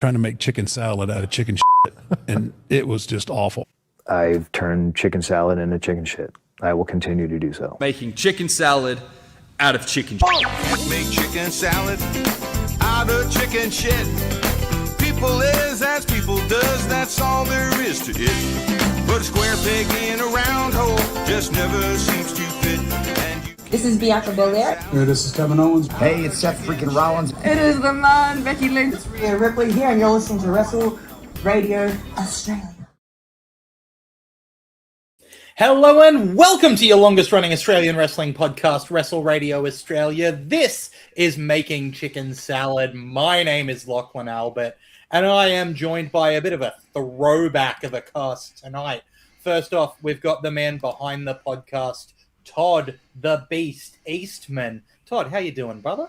Trying to make chicken salad out of chicken shit, and it was just awful. I've turned chicken salad into chicken shit. I will continue to do so. Making chicken salad out of chicken shit. Make chicken salad out of chicken shit. People is as people does, that's all there is to it. Put a square peg in a round hole, just never seems to fit. This is Bianca Belair. Hey, this is Kevin Owens. Hey, it's Seth freaking Rollins. It is the man, Becky Lynch. It's Rhea Ripley here, and you're listening to Wrestle Radio Australia. Hello and welcome to your longest running Australian wrestling podcast, Wrestle Radio Australia. This is Making Chicken Salad. My name is Lachlan Albert, and I am joined by a bit of a throwback of a cast tonight. First off, we've got the man behind the podcast, Todd the Beast Eastman. Todd, how you doing, brother?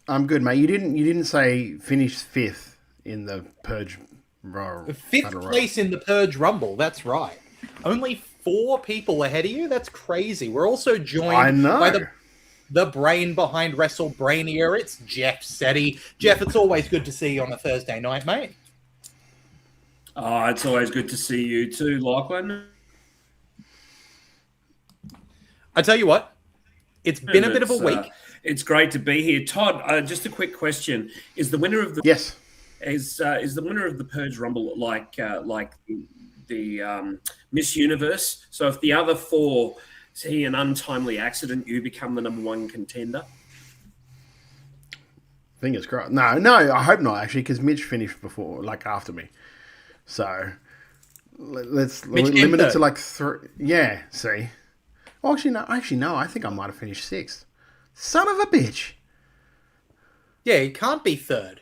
I'm good, mate. You didn't say finish fifth in the Purge Rumble. Fifth place in the Purge Rumble, that's right. Only 4 people ahead of you? That's crazy. We're also joined by the brain behind WrestleBrania. It's Jeff Setti. Jeff, it's always good to see you on a Thursday night, mate. Oh, it's always good to see you too, Lachlan. I tell you what, it's been a bit of a week. It's great to be here, Todd. Just a quick question: is the winner of the is the winner of the Purge Rumble like the Miss Universe? So if the other 4 see an untimely accident, you become the number 1 contender. Fingers crossed. No, I hope not actually, because Mitch finished before, like after me. So let's limit it to like 3. Yeah, see. Oh, actually, no. I think I might have finished 6th. Son of a bitch. Yeah, you can't be 3rd.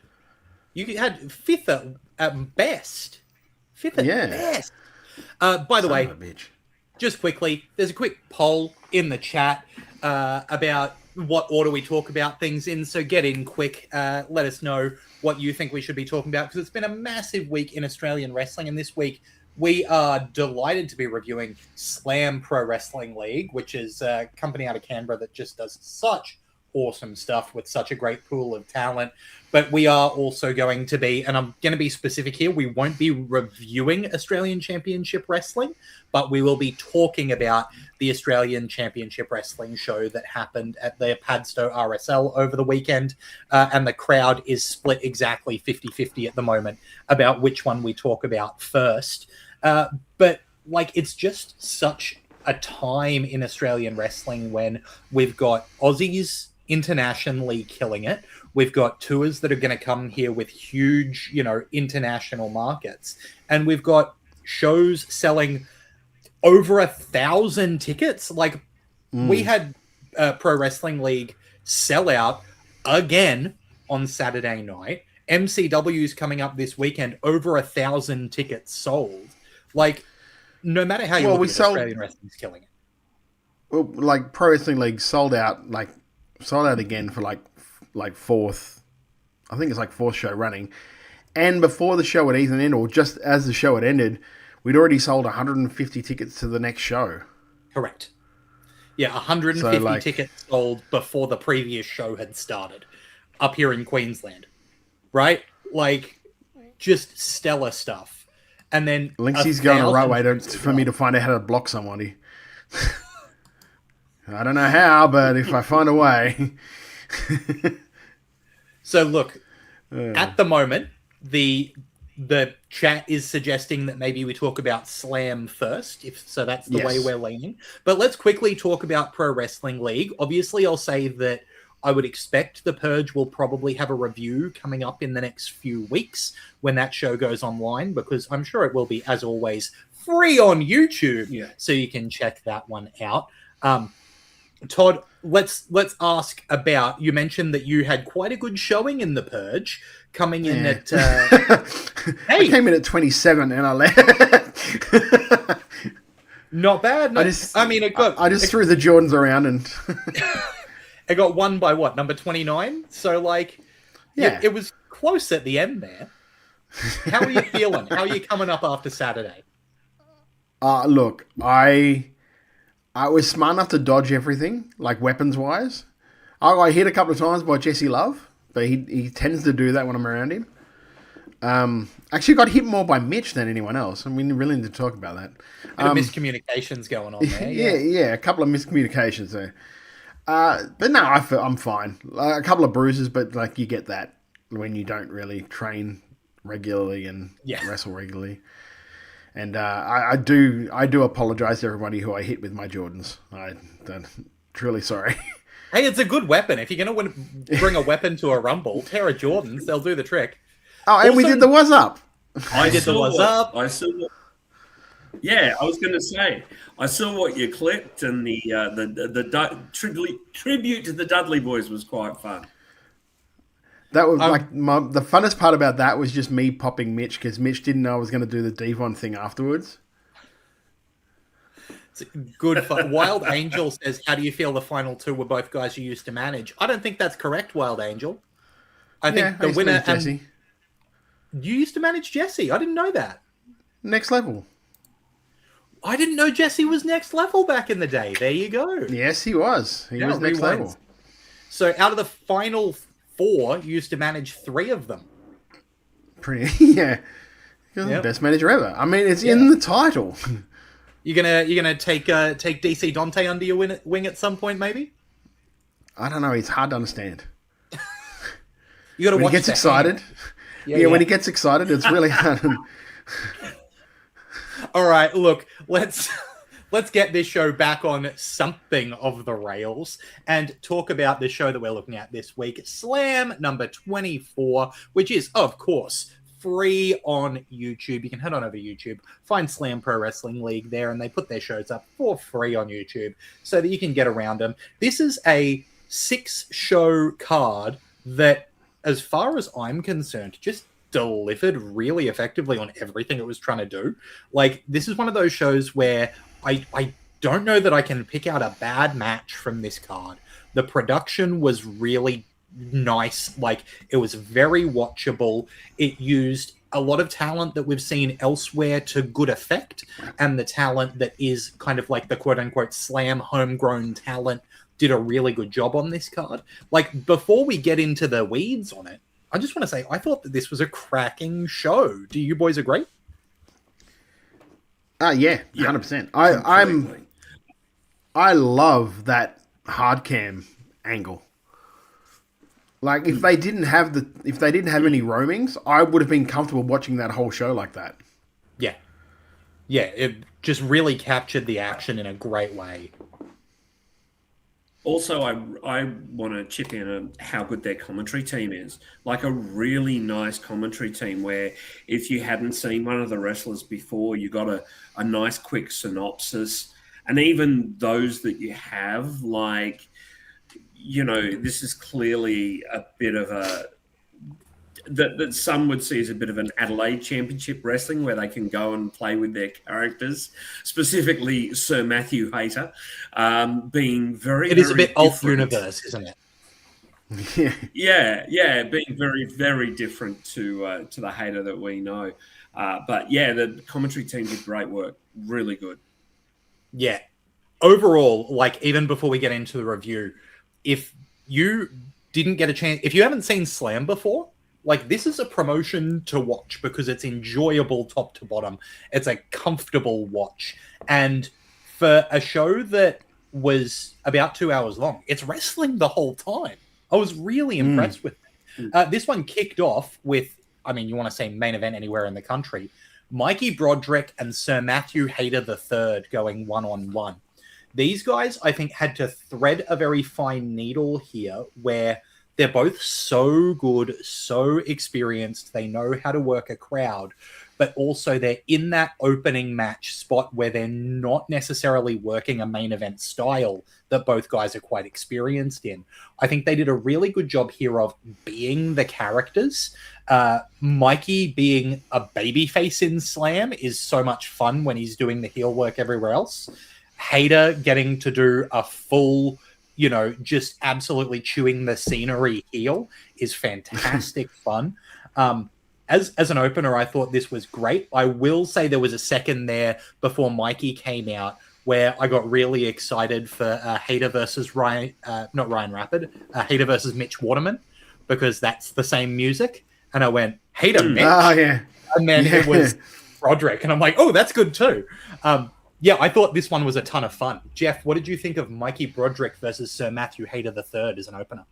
You had 5th at best. 5th at best. By the way, just quickly, there's a quick poll in the chat about what order we talk about things in. So get in quick. Let us know what you think we should be talking about, because it's been a massive week in Australian wrestling, and this week we are delighted to be reviewing Slam Pro Wrestling League, which is a company out of Canberra that just does such awesome stuff with such a great pool of talent. But we are also going to be, and I'm going to be specific here, we won't be reviewing Australian Championship Wrestling, but we will be talking about the Australian Championship Wrestling show that happened at the Padstow RSL over the weekend. And the crowd is split exactly 50-50 at the moment about which one we talk about first. But like, it's just such a time in Australian wrestling when we've got Aussies internationally killing it. We've got tours that are going to come here with huge, international markets. And we've got shows selling over 1,000 tickets. Like, we had Pro Wrestling League sell out again on Saturday night. MCW's coming up this weekend, over 1,000 tickets sold. Like, no matter how you look at it, Australian wrestling's killing it. Well, like, Pro Wrestling League sold out again for like fourth, I think it's like fourth show running. And before the show had even ended, or just as the show had ended, we'd already sold 150 tickets to the next show. Correct. Yeah, 150 tickets sold before the previous show had started up here in Queensland. Right? Like, just stellar stuff. And then Linksay's going the right way for me to find out how to block somebody. I don't know how, but if I find a way. So look, at the moment, the chat is suggesting that maybe we talk about Slam first, so that's the way we're leaning. But let's quickly talk about Pro Wrestling League. Obviously, I'll say that I would expect The Purge will probably have a review coming up in the next few weeks when that show goes online, because I'm sure it will be, as always, free on YouTube, so you can check that one out. Todd, let's ask about, you mentioned that you had quite a good showing in The Purge, coming in at... I came in at 27 and I left. Not bad. No, I just threw the Jordans around and... It got won by what, number 29? So, like, it was close at the end there. How are you feeling? How are you coming up after Saturday? Look, I was smart enough to dodge everything, like weapons-wise. I got hit a couple of times by Jesse Love, but he tends to do that when I'm around him. Actually got hit more by Mitch than anyone else. I mean, really need to talk about that. Miscommunications going on there. Yeah, a couple of miscommunications there. But no, I'm fine. A couple of bruises, but like you get that when you don't really train regularly and wrestle regularly. And I do apologize to everybody who I hit with my Jordans. I'm truly sorry. Hey, it's a good weapon. If you're going to bring a weapon to a Rumble, pair of Jordans, they'll do the trick. Oh, and also, we did the what's up. I did the what's up. Yeah, I was going to say, I saw what you clipped, and the tribute to the Dudley Boys was quite fun. That was the funnest part about that was just me popping Mitch, because Mitch didn't know I was going to do the Devon thing afterwards. It's good fun. Wild Angel says, "How do you feel the final two were both guys you used to manage?" I don't think that's correct, Wild Angel. I think the winner. Jesse. You used to manage Jesse. I didn't know that. Next Level. I didn't know Jesse was Next Level back in the day. There you go. Yes, he was. He was Next Level. So out of the final 4, you used to manage 3 of them. The best manager ever. I mean, it's in the title. You're gonna take DC Dante under your wing at some point, maybe? I don't know. He's hard to understand. You got to watch. When he gets excited. When he gets excited, it's really hard. All right, look, let's get this show back on something of the rails and talk about the show that we're looking at this week, Slam number 24, which is, of course, free on YouTube. You can head on over to YouTube, find Slam Pro Wrestling League there, and they put their shows up for free on YouTube so that you can get around them. This is a 6-show card that, as far as I'm concerned, just delivered really effectively on everything it was trying to do. Like, this is one of those shows where I don't know that I can pick out a bad match from this card. The production was really nice. Like, it was very watchable. It used a lot of talent that we've seen elsewhere to good effect, and the talent that is kind of like the quote-unquote slam homegrown talent did a really good job on this card. Like, before we get into the weeds on it, I just want to say I thought that this was a cracking show. Do you boys agree? Yeah, 100%. I love that hard cam angle. Like, if they didn't have any roamings, I would have been comfortable watching that whole show like that. Yeah. Yeah, it just really captured the action in a great way. Also, I want to chip in on how good their commentary team is. Like, a really nice commentary team where if you hadn't seen one of the wrestlers before, you got a nice quick synopsis. And even those that you have, like, you know, this is clearly a bit of a... That some would see as a bit of an Adelaide Championship wrestling where they can go and play with their characters, specifically Sir Matthew Hayter, being very... It is a bit different. alt-universe, isn't it? Yeah, being very, very different to the Hayter that we know. But yeah, the commentary team did great work. Really good. Yeah. Overall, like, even before we get into the review, if you didn't get a chance... If you haven't seen Slam before... Like, this is a promotion to watch because it's enjoyable top to bottom. It's a comfortable watch. And for a show that was about 2 hours long, it's wrestling the whole time. I was really impressed with it. This one kicked off with, I mean, you want to say main event anywhere in the country, Mikey Broderick and Sir Matthew Hayter III going one-on-one. These guys, I think, had to thread a very fine needle here where... They're both so good, so experienced. They know how to work a crowd, but also they're in that opening match spot where they're not necessarily working a main event style that both guys are quite experienced in. I think they did a really good job here of being the characters. Mikey being a babyface in Slam is so much fun when he's doing the heel work everywhere else. Hayter getting to do a full... you know, just absolutely chewing the scenery heel is fantastic fun. As an opener, I thought this was great. I will say there was a second there before Mikey came out where I got really excited for Hayter versus Hayter versus Mitch Waterman, because that's the same music. And I went, Hayter, Mitch? Oh, yeah. And then it was Broderick. And I'm like, oh, that's good too. Yeah, I thought this one was a ton of fun. Jeff, what did you think of Mikey Broderick versus Sir Matthew Hayter III as an opener?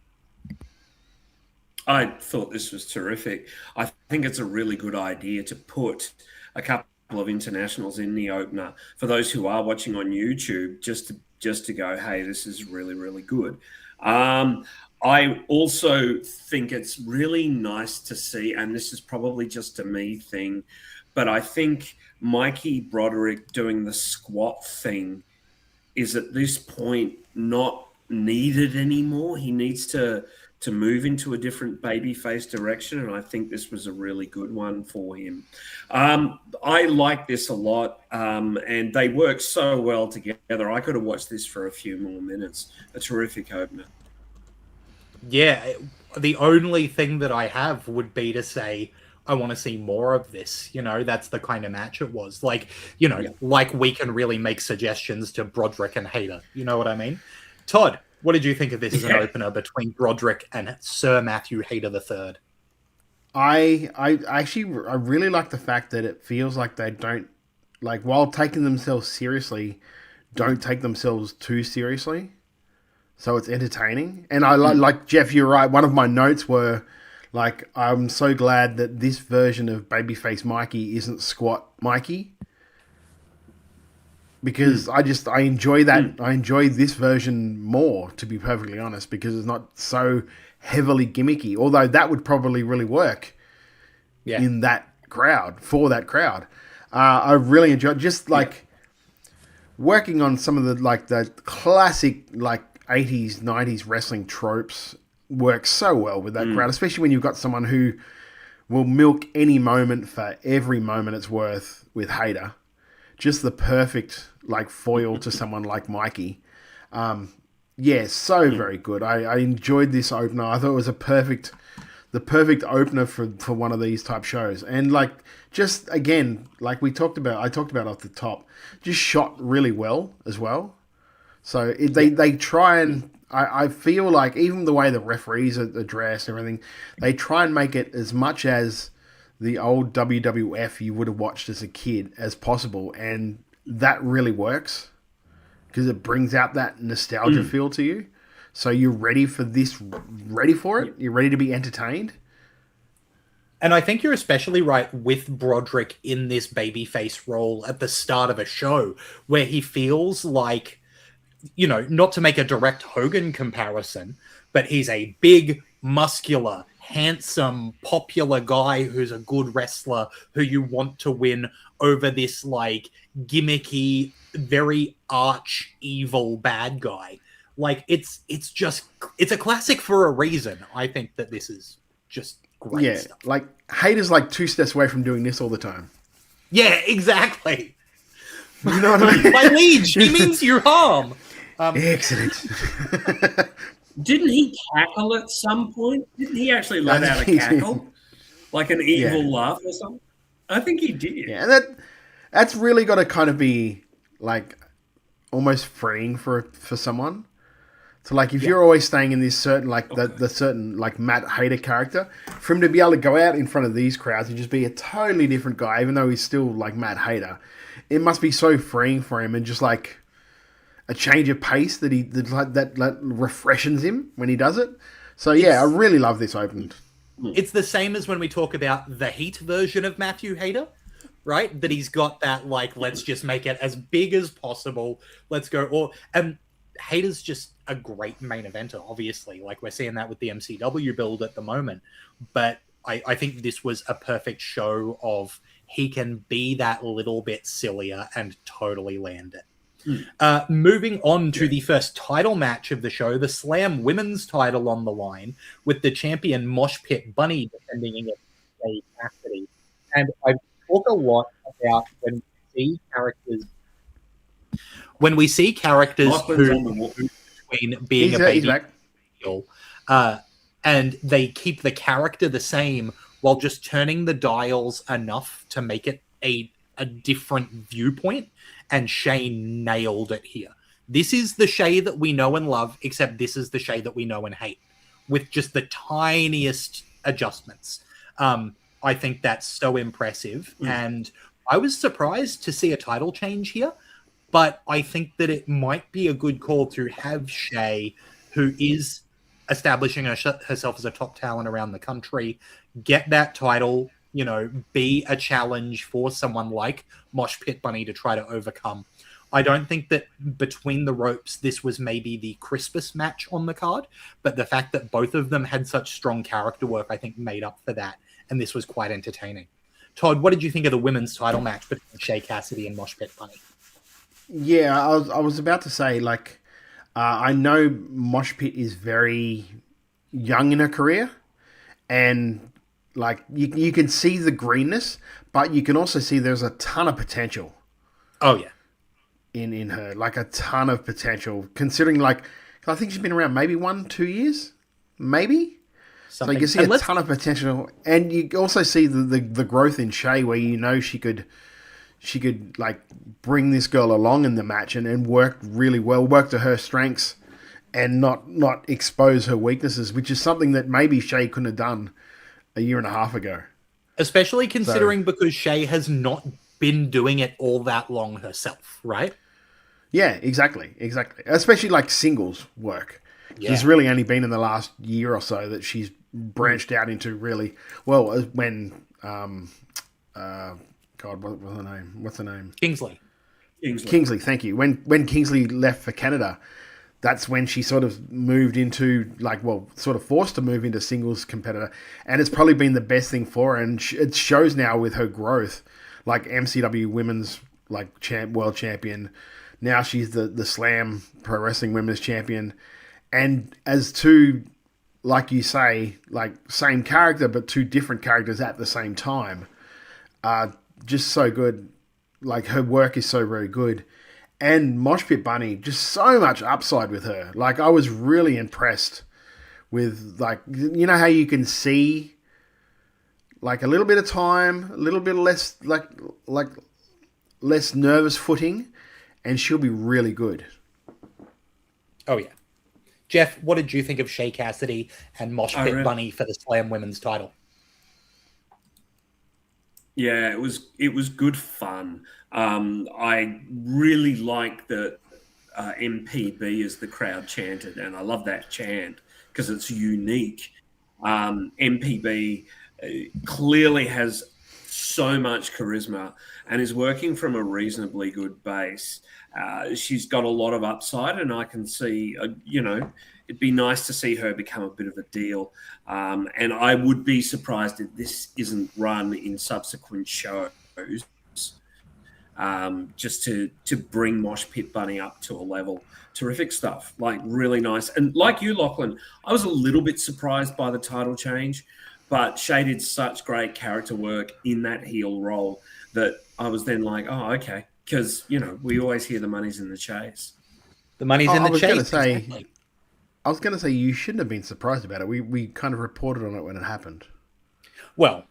I thought this was terrific. I think it's a really good idea to put a couple of internationals in the opener for those who are watching on YouTube, just to go, hey, this is really, really good. I also think it's really nice to see, and this is probably just a me thing, but I think Mikey Broderick doing the squat thing is at this point not needed anymore. He needs to move into a different babyface direction, and I think this was a really good one for him. I like this a lot, and they work so well together. I could have watched this for a few more minutes. A terrific opener. Yeah, the only thing that I have would be to say, I want to see more of this. You know, that's the kind of match it was. Like, you know, like we can really make suggestions to Broderick and Hayter. You know what I mean? Todd, what did you think of this as an opener between Broderick and Sir Matthew Hayter III? I really like the fact that it feels like they don't, like, while taking themselves seriously, don't take themselves too seriously. So it's entertaining. And I like Jeff, you're right. One of my notes were, like, I'm so glad that this version of Babyface Mikey isn't Squat Mikey. Because I enjoy that. I enjoy this version more, to be perfectly honest, because it's not so heavily gimmicky. Although that would probably really work in that crowd, for that crowd. I really enjoyed just like working on some of the classic 80s, 90s wrestling tropes works so well with that crowd, especially when you've got someone who will milk any moment for every moment it's worth with Hayter. Just the perfect foil to someone like Mikey. So very good. I enjoyed this opener. I thought it was a perfect the perfect opener for one of these type shows. And like, just again, like I talked about off the top, just shot really well as well. So they try and I feel like even the way the referees are dressed and everything, they try and make it as much as the old WWF you would have watched as a kid as possible, and that really works because it brings out that nostalgia feel to you. So you're ready for this, ready for it. You're ready to be entertained. And I think you're especially right with Broderick in this babyface role at the start of a show where he feels like, you know, not to make a direct Hogan comparison, but he's a big, muscular, handsome, popular guy who's a good wrestler who you want to win over this like gimmicky, very arch evil bad guy. Like it's a classic for a reason. I think that this is just great stuff. Like Hater's like 2 steps away from doing this all the time. Yeah, exactly. You know what I mean? My liege, he means you harm. Excellent. Didn't he cackle at some point? Didn't he actually let out a cackle? Like an evil laugh or something? I think he did. Yeah, and that's really got to kind of be like almost freeing for someone. So like if you're always staying in this certain like the certain like Matt Hater character, for him to be able to go out in front of these crowds and just be a totally different guy, even though he's still like Matt Hater, it must be so freeing for him and just like a change of pace that refreshes him when he does it. So yeah, I really love this opened. It's the same as when we talk about the Heat version of Matthew Hater, right? That he's got that like, let's just make it as big as possible. Let's go. And Hater's just a great main eventer, obviously. Like we're seeing that with the MCW build at the moment. But I think this was a perfect show of he can be that little bit sillier and totally land it. Moving on to the first title match of the show, the Slam Women's title on the line, with the champion Mosh Pit Bunny defending against Jay Cassidy. And I've talked a lot about when we see characters who between being a baby heel, and they keep the character the same while just turning the dials enough to make it a different viewpoint. And Shay nailed it here. This is the Shay that we know and love, except this is the Shay that we know and hate, with just the tiniest adjustments. I think that's so impressive. And I was surprised to see a title change here, but I think that it might be a good call to have Shay, who is establishing herself as a top talent around the country, get that title, you know, be a challenge for someone like Mosh Pit Bunny to try to overcome. I don't think that between the ropes, this was maybe the crispest match on the card, but the fact that both of them had such strong character work, I think made up for that. And this was quite entertaining. Todd, what did you think of the women's title match between Shay Cassidy and Mosh Pit Bunny? Yeah, I was about to say, like, I know Mosh Pit is very young in her career, and like you can see the greenness, but you can also see there's a ton of potential. Oh yeah, in her, like a ton of potential. Considering, like, I think she's been around maybe 1-2 years, maybe. Something. So you can see a ton of potential, and you also see the growth in Shay, where you know she could like bring this girl along in the match and work really well, work to her strengths, and not expose her weaknesses, which is something that maybe Shay couldn't have done a year and a half ago. Especially considering because Shay has not been doing it all that long herself, right? Yeah, exactly. Especially like singles work. Yeah. It's really only been in the last year or so that she's branched out into really well. When God, what's her name? Kingsley. Thank you. When Kingsley left for Canada, that's when she sort of moved into, like, well, sort of forced to move into singles competitor. And it's probably been the best thing for her. And it shows now with her growth, like MCW women's like world champion. Now she's the Slam Pro Wrestling Women's Champion. And as two, like you say, like same character, but two different characters at the same time, just so good. Like, her work is so very good. And Mosh Pit Bunny, just so much upside with her. Like, I was really impressed with like, you know how you can see like a little bit of time, a little bit less like less nervous footing, and she'll be really good. Oh yeah. Jeff, what did you think of Shea Cassidy and Mosh Pit Bunny for the Slam Women's title? Yeah, it was good fun. I really like that MPB as the crowd chanted, and I love that chant because it's unique. MPB clearly has so much charisma and is working from a reasonably good base. She's got a lot of upside, and I can see, it'd be nice to see her become a bit of a deal. And I would be surprised if this isn't run in subsequent shows, just to bring Mosh Pit Bunny up to a level. Terrific stuff, like really nice. And like you, Lachlan, I was a little bit surprised by the title change, but Shea did such great character work in that heel role that I was then like, oh, okay. Because, we always hear the money's in the chase. The money's in the chase. I was going to say you shouldn't have been surprised about it. We kind of reported on it when it happened. Well,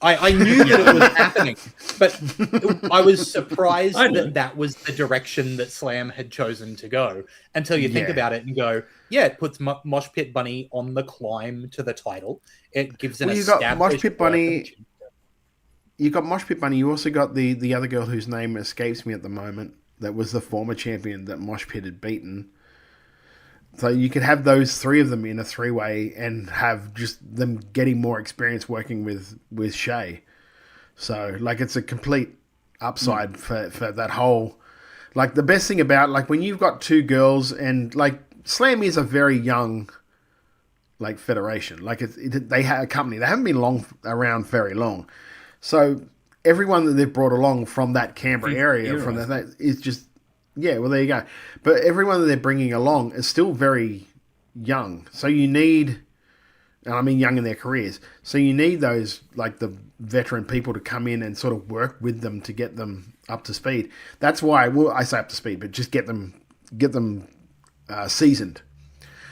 I knew that it was happening, but I was surprised that was the direction that Slam had chosen to go until you think about it and go, yeah, it puts Mosh Pit Bunny on the climb to the title. It gives an established... You got Mosh Pit Bunny. You got Mosh Pit Bunny. You also got the other girl whose name escapes me at the moment. That was the former champion that Mosh Pit had beaten. So you could have those three of them in a three-way and have just them getting more experience working with Shea. So, like, it's a complete upside for that whole... Like, the best thing about, like, when you've got two girls and, like, Slam is a very young, like, federation. Like, they have a company. They haven't been around very long. So, everyone that they've brought along from that Canberra area, from that is just... Yeah, well, there you go. But everyone that they're bringing along is still very young. So you need, and I mean young in their careers, so you need those, like the veteran people to come in and sort of work with them to get them up to speed. That's why, well, I say up to speed, but just get them seasoned.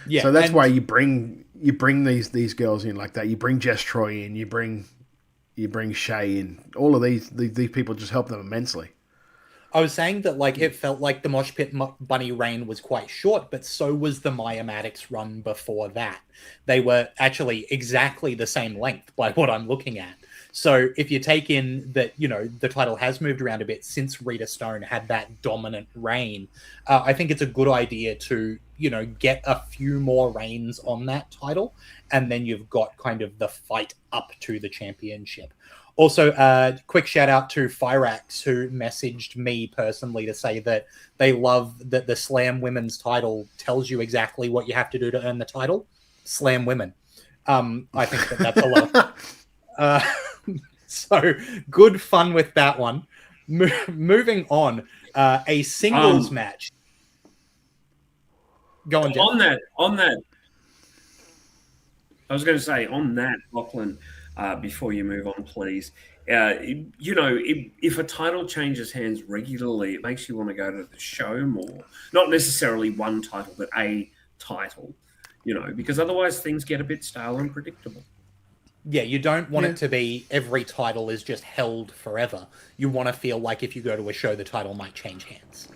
Yeah. So that's why you bring these girls in like that. You bring Jess Troy in, you bring Shea in. All of these people just help them immensely. I was saying that, like, it felt like the Mosh Pit Bunny reign was quite short, but so was the Maya Maddox run before that. They were actually exactly the same length by what I'm looking at. So if you take in that, the title has moved around a bit since Rita Stone had that dominant reign, I think it's a good idea to, get a few more reigns on that title, and then you've got kind of the fight up to the championship. Also, quick shout out to Fyrax, who messaged me personally to say that they love that the Slam Women's title tells you exactly what you have to do to earn the title. Slam Women. I think that's a lot. So, good fun with that one. Moving on, a singles match. Go on, Jeff. On that. I was going to say, on that, Lachlan... before you move on, please. If a title changes hands regularly, it makes you want to go to the show more. Not necessarily one title, but a title, because otherwise things get a bit stale and predictable. Yeah, you don't want it to be every title is just held forever. You want to feel like if you go to a show, the title might change hands.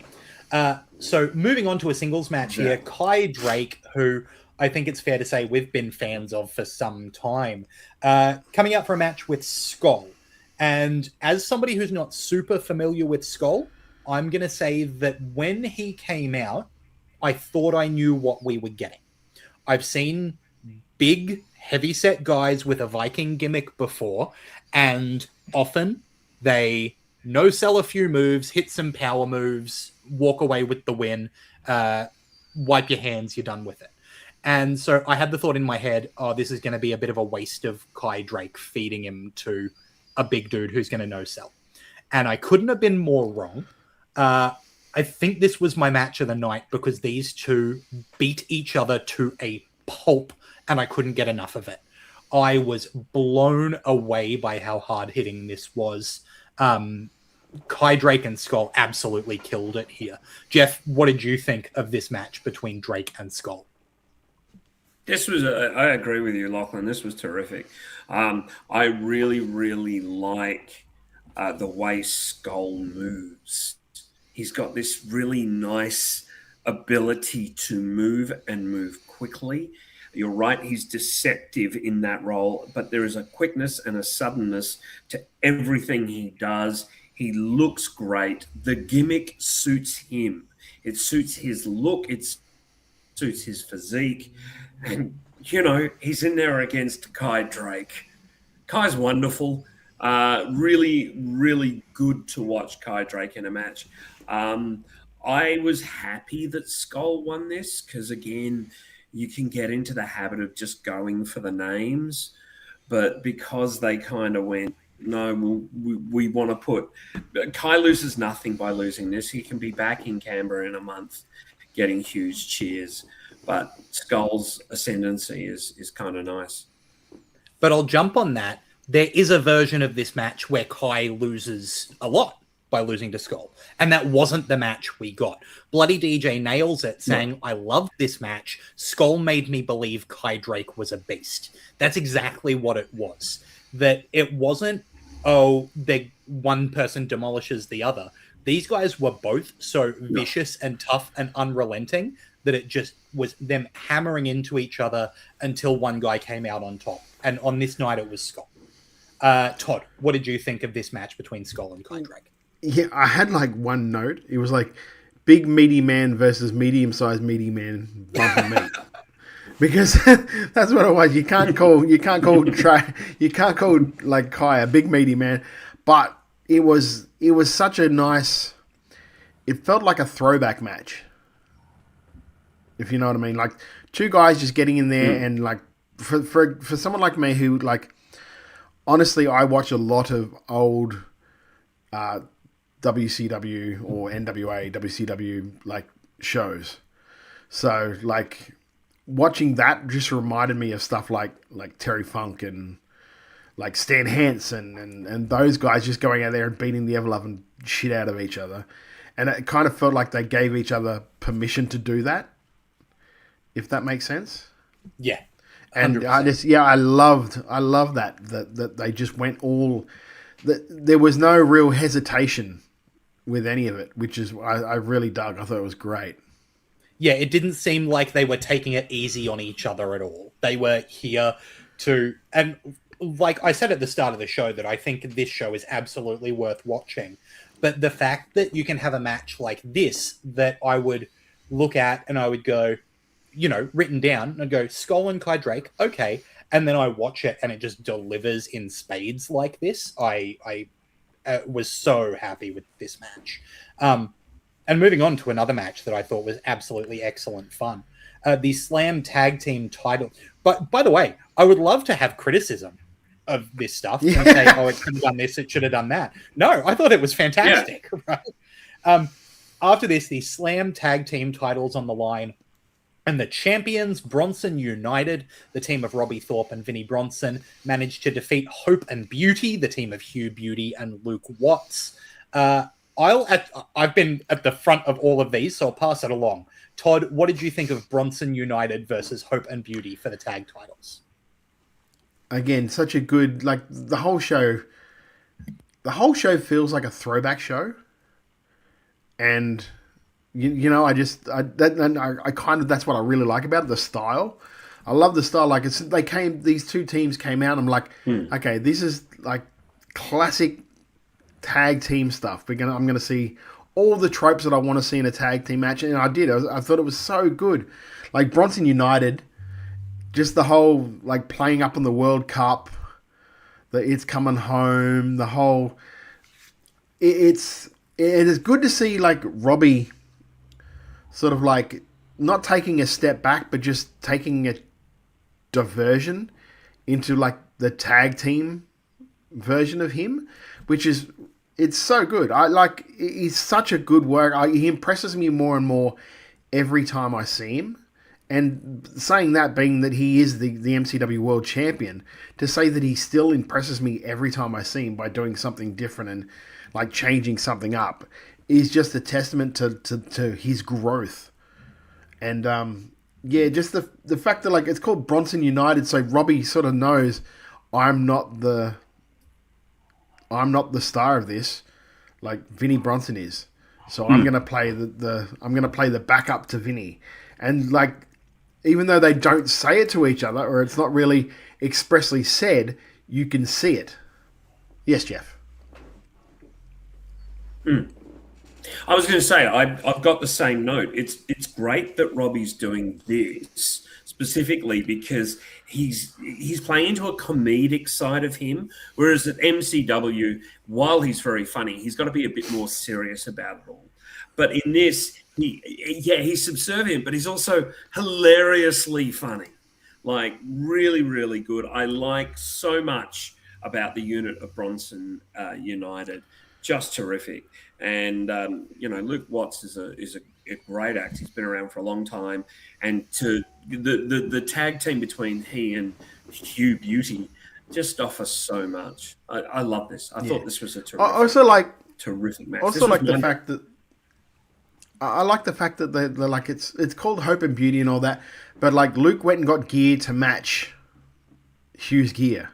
So moving on to a singles match here, Kai Drake, who... I think it's fair to say we've been fans of for some time. Coming out for a match with Skull. And as somebody who's not super familiar with Skull, I'm going to say that when he came out, I thought I knew what we were getting. I've seen big, heavyset guys with a Viking gimmick before, and often they no-sell a few moves, hit some power moves, walk away with the win, wipe your hands, you're done with it. And so I had the thought in my head, this is going to be a bit of a waste of Kai Drake feeding him to a big dude who's going to no-sell. And I couldn't have been more wrong. I think this was my match of the night because these two beat each other to a pulp and I couldn't get enough of it. I was blown away by how hard-hitting this was. Kai Drake and Skull absolutely killed it here. Jeff, what did you think of this match between Drake and Skull? This was, I agree with you, Lachlan. This was terrific. I really, really like the way Skull moves. He's got this really nice ability to move and move quickly. You're right, he's deceptive in that role, but there is a quickness and a suddenness to everything he does. He looks great. The gimmick suits him. It suits his look. It suits his physique. And, you know, he's in there against Kai Drake. Kai's wonderful. Really, really good to watch Kai Drake in a match. I was happy that Skull won this because, again, you can get into the habit of just going for the names. But because they kind of went, no, we want to put... Kai loses nothing by losing this. He can be back in Canberra in a month getting huge cheers. But Skull's ascendancy is kind of nice. But I'll jump on that. There is a version of this match where Kai loses a lot by losing to Skull. And that wasn't the match we got. Bloody DJ nails it, saying, I loved this match. Skull made me believe Kai Drake was a beast. That's exactly what it was. That it wasn't, the one person demolishes the other. These guys were both so vicious and tough and unrelenting that it just was them hammering into each other until one guy came out on top. And on this night, it was Skull. Todd, what did you think of this match between Skull and Kai Drake? Yeah, I had like one note. It was like big meaty man versus medium-sized meaty man bumping meat. Because that's what it was. You can't call like Kai a big meaty man, but it was such a nice. It felt like a throwback match, if you know what I mean. Like two guys just getting in there and like for someone like me who like honestly, I watch a lot of old WCW or NWA, WCW like shows. So like watching that just reminded me of stuff like Terry Funk and like Stan Hansen and those guys just going out there and beating the ever-loving shit out of each other. And it kind of felt like they gave each other permission to do that, if that makes sense. Yeah. 100%. And I love that they just went all... There was no real hesitation with any of it, which is I really dug. I thought it was great. Yeah, it didn't seem like they were taking it easy on each other at all. They were here to... And like I said at the start of the show, that I think this show is absolutely worth watching. But the fact that you can have a match like this that I would look at and I would go, you know, written down, and go, Skull and Kai Drake, okay. And then I watch it and it just delivers in spades like this. I was so happy with this match. And moving on to another match that I thought was absolutely excellent fun. The Slam Tag Team title. But by the way, I would love to have criticism of this stuff and say, oh, it could have done this, it should have done that. No, I thought it was fantastic. Yeah. Right? After this, the Slam Tag Team titles on the line. And the champions, Bronson United, the team of Robbie Thorpe and Vinnie Bronson, managed to defeat Hope and Beauty, the team of Hugh Beauty and Luke Watts. I've been at the front of all of these, so I'll pass it along. Todd, what did you think of Bronson United versus Hope and Beauty for the tag titles? Again, such a good, like the whole show feels like a throwback show. And you know, that's what I really like about it, the style. I love the style. Like these two teams came out. I'm like, okay, this is like classic tag team stuff. I'm gonna see all the tropes that I want to see in a tag team match, and I did. I thought it was so good. Like Bronson United, just the whole like playing up in the World Cup, it's coming home. The whole it is good to see like Robbie sort of like not taking a step back, but just taking a diversion into like the tag team version of him, which is, it's so good. He's such a good worker. He impresses me more and more every time I see him. And saying that, being that he is the MCW World Champion, to say that he still impresses me every time I see him by doing something different and like changing something up, is just a testament to his growth. And Yeah, just the fact that like it's called Bronson United, so Robbie sort of knows I'm not the star of this, like Vinnie Bronson is. So I'm gonna play the backup to Vinny, and like even though they don't say it to each other or it's not really expressly said, you can see it. Yes, Jeff. I was going to say I've got the same note. It's great that Robbie's doing this specifically because he's playing into a comedic side of him, whereas at MCW, while he's very funny, he's got to be a bit more serious about it all. But in this, he's subservient, but he's also hilariously funny, like really, really good. I like so much about the unit of Bronson United, just terrific. And Luke Watts is a great act. He's been around for a long time, and to the tag team between he and Hugh Beauty just offers so much. I love this. I thought this was a terrific match. Also, like the fact that I like the fact that they're like it's called Hope and Beauty and all that, but like Luke went and got gear to match Hugh's gear,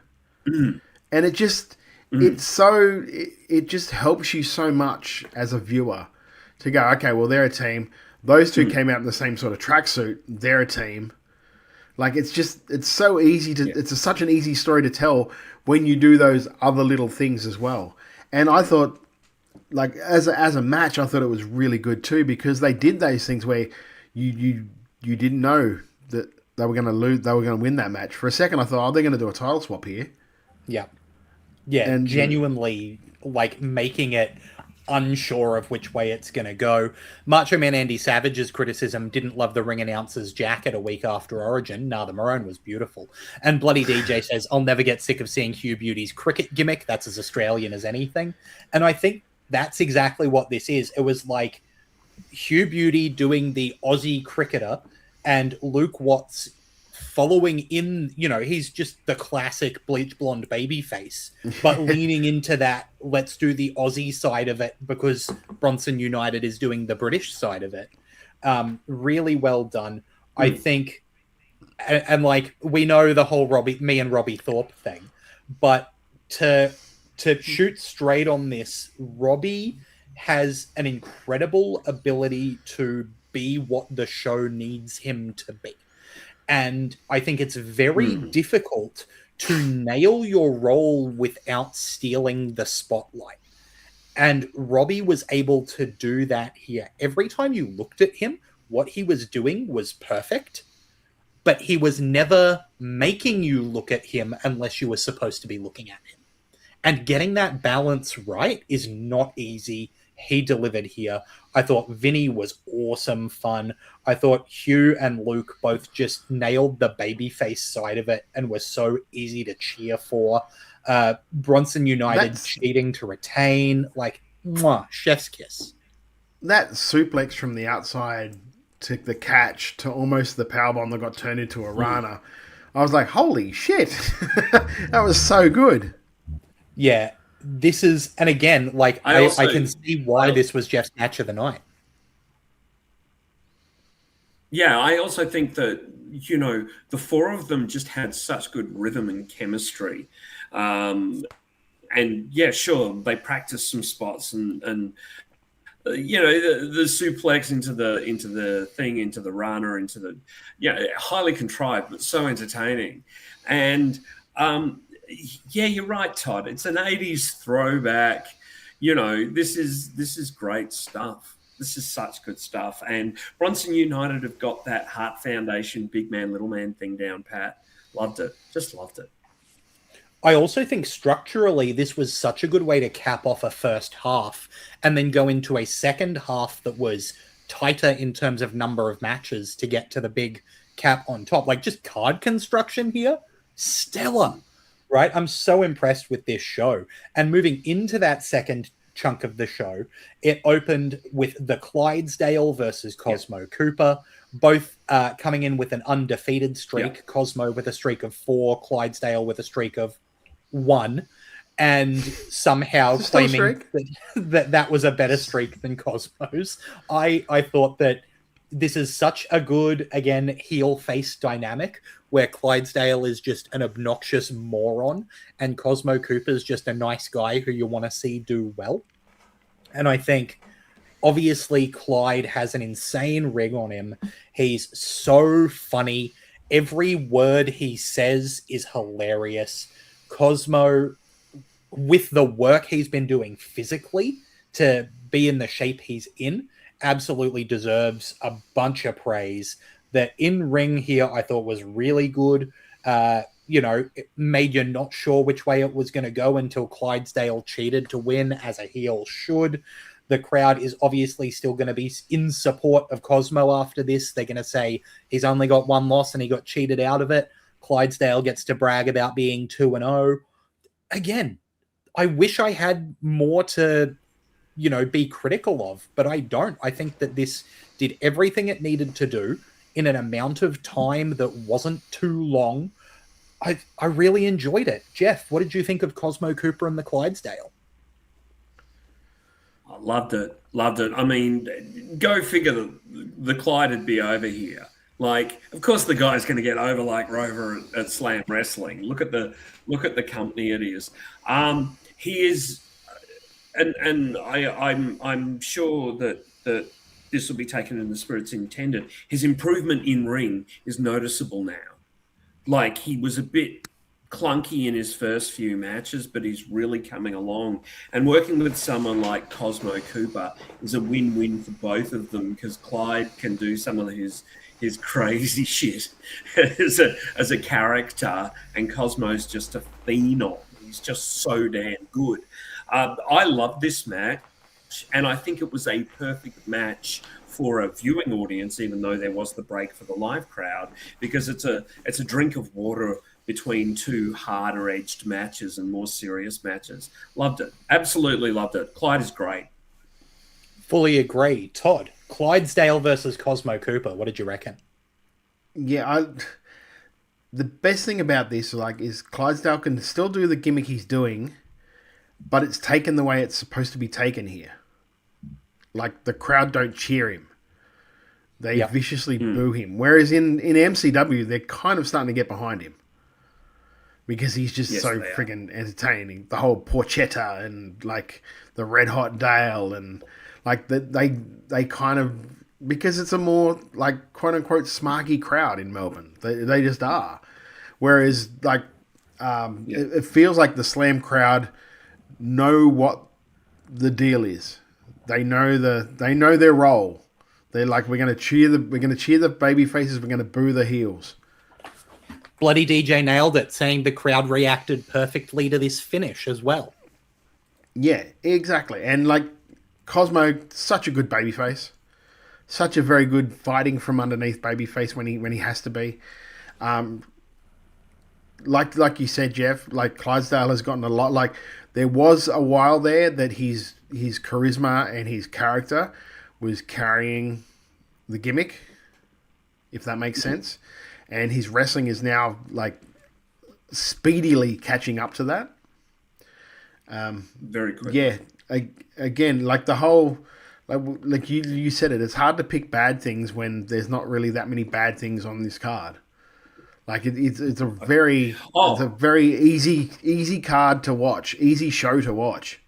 and it just. It just helps you so much as a viewer to go, okay, well, they're a team. Those two came out in the same sort of tracksuit. They're a team. Like, it's so easy to, it's such an easy story to tell when you do those other little things as well. And I thought, like, as a match, I thought it was really good too, because they did those things where you didn't know that they were going to lose, they were going to win that match. For a second, I thought, they're going to do a title swap here. Yeah. Yeah, and genuinely, like, making it unsure of which way it's going to go. Macho Man Andy Savage's criticism didn't love the ring announcer's jacket a week after Origin. Nah, the maroon was beautiful. And Bloody DJ says, I'll never get sick of seeing Hugh Beauty's cricket gimmick. That's as Australian as anything. And I think that's exactly what this is. It was like Hugh Beauty doing the Aussie cricketer and Luke Watts following in, he's just the classic bleach blonde baby face, but leaning into that, let's do the Aussie side of it because Bronson United is doing the British side of it. Really well done. I think, and like, we know the whole me and Robbie Thorpe thing, but to shoot straight on this, Robbie has an incredible ability to be what the show needs him to be. And I think it's very difficult to nail your role without stealing the spotlight. And Robbie was able to do that here. Every time you looked at him, what he was doing was perfect, but he was never making you look at him unless you were supposed to be looking at him. And getting that balance right is not easy. He delivered here. I thought Vinny was awesome fun. I thought Hugh and Luke both just nailed the babyface side of it and were so easy to cheer for. Bronson United cheating to retain. Like, mwah, chef's kiss. That suplex from the outside to the catch to almost the powerbomb that got turned into a Rana. I was like, holy shit. That was so good. Yeah. This is, and again, like, I can see why this was Jeff's match of the night. Yeah, I also think that, the four of them just had such good rhythm and chemistry. And yeah, sure, they practiced some spots and the suplex into the Rana, into the, highly contrived, but so entertaining. And, yeah, you're right, Todd. It's an 80s throwback. This is great stuff. This is such good stuff. And Bronson United have got that Heart Foundation, big man, little man thing down pat. Loved it. Just loved it. I also think structurally this was such a good way to cap off a first half and then go into a second half that was tighter in terms of number of matches to get to the big cap on top. Like, just card construction here, stellar. Right? I'm so impressed with this show. And moving into that second chunk of the show, it opened with the Clydesdale versus Cosmo Cooper, both coming in with an undefeated streak. Yep. Cosmo with a streak of 4, Clydesdale with a streak of 1, and somehow claiming that was a better streak than Cosmo's. I thought that this is such a good, again, heel face dynamic where Clydesdale is just an obnoxious moron and Cosmo Cooper's just a nice guy who you want to see do well. And I think obviously Clyde has an insane ring on him. He's so funny. Every word he says is hilarious. Cosmo, with the work he's been doing physically to be in the shape he's in, absolutely deserves a bunch of praise. That in ring here I thought was really good. It made you not sure which way it was going to go until Clydesdale cheated to win, as a heel should. The crowd is obviously still going to be in support of Cosmo after this. They're going to say he's only got one loss and he got cheated out of it. Clydesdale gets to brag about being 2-0. Again, I wish I had more to, be critical of, but I don't. I think that this did everything it needed to do in an amount of time that wasn't too long. I really enjoyed it. Jeff, what did you think of Cosmo Cooper and the Clydesdale? I loved it. I mean, go figure the Clyde would be over here. Like, of course, the guy's going to get over like Rover at Slam Wrestling. Look at the company it is. He is, and I'm sure that this will be taken in the spirit it's intended. His improvement in ring is noticeable now. Like, he was a bit clunky in his first few matches, but he's really coming along. And working with someone like Cosmo Cooper is a win-win for both of them, because Clyde can do some of his crazy shit as a character, and Cosmo's just a phenom. He's just so damn good. I love this match, and I think it was a perfect match for a viewing audience, even though there was the break for the live crowd, because it's a drink of water between two harder-edged matches and more serious matches. Loved it. Absolutely loved it. Clyde is great. Fully agree. Todd, Clydesdale versus Cosmo Cooper. What did you reckon? Yeah, the best thing about this is Clydesdale can still do the gimmick he's doing, but it's taken the way it's supposed to be taken here. Like, the crowd don't cheer him. They viciously boo him. Whereas in MCW, they're kind of starting to get behind him, because he's just so friggin' entertaining. The whole Porchetta and like the Red Hot Dale, and like they kind of, because it's a more like quote unquote smarky crowd in Melbourne. They just are. Whereas like it feels like the Slam crowd know what the deal is. They know their role. They're like, we're gonna cheer the baby faces, we're gonna boo the heels. Bloody DJ nailed it, saying the crowd reacted perfectly to this finish as well. Yeah, exactly. And like Cosmo, such a good babyface, such a very good fighting from underneath babyface when he has to be. Like you said, Jeff, like Clydesdale has gotten a lot. Like, there was a while there that his charisma and his character was carrying the gimmick, if that makes sense. And his wrestling is now like speedily catching up to that. Very quick. Yeah. Again, like the whole, like you said it, it's hard to pick bad things when there's not really that many bad things on this card. Like it's a very easy card to watch, easy show to watch.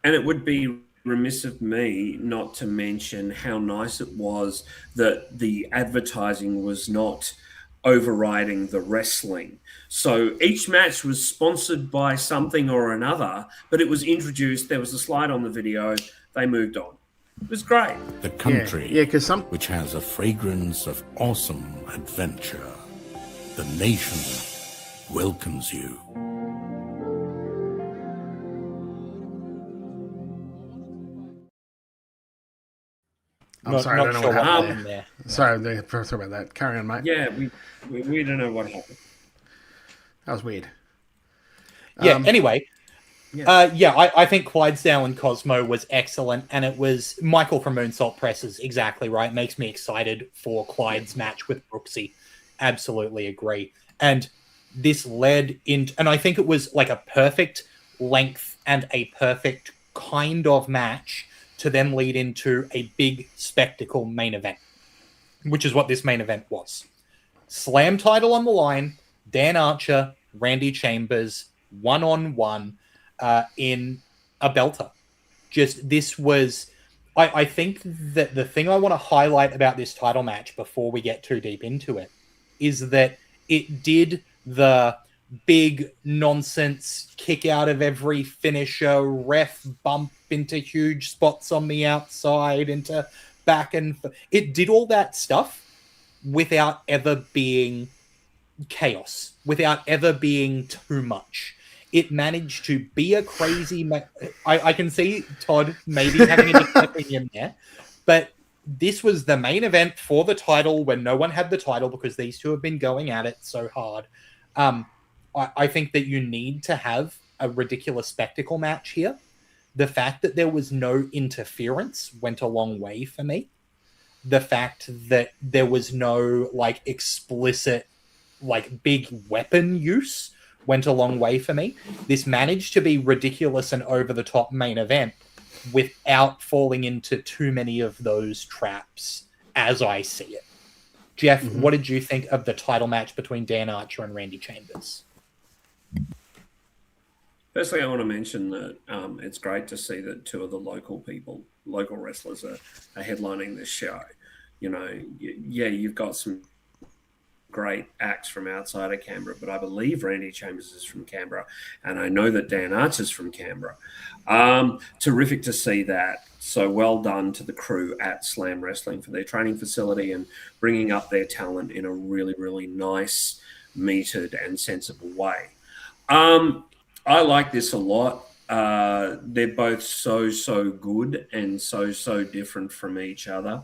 And it would be remiss of me not to mention how nice it was that the advertising was not overriding the wrestling. So each match was sponsored by something or another, but it was introduced. There was a slide on the video. They moved on. It was great. The country, because which has a fragrance of awesome adventure. The nation welcomes you. I'm sorry, I don't know what happened there. Sorry about that. Carry on, mate. Yeah, we don't know what happened. That was weird. Yeah, anyway. I think Clydesdale and Cosmo was excellent, and it was Michael from Moonsault Presses, exactly right. Makes me excited for Clyde's match with Brooksy. Absolutely agree. And this led in, and I think it was like a perfect length and a perfect kind of match to then lead into a big spectacle main event, which is what this main event was. Slam title on the line, Dan Archer, Randy Chambers, one-on-one in a belter. Just, this was... I think that the thing I want to highlight about this title match before we get too deep into it is that it did the big nonsense kick out of every finisher, ref bump into huge spots on the outside, into back and... It did all that stuff without ever being chaos, without ever being too much. It managed to be a crazy... I can see Todd maybe having a different opinion there, but this was the main event for the title when no one had the title because these two have been going at it so hard. I think that you need to have a ridiculous spectacle match here. The fact that there was no interference went a long way for me. The fact that there was no explicit big weapon use went a long way for me. This managed to be ridiculous and over-the-top main event without falling into too many of those traps as I see it. Jeff, what did you think of the title match between Dan Archer and Randy Chambers? Firstly, I want to mention that it's great to see that two of the local wrestlers are headlining this show. You know, yeah, you've got some great acts from outside of Canberra, but I believe Randy Chambers is from Canberra, and I know that Dan Archer's from Canberra. Terrific to see that. So well done to the crew at Slam Wrestling for their training facility and bringing up their talent in a really, really nice, metered and sensible way. I like this a lot. They're both so good and so different from each other.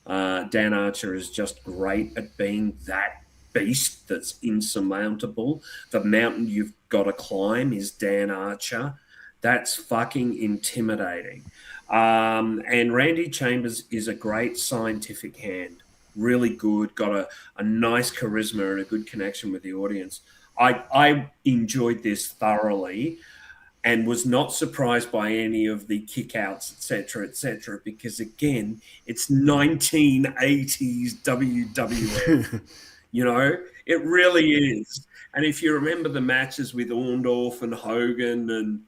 Dan Archer is just great at being that beast that's insurmountable. The mountain you've got to climb is Dan Archer. That's fucking intimidating. And Randy Chambers is a great scientific hand. Really good, got a nice charisma and a good connection with the audience. I enjoyed this thoroughly and was not surprised by any of the kickouts, etc., because, again, it's 1980s WWF. You know, it really is. And if you remember the matches with Orndorff and Hogan and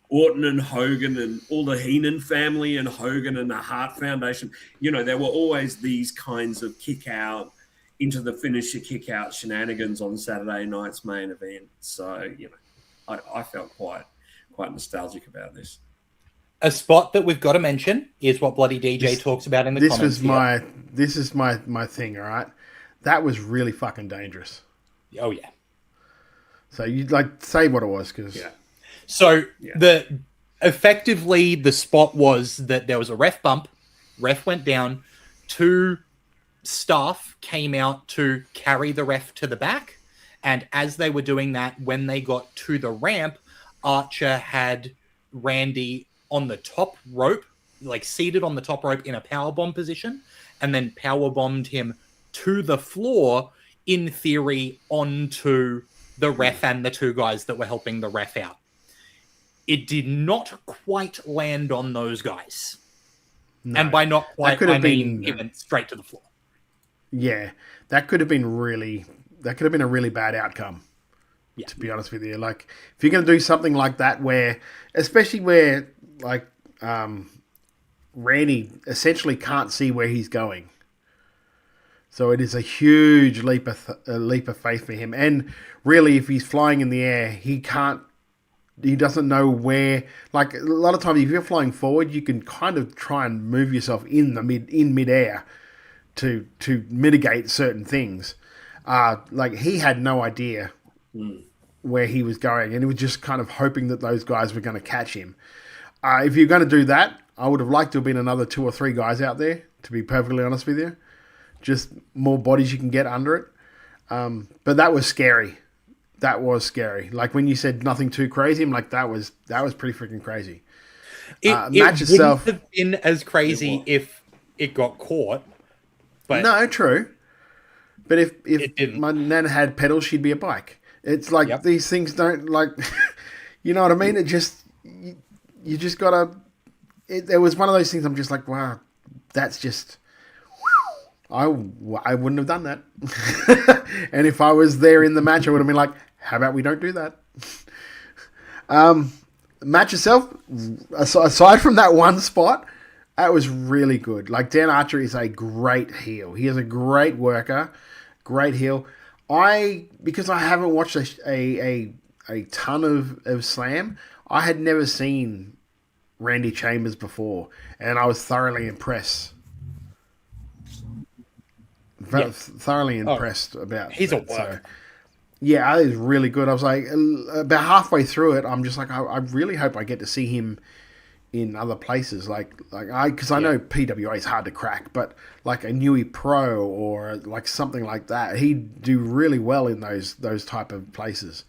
Orton and Hogan and all the Heenan family and Hogan and the Hart Foundation, you know, there were always these kinds of kick-out, into the finisher kick-out shenanigans on Saturday night's main event. So, you know, I felt quite nostalgic about this. A spot that we've got to mention is what Bloody DJ talks about in the comments. This is my thing, all right? That was really fucking dangerous. Oh, yeah. So you say what it was, because... Yeah. So effectively the spot was that there was a ref bump, ref went down, two staff came out to carry the ref to the back, and as they were doing that, when they got to the ramp, Archer had Randy on the top rope, seated on the top rope in a powerbomb position, and then powerbombed him to the floor, in theory, onto the ref and the two guys that were helping the ref out. It did not quite land on those guys. No. And by not quite, I mean it went straight to the floor. Yeah, that could have been a really bad outcome, to be honest with you. If you're going to do something like that especially where Randy essentially can't see where he's going. So it is a huge leap of faith for him. And really, if he's flying in the air, he doesn't know where. A lot of times, if you're flying forward, you can kind of try and move yourself in midair to mitigate certain things. He had no idea where he was going, and he was just kind of hoping that those guys were going to catch him. If you're going to do that, I would have liked to have been another 2 or 3 guys out there, to be perfectly honest with you. Just more bodies you can get under it. But that was scary. That was scary. When you said nothing too crazy, I'm like, that was pretty freaking crazy. Match itself wouldn't have been as crazy if it got caught. But no, true. But if my Nana had pedals, she'd be a bike. It's these things don't you know what I mean? It just you just gotta. it was one of those things. I'm just like, wow, that's just. I wouldn't have done that. And if I was there in the match, I would have been like, how about we don't do that? Match itself, aside from that one spot, that was really good. Like, Dan Archer is a great heel. He is a great worker, great heel. Because I haven't watched a ton of Slam, I had never seen Randy Chambers before, and I was thoroughly impressed. Thoroughly impressed about. He's that. a worker. So, yeah, it was really good. I was like, about halfway through it, I'm just like, I really hope I get to see him in other places. Because I know PWA is hard to crack, but like a Newey Pro or like something like that, he'd do really well in those type of places.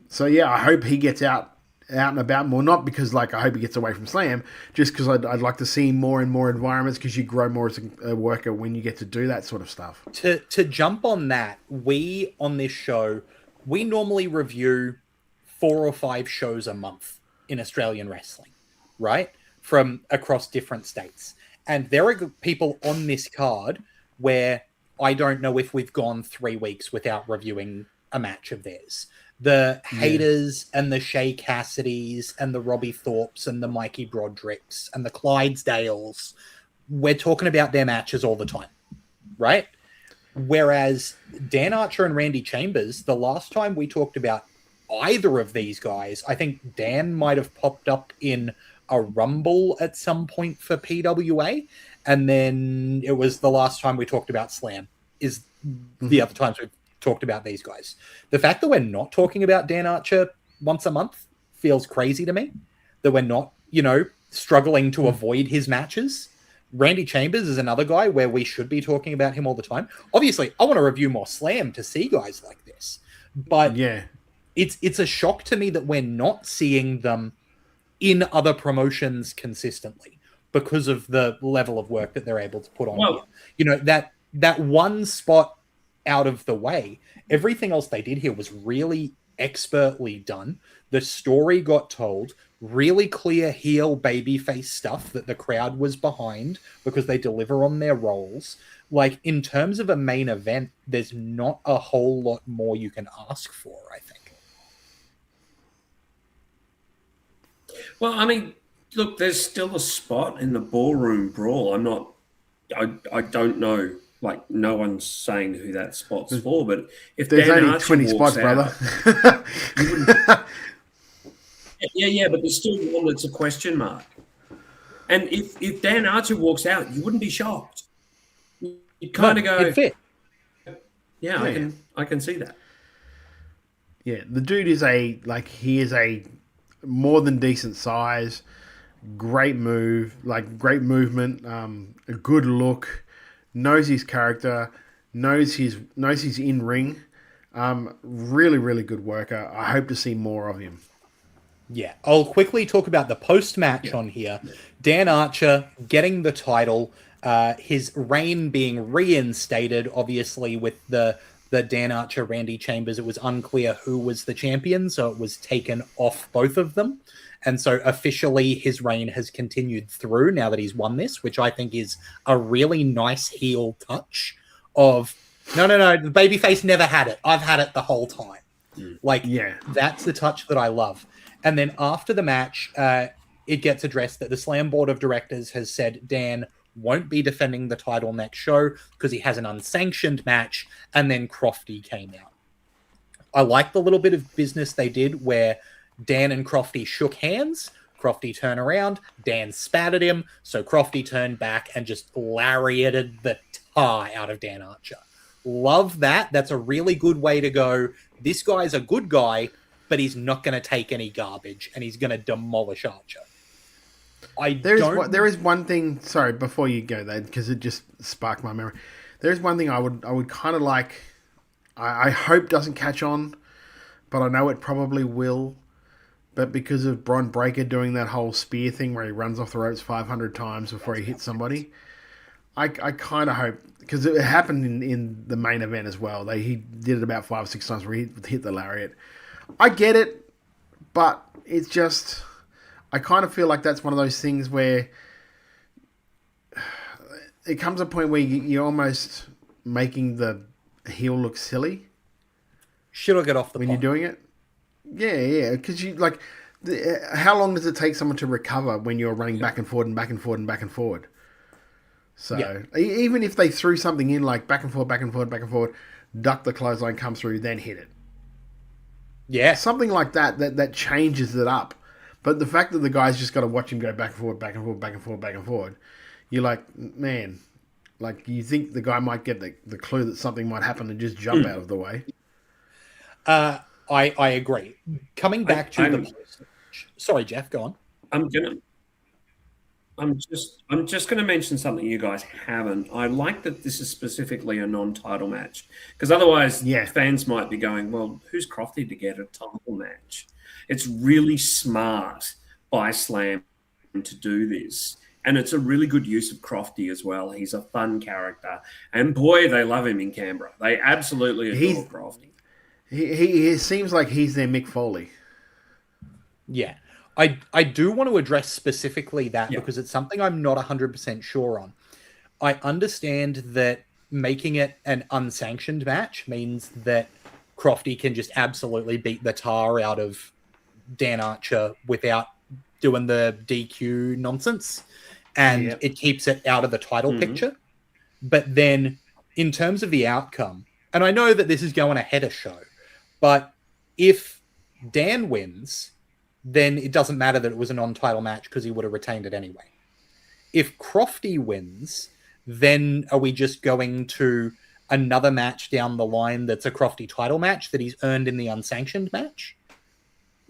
So yeah, I hope he gets out and about more, not because like I hope he gets away from Slam, just because I'd like to see more and more environments, because you grow more as a worker when you get to do that sort of stuff. To jump on that, we on this show, we normally review 4 or 5 shows a month in Australian wrestling, right? From across different states. And there are people on this card where I don't know if we've gone 3 weeks without reviewing a match of theirs. The Haters and the Shea Cassidys and the Robbie Thorpes and the Mikey Brodricks and the Clydesdales, we're talking about their matches all the time, right? Whereas Dan Archer and Randy Chambers, the last time we talked about either of these guys, I think Dan might have popped up in a Rumble at some point for PWA, and then it was the last time we talked about Slam is the other times we've talked about these guys. The fact that we're not talking about Dan Archer once a month feels crazy to me, that we're not, struggling to avoid his matches. Randy Chambers is another guy where we should be talking about him all the time. Obviously, I want to review more Slam to see guys like this, but it's a shock to me that we're not seeing them in other promotions consistently because of the level of work that they're able to put on here. That one spot out of the way, everything else they did here was really expertly done. The story got told, really clear heel babyface stuff that the crowd was behind because they deliver on their roles. Like, in terms of a main event, there's not a whole lot more you can ask for, I think. Well, I mean, look, there's still a spot in the Ballroom Brawl. I don't know. Like, no one's saying who that spot's for, but if there's Dan only Archer 20 spots, out, brother. yeah, but there's still one that's a question mark. And if Dan Archer walks out, you wouldn't be shocked. You kind of go, it'd fit. Yeah, I can see that. Yeah, the dude is he is a more than decent size, great move, great movement, a good look. Knows his character, knows his in ring. Really, really good worker. I hope to see more of him. Yeah, I'll quickly talk about the post-match on here. Dan Archer getting the title, his reign being reinstated, obviously, with the Dan Archer, Randy Chambers. It was unclear who was the champion, so it was taken off both of them. And so officially his reign has continued through now that he's won this, which I think is a really nice heel touch of, no, the babyface never had it. I've had it the whole time. That's the touch that I love. And then after the match, it gets addressed that the Slam Board of Directors has said Dan won't be defending the title next show because he has an unsanctioned match, and then Crofty came out. I like the little bit of business they did where Dan and Crofty shook hands. Crofty turned around. Dan spat at him. So Crofty turned back and just lariated the tar out of Dan Archer. Love that. That's a really good way to go. This guy's a good guy, but he's not going to take any garbage, and he's going to demolish Archer. There is one thing. Sorry, before you go there, because it just sparked my memory. There is one thing I would kind of like. I hope doesn't catch on, but I know it probably will. But because of Bron Breakker doing that whole spear thing where he runs off the ropes 500 times before he hits somebody, I kind of hope, because it happened in the main event as well. He did it about 5 or 6 times where he hit the lariat. I get it, but it's just, I kind of feel like that's one of those things where it comes a point where you're almost making the heel look silly. Should I get off the when you're doing it? Yeah, because you like. How long does it take someone to recover when you're running back and forward and back and forward and back and forward? So even if they threw something in like back and forward, back and forward, back and forward, duck the clothesline, come through, then hit it. Yeah, something like that changes it up. But the fact that the guy's just got to watch him go back and forward, back and forward, back and forward, back and forward, you're like, man, like you think the guy might get the clue that something might happen and just jump out of the way. I agree. Coming back to sorry, Jeff, go on. I'm just gonna mention something you guys haven't. I like that this is specifically a non-title match because otherwise, fans might be going, "Well, who's Crofty to get a title match?" It's really smart by Slam to do this, and it's a really good use of Crofty as well. He's a fun character, and boy, they love him in Canberra. They absolutely adore Crofty. He seems like he's their Mick Foley. Yeah. I do want to address specifically that because it's something I'm not 100% sure on. I understand that making it an unsanctioned match means that Crofty can just absolutely beat the tar out of Dan Archer without doing the DQ nonsense, and it keeps it out of the title picture. But then in terms of the outcome, and I know that this is going ahead of show, but if Dan wins, then it doesn't matter that it was a non-title match because he would have retained it anyway. If Crofty wins, then are we just going to another match down the line that's a Crofty title match that he's earned in the unsanctioned match?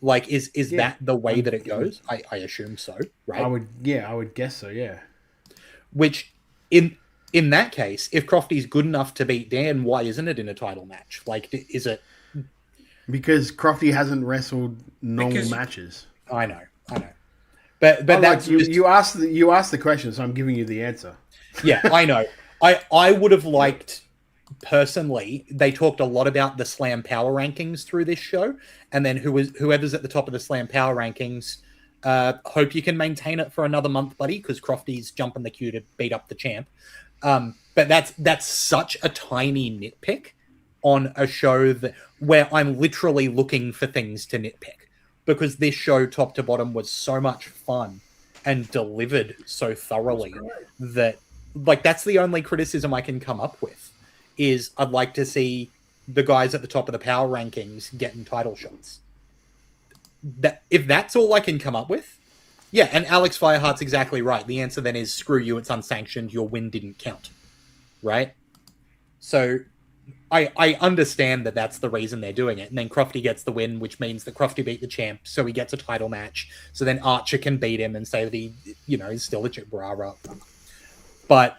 Like, is that the way that it goes? I assume so, right? I would guess so, yeah. Which, in that case, if Crofty's good enough to beat Dan, why isn't it in a title match? Like, is it... Because Crofty hasn't wrestled normal matches. I know. But that's you asked the question, so I'm giving you the answer. Yeah, I know. I would have liked, personally, they talked a lot about the Slam Power Rankings through this show, and then whoever's at the top of the Slam Power Rankings, hope you can maintain it for another month, buddy, because Crofty's jumping the queue to beat up the champ. But that's such a tiny nitpick on a show where I'm literally looking for things to nitpick, because this show top to bottom was so much fun and delivered so thoroughly that, like, that's the only criticism I can come up with is I'd like to see the guys at the top of the power rankings getting title shots. If that's all I can come up with, yeah, and Alex Fireheart's exactly right. The answer then is screw you, it's unsanctioned, your win didn't count, right? So I understand that that's the reason they're doing it. And then Crofty gets the win, which means that Crofty beat the champ, so he gets a title match. So then Archer can beat him and say that he, is still legit rah-rah. But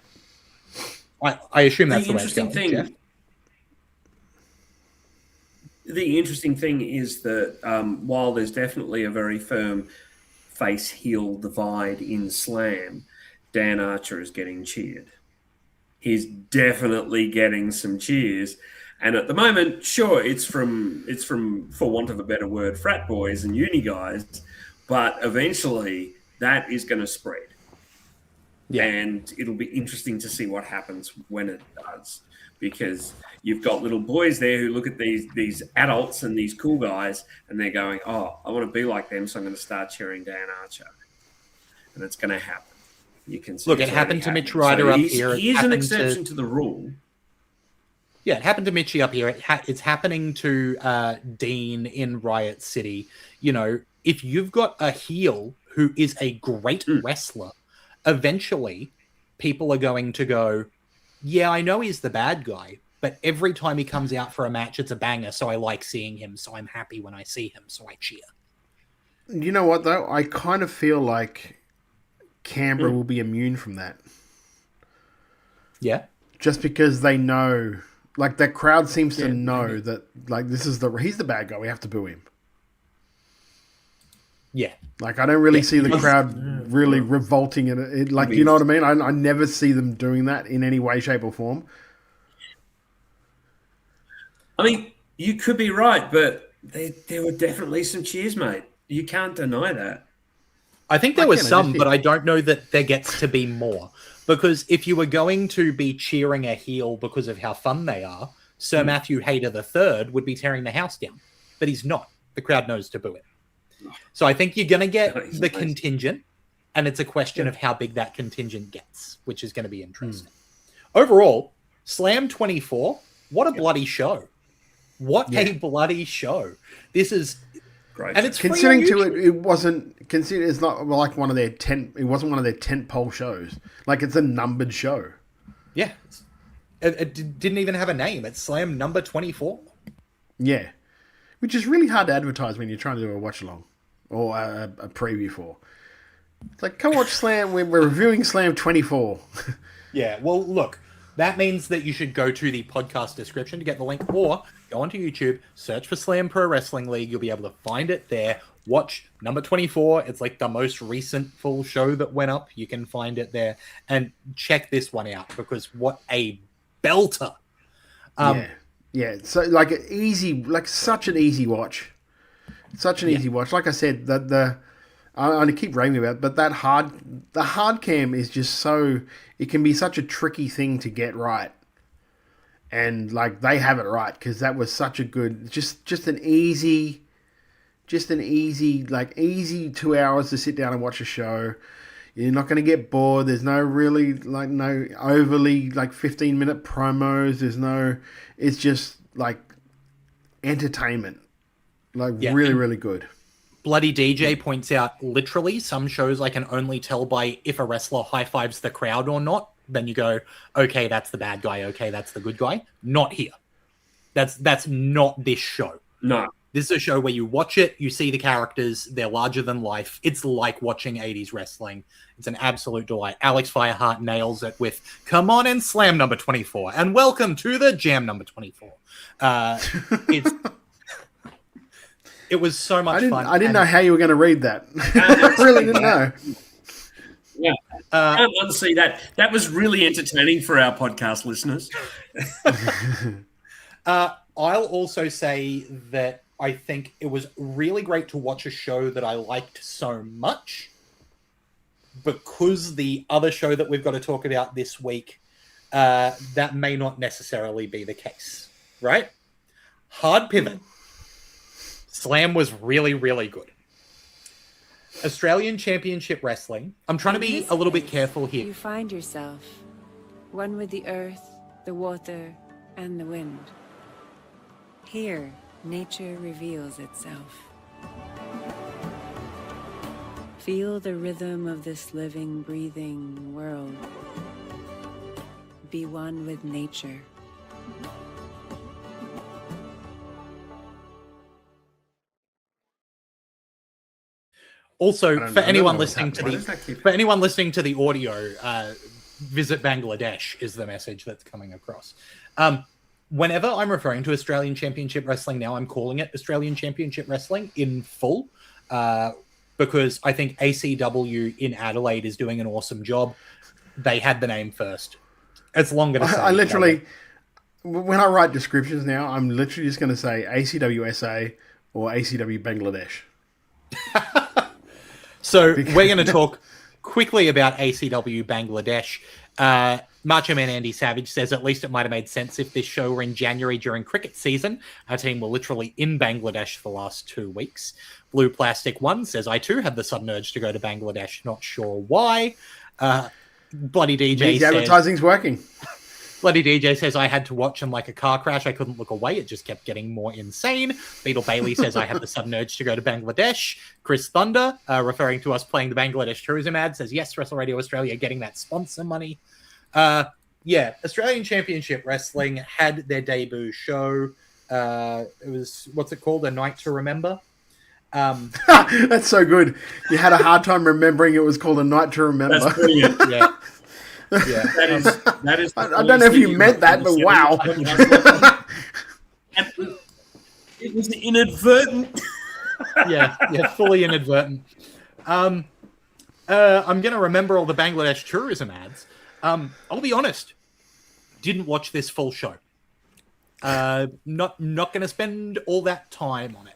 I assume that's the way it's going. Jeff? The interesting thing is that while there's definitely a very firm face-heel divide in Slam, Dan Archer is getting cheered. He's definitely getting some cheers. And at the moment, sure, it's from, for want of a better word, frat boys and uni guys, but eventually that is going to spread. Yeah. And it'll be interesting to see what happens when it does, because you've got little boys there who look at these adults and these cool guys, and they're going, oh, I want to be like them, so I'm going to start cheering Dan Archer. And it's going to happen. You can see. Look, it happened to Mitch Ryder up here. He is an exception to the rule. Yeah, it happened to Mitchie up here. It's happening to Dean in Riot City. If you've got a heel who is a great wrestler, eventually people are going to go, yeah, I know he's the bad guy, but every time he comes out for a match, it's a banger, so I like seeing him, so I'm happy when I see him, so I cheer. You know what, though? I kind of feel like Canberra will be immune from that. Yeah? Just because they know, like, that crowd seems to know that, like, he's the bad guy, we have to boo him. Yeah. Like, I don't really see the crowd really revolting at it. Like, you know what I mean? I never see them doing that in any way, shape, or form. I mean, you could be right, but there were definitely some cheers, mate. You can't deny that. I think there was some, but I don't know that there gets to be more. Because if you were going to be cheering a heel because of how fun they are, Sir Matthew Hayter III would be tearing the house down. But he's not. The crowd knows to boo it. So I think you're going to get the contingent, and it's a question of how big that contingent gets, which is going to be interesting. Overall, Slam 24, what a bloody show. What a bloody show. This is... Great. And it's considering to it wasn't considered. It's not like one of their It wasn't one of their tentpole shows. Like it's a numbered show. Yeah, it didn't even have a name. It's Slam number 24. Yeah, which is really hard to advertise when you're trying to do a watch along or a preview for. It's like, come watch Slam. We're reviewing Slam 24. Yeah. Well, look, that means that you should go to the podcast description to get the link, or go onto YouTube, search for Slam Pro Wrestling League. You'll be able to find it there. Watch number 24. It's like the most recent full show that went up. You can find it there. And check this one out, because what a belter. Yeah. So like such an easy watch. Such an easy watch. Like I said, I keep raving about it, but the hard cam is just so, it can be such a tricky thing to get right. And like they have it right, because that was such a good, just an easy 2 hours to sit down and watch a show. You're not going to get bored. There's no really no overly 15-minute promos. It's just like entertainment. Really, really good. Bloody DJ points out, literally, some shows I can only tell by if a wrestler high-fives the crowd or not. Then you go, okay, that's the bad guy. Okay, that's the good guy. Not here. That's not this show. No. This is a show where you watch it, you see the characters, they're larger than life. It's like watching 80s wrestling. It's an absolute delight. Alex Fireheart nails it with, come on and Slam number 24, and welcome to the Jam number 24. It was so much fun. I didn't know how you were going to read that. I really didn't know. Yeah. Can't unsee that. That was really entertaining for our podcast listeners. I'll also say that I think it was really great to watch a show that I liked so much, because the other show that we've got to talk about this week, that may not necessarily be the case, right? Hard pivot. Slam was really, really good. Australian Championship Wrestling. I'm trying to be a little bit careful here. You find yourself one with the earth, the water, and the wind. Here, nature reveals itself. Feel the rhythm of this living, breathing world. Be one with nature. Also, for anyone listening to the audio, visit Bangladesh is the message that's coming across. Whenever I'm referring to Australian Championship Wrestling now, I'm calling it Australian Championship Wrestling in full, because I think ACW in Adelaide is doing an awesome job. They had the name first. It's longer to say. I literally, when I write descriptions now, I'm literally just going to say ACW SA or ACW Bangladesh. So we're going to talk quickly about ACW Bangladesh. Macho Man Andy Savage says, at least it might have made sense if this show were in January during cricket season. Our team were literally in Bangladesh for the last 2 weeks. Blue Plastic One says, I too had the sudden urge to go to Bangladesh. Not sure why. Bloody DJ says, advertising's working. Bloody DJ says, I had to watch him like a car crash. I couldn't look away. It just kept getting more insane. Beetle Bailey says, I had the sudden urge to go to Bangladesh. Chris Thunder, referring to us playing the Bangladesh tourism ad, says, yes, Wrestle Radio Australia getting that sponsor money. Australian Championship Wrestling had their debut show. It was, what's it called? A Night to Remember. That's so good. You had a hard time remembering it was called A Night to Remember. That's brilliant. Yeah. Yeah, that is. I don't know if you meant that, but wow. It was inadvertent. yeah, fully inadvertent. I'm going to remember all the Bangladesh tourism ads. I'll be honest, didn't watch this full show. Not going to spend all that time on it,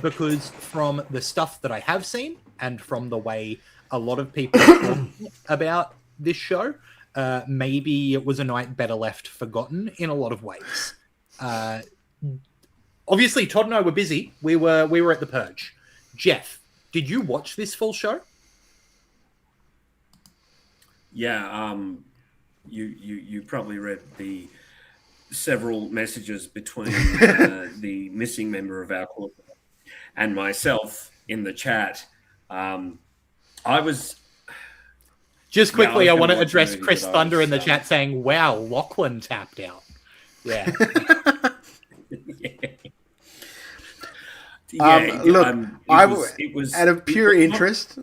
because from the stuff that I have seen, and from the way a lot of people talk about this show, maybe it was a night better left forgotten in a lot of ways. Obviously, Todd and I were busy. We were at the Purge. Jeff, did you watch this full show? Yeah, you probably read the several messages between the missing member of our club and myself in the chat. I was just quickly. Yeah, I want to address Chris Thunder in the chat saying, "Wow, Lachlan tapped out." Yeah. Look, it was out of pure interest.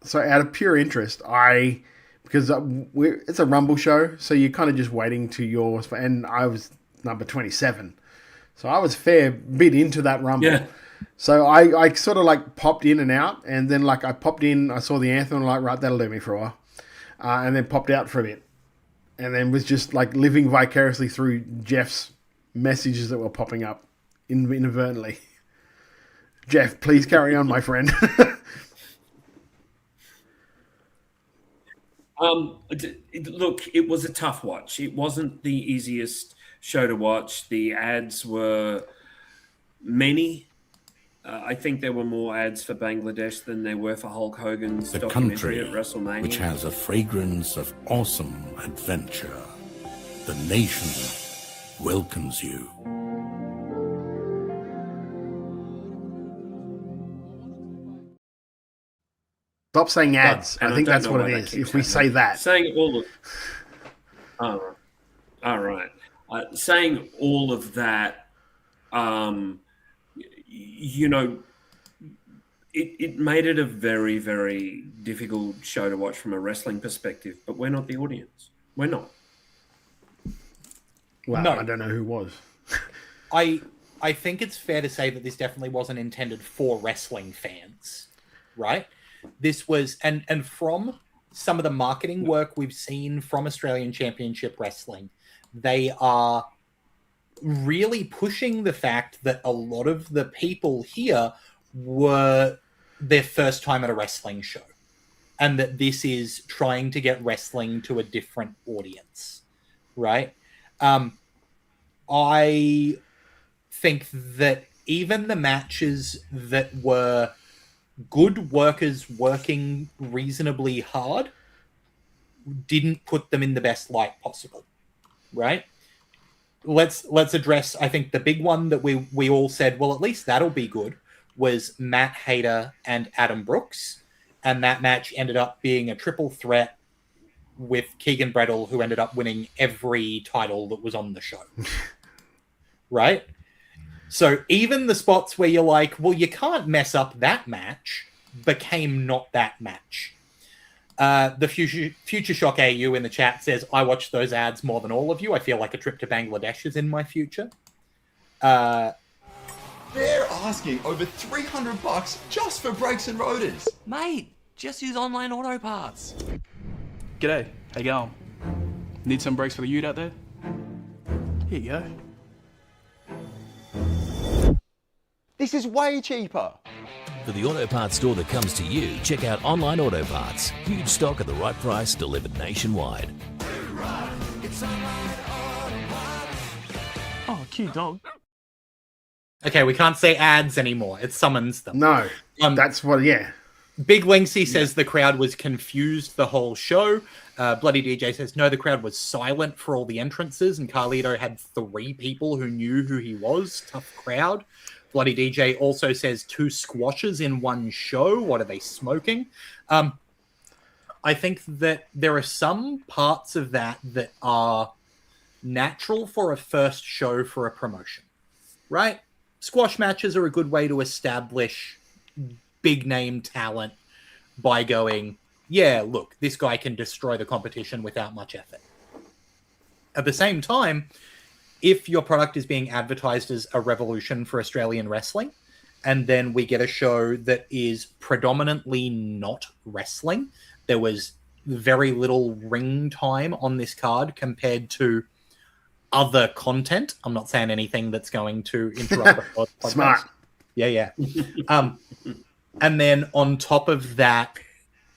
So out of pure interest, because it's a Rumble show, so you're kind of just waiting to yours. And I was number 27, so I was fair bit into that Rumble. Yeah. So I sort of like popped in and out, and then like I popped in, I saw the anthem, and I'm like, right, that'll do me for a while, and then popped out for a bit, and then was just like living vicariously through Jeff's messages that were popping up inadvertently. Jeff, please carry on, my friend. Look, it was a tough watch. It wasn't the easiest show to watch. The ads were many. I think there were more ads for Bangladesh than there were for Hulk Hogan's The documentary country, at WrestleMania. which has a fragrance of awesome adventure. The nation welcomes you. Stop saying ads. And I think that's don't what know it why is. that keeps If we say happening. that. Saying all of... Oh, all right. Saying all of that, you know, it made it a very, very difficult show to watch from a wrestling perspective, but we're not the audience. We're not. Well, No. I don't know who was. I think it's fair to say that this definitely wasn't intended for wrestling fans, right? This was, and from some of the marketing work we've seen from Australian Championship Wrestling, they are really pushing the fact that a lot of the people here were their first time at a wrestling show, and that this is trying to get wrestling to a different audience, right? I think that even the matches that were good workers working reasonably hard didn't put them in the best light possible, right? Let's address, I think, the big one that we all said, well, at least that'll be good, was Matt Hayter and Adam Brooks. And that match ended up being a triple threat with Keegan Brettle, who ended up winning every title that was on the show. Right? So even the spots where you're like, well, you can't mess up that match, became not that match. The Future Shock AU in the chat says, I watch those ads more than all of you. I feel like a trip to Bangladesh is in my future. They're asking over $300 just for brakes and rotors. Mate, just use online auto parts. G'day, how you going? Need some brakes for the ute out there? Here you go. This is way cheaper. For the auto parts store that comes to you, check out Online Auto Parts. Huge stock at the right price, delivered nationwide. Oh, cute dog. Okay, we can't say ads anymore. It summons them. No, that's what, yeah. Big Linksy says the crowd was confused the whole show. Bloody DJ says, no, the crowd was silent for all the entrances, and Carlito had 3 people who knew who he was. Tough crowd. Bloody DJ also says 2 squashes in one show. What are they smoking? I think that there are some parts of that are natural for a first show for a promotion, right? Squash matches are a good way to establish big name talent by going, yeah, look, this guy can destroy the competition without much effort. At the same time, if your product is being advertised as a revolution for Australian wrestling, and then we get a show that is predominantly not wrestling, there was very little ring time on this card compared to other content. I'm not saying anything that's going to interrupt the podcast. Smart. Yeah. And then on top of that,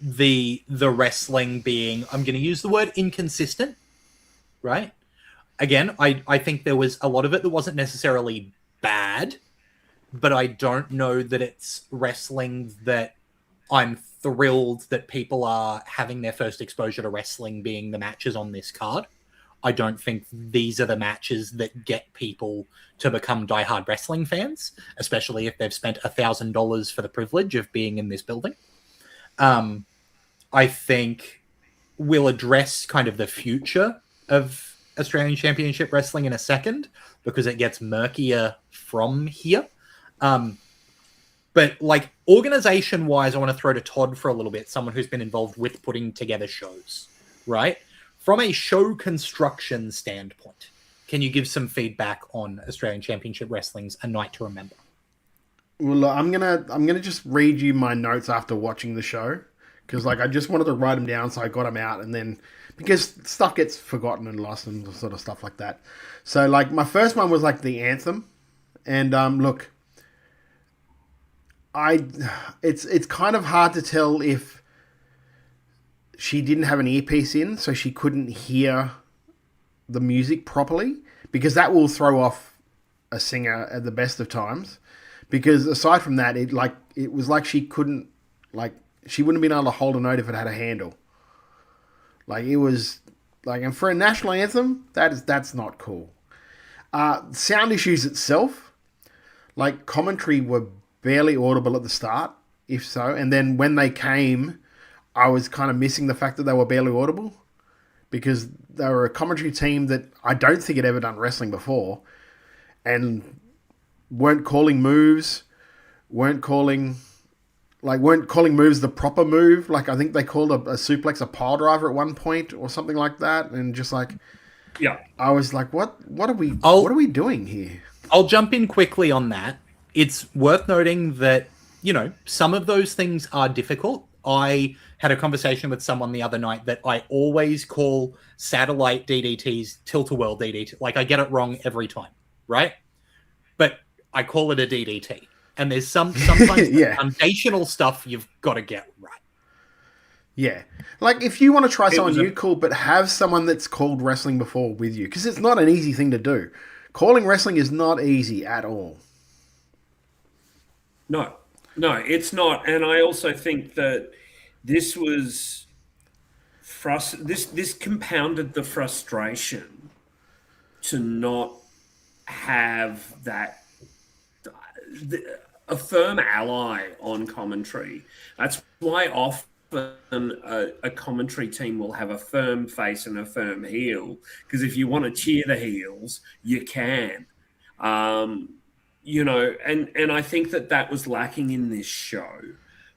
the wrestling being, I'm going to use the word inconsistent, right? Again, I think there was a lot of it that wasn't necessarily bad, but I don't know that it's wrestling that I'm thrilled that people are having their first exposure to wrestling being the matches on this card. I don't think these are the matches that get people to become diehard wrestling fans, especially if they've spent $1,000 for the privilege of being in this building. I think we'll address kind of the future of Australian Championship Wrestling in a second, because it gets murkier from here. But like organization-wise, I want to throw to Todd for a little bit, someone who's been involved with putting together shows, right? From a show construction standpoint, can you give some feedback on Australian Championship Wrestling's A Night to Remember? Well, I'm gonna just read you my notes after watching the show, because like I just wanted to write them down, so I got them out, and then because stuff gets forgotten and lost and sort of stuff like that. So like my first one was like the anthem, and look, it's kind of hard to tell if she didn't have an earpiece in, so she couldn't hear the music properly, because that will throw off a singer at the best of times. Because aside from that, it was like she couldn't, like, she wouldn't have been able to hold a note if it had a handle. Like, it was like, and for a national anthem, that's not cool. Sound issues itself, like commentary were barely audible at the start, if so, and then when they came, I was kind of missing the fact that they were barely audible, because they were a commentary team that I don't think had ever done wrestling before, and weren't calling moves, weren't calling moves the proper move. Like, I think they called a suplex a pile driver at one point or something like that, and just like, yeah, I was like, what are we doing here? I'll jump in quickly on that. It's worth noting that, you know, some of those things are difficult. I had a conversation with someone the other night that I always call satellite DDTs tilt-a-whirl DDT. Like, I get it wrong every time, right? But I call it a DDT. And there's sometimes Yeah. foundational stuff you've got to get right. Yeah. Like, if you want to try someone new, cool, but have someone that's called wrestling before with you, because it's not an easy thing to do. Calling wrestling is not easy at all. No, it's not. And I also think that this was this compounded the frustration to not have that a firm ally on commentary. That's why often a commentary team will have a firm face and a firm heel, because if you want to cheer the heels, you can. You know, and I think that was lacking in this show,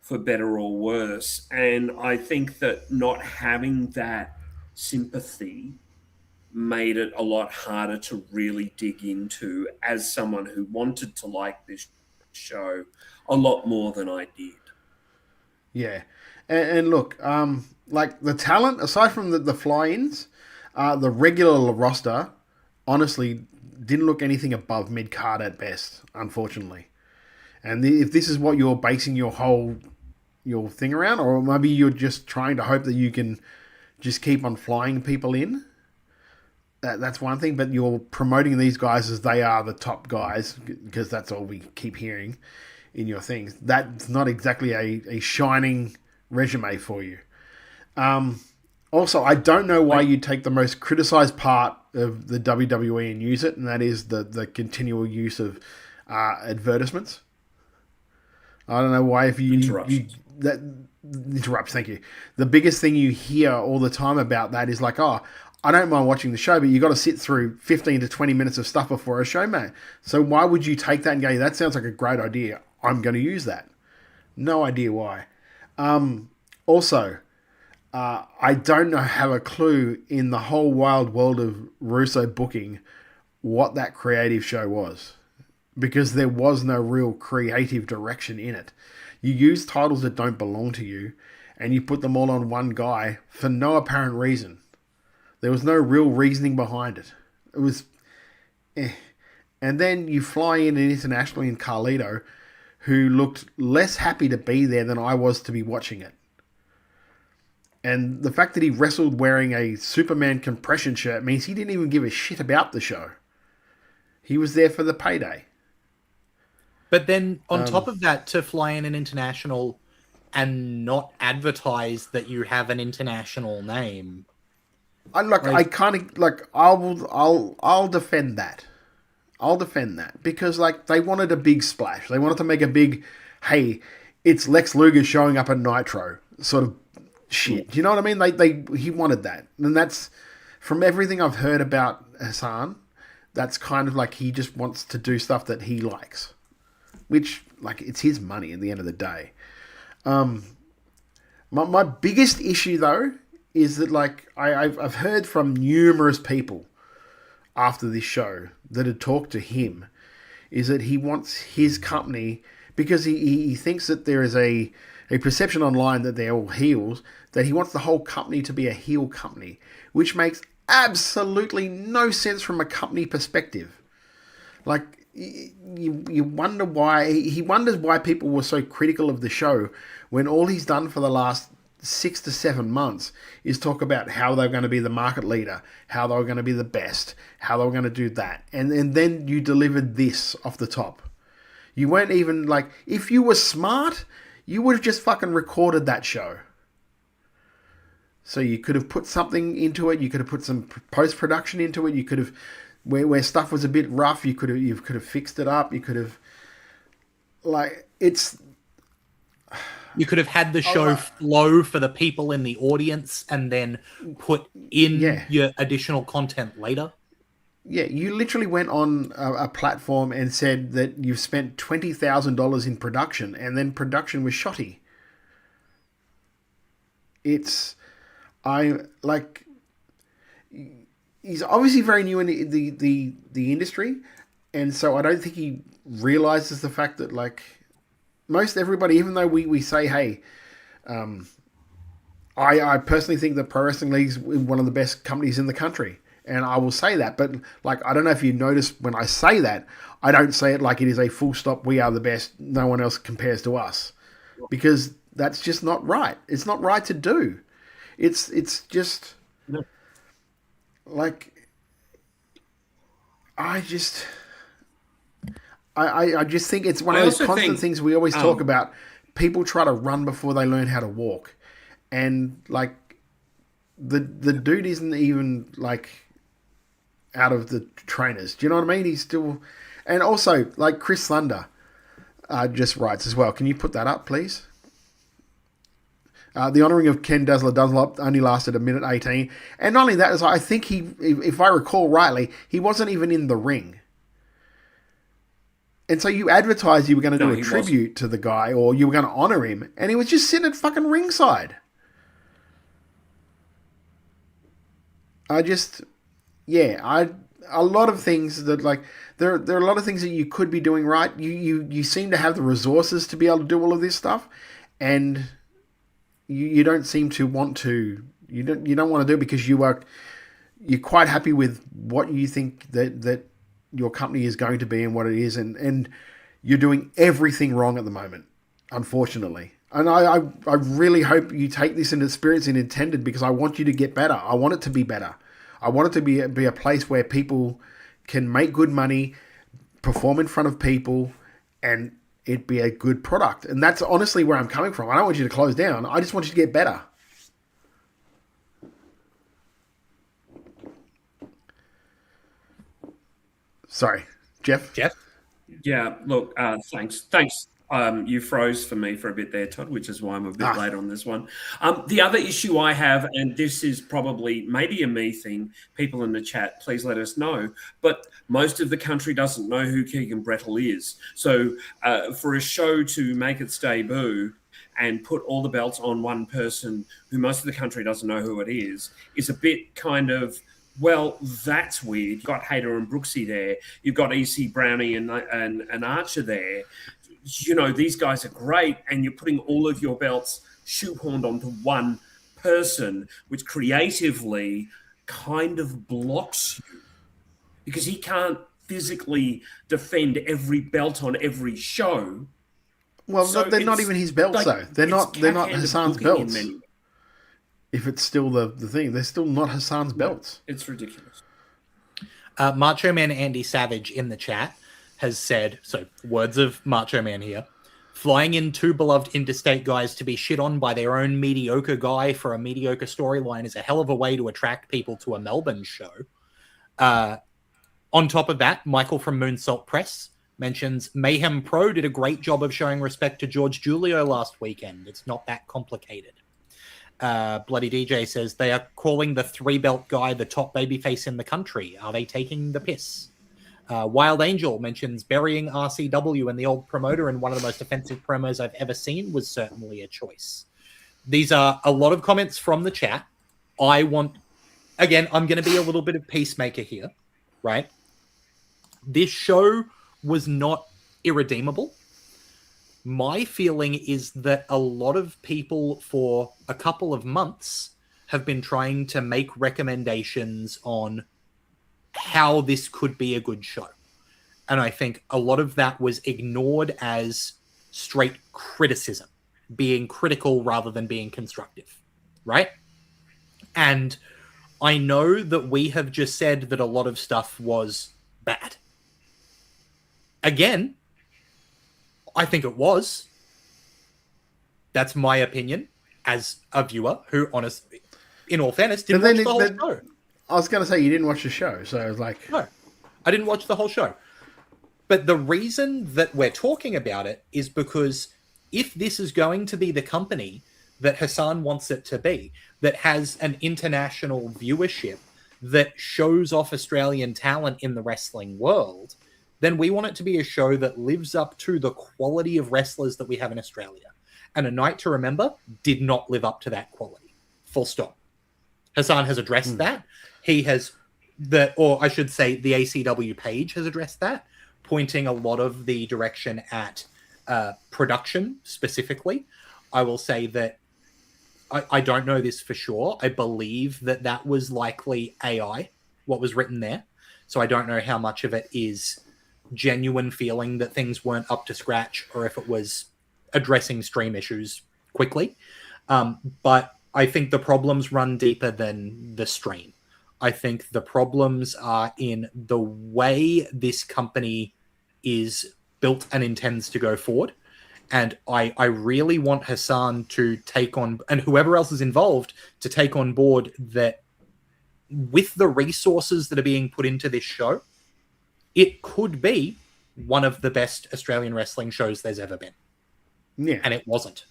for better or worse. And I think that not having that sympathy made it a lot harder to really dig into as someone who wanted to like this show a lot more than I did. Yeah. And look, like the talent, aside from the fly-ins, the regular roster, honestly, didn't look anything above mid-card at best, unfortunately. And if this is what you're basing your thing around, or maybe you're just trying to hope that you can just keep on flying people in, that's one thing, but you're promoting these guys as they are the top guys, because that's all we keep hearing in your things. That's not exactly a shining resume for you. Also, I don't know why you take the most criticized part of the WWE and use it, and that is the continual use of advertisements. I don't know why if you interrupts. Thank you. The biggest thing you hear all the time about that is like, oh, I don't mind watching the show, but you got to sit through 15 to 20 minutes of stuff before a show, mate. So why would you take that and go, that sounds like a great idea, I'm going to use that? No idea why. Also, I don't have a clue in the whole wild world of Russo booking what that creative show was, because there was no real creative direction in it. You use titles that don't belong to you, and you put them all on one guy for no apparent reason. There was no real reasoning behind it. It was... And then you fly in internationally in Carlito, who looked less happy to be there than I was to be watching it. And the fact that he wrestled wearing a Superman compression shirt means he didn't even give a shit about the show. He was there for the payday. But then on top of that, to fly in an international and not advertise that you have an international name. I'll defend that. I'll defend that because like they wanted a big splash. They wanted to make a big, hey, it's Lex Luger showing up at Nitro sort of shit. Do you know what I mean? He wanted that, and that's from everything I've heard about Hassan. That's kind of like he just wants to do stuff that he likes, which like it's his money at the end of the day. My biggest issue though is that like I've heard from numerous people after this show that had talked to him is that he wants his company, because he thinks that there is a perception online that they're all heels, that he wants the whole company to be a heel company, which makes absolutely no sense from a company perspective. Like, you wonder why, he wonders why people were so critical of the show when all he's done for the last 6 to 7 months is talk about how they're going to be the market leader, how they were going to be the best, how they were going to do that. And then you delivered this off the top. You weren't even like, if you were smart, you would have just fucking recorded that show. So you could have put something into it. You could have put some post-production into it. You could have, where stuff was a bit rough, you could have fixed it up. You could have, like, it's... You could have had the show flow for the people in the audience and then put in your additional content later. Yeah, you literally went on a platform and said that you've spent $20,000 in production, and then production was shoddy. He's obviously very new in the industry, and so I don't think he realizes the fact that, like, most everybody, even though we say, hey, I personally think that Pro Wrestling League's one of the best companies in the country. And I will say that. But, like, I don't know if you noticed when I say that, I don't say it like it is a full stop, we are the best, no one else compares to us. Because that's just not right. It's not right to do. It's just, like, I just think it's one of those constant things we always talk about. People try to run before they learn how to walk. And, like, the dude isn't even, like, out of the trainers. Do you know what I mean? He's still... And also, like, Chris Thunder just writes as well. Can you put that up, please? The honouring of Ken Dazzler Dunlop only lasted 1:18. And not only that, is I think he, if I recall rightly, he wasn't even in the ring. And so you advertised you were going to do a tribute to the guy, or you were going to honour him, and he was just sitting at fucking ringside. A lot of things that, like, there are a lot of things that you could be doing right. You seem to have the resources to be able to do all of this stuff, and you don't seem to want to. You don't want to do it because you're quite happy with what you think that your company is going to be and what it is, and you're doing everything wrong at the moment, unfortunately. And I really hope you take this in the spirit it's intended, because I want you to get better. I want it to be better. I want it to be a place where people can make good money, perform in front of people, and it be a good product. And that's honestly where I'm coming from. I don't want you to close down. I just want you to get better. Sorry, Jeff? Yeah, look, thanks. You froze for me for a bit there, Todd, which is why I'm a bit late on this one. The other issue I have, and this is probably maybe a me thing, people in the chat, please let us know, but most of the country doesn't know who Keegan Brettel is. So for a show to make its debut and put all the belts on one person who most of the country doesn't know who it is a bit kind of... Well, that's weird. You've got Hayter and Brooksy there. You've got EC Brownie and Archer there. You know, these guys are great, and you're putting all of your belts shoehorned onto one person, which creatively kind of blocks you because he can't physically defend every belt on every show. Well, So they're not it's even his belts, like, though. They're not cack-handed Hassan's booking in belts. many- If it's still the thing, they're still not Hassan's belts. It's ridiculous. Macho Man Andy Savage in the chat has said, so words of Macho Man here, flying in two beloved interstate guys to be shit on by their own mediocre guy for a mediocre storyline is a hell of a way to attract people to a Melbourne show. On top of that, Michael from Moonsault Press mentions Mayhem Pro did a great job of showing respect to George Julio last weekend. It's not that complicated. Bloody DJ says they are calling the 3-belt guy the top babyface in the country. Are they taking the piss? Wild Angel mentions burying RCW and the old promoter in one of the most offensive promos I've ever seen was certainly a choice. These are a lot of comments from the chat. I'm going to be a little bit of peacemaker here, right? This show was not irredeemable. My feeling is that a lot of people for a couple of months have been trying to make recommendations on how this could be a good show. And I think a lot of that was ignored as straight criticism, being critical rather than being constructive, right? And I know that we have just said that a lot of stuff was bad. Again, I think it was. That's my opinion as a viewer who, honestly, in all fairness, didn't watch the whole show. I was going to say you didn't watch the show, so I was like... No, I didn't watch the whole show. But the reason that we're talking about it is because if this is going to be the company that Hassan wants it to be, that has an international viewership, that shows off Australian talent in the wrestling world, then we want it to be a show that lives up to the quality of wrestlers that we have in Australia. And A Night to Remember did not live up to that quality. Full stop. Hassan has addressed that. He has, or I should say the ACW page has addressed that, pointing a lot of the direction at production specifically. I will say that I don't know this for sure. I believe that was likely AI, what was written there. So I don't know how much of it is genuine feeling that things weren't up to scratch or if it was addressing stream issues quickly. But I think the problems run deeper than the stream. I think the problems are in the way this company is built and intends to go forward. And I really want Hassan to take on, and whoever else is involved, to take on board that with the resources that are being put into this show, it could be one of the best Australian wrestling shows there's ever been. Yeah. And it wasn't.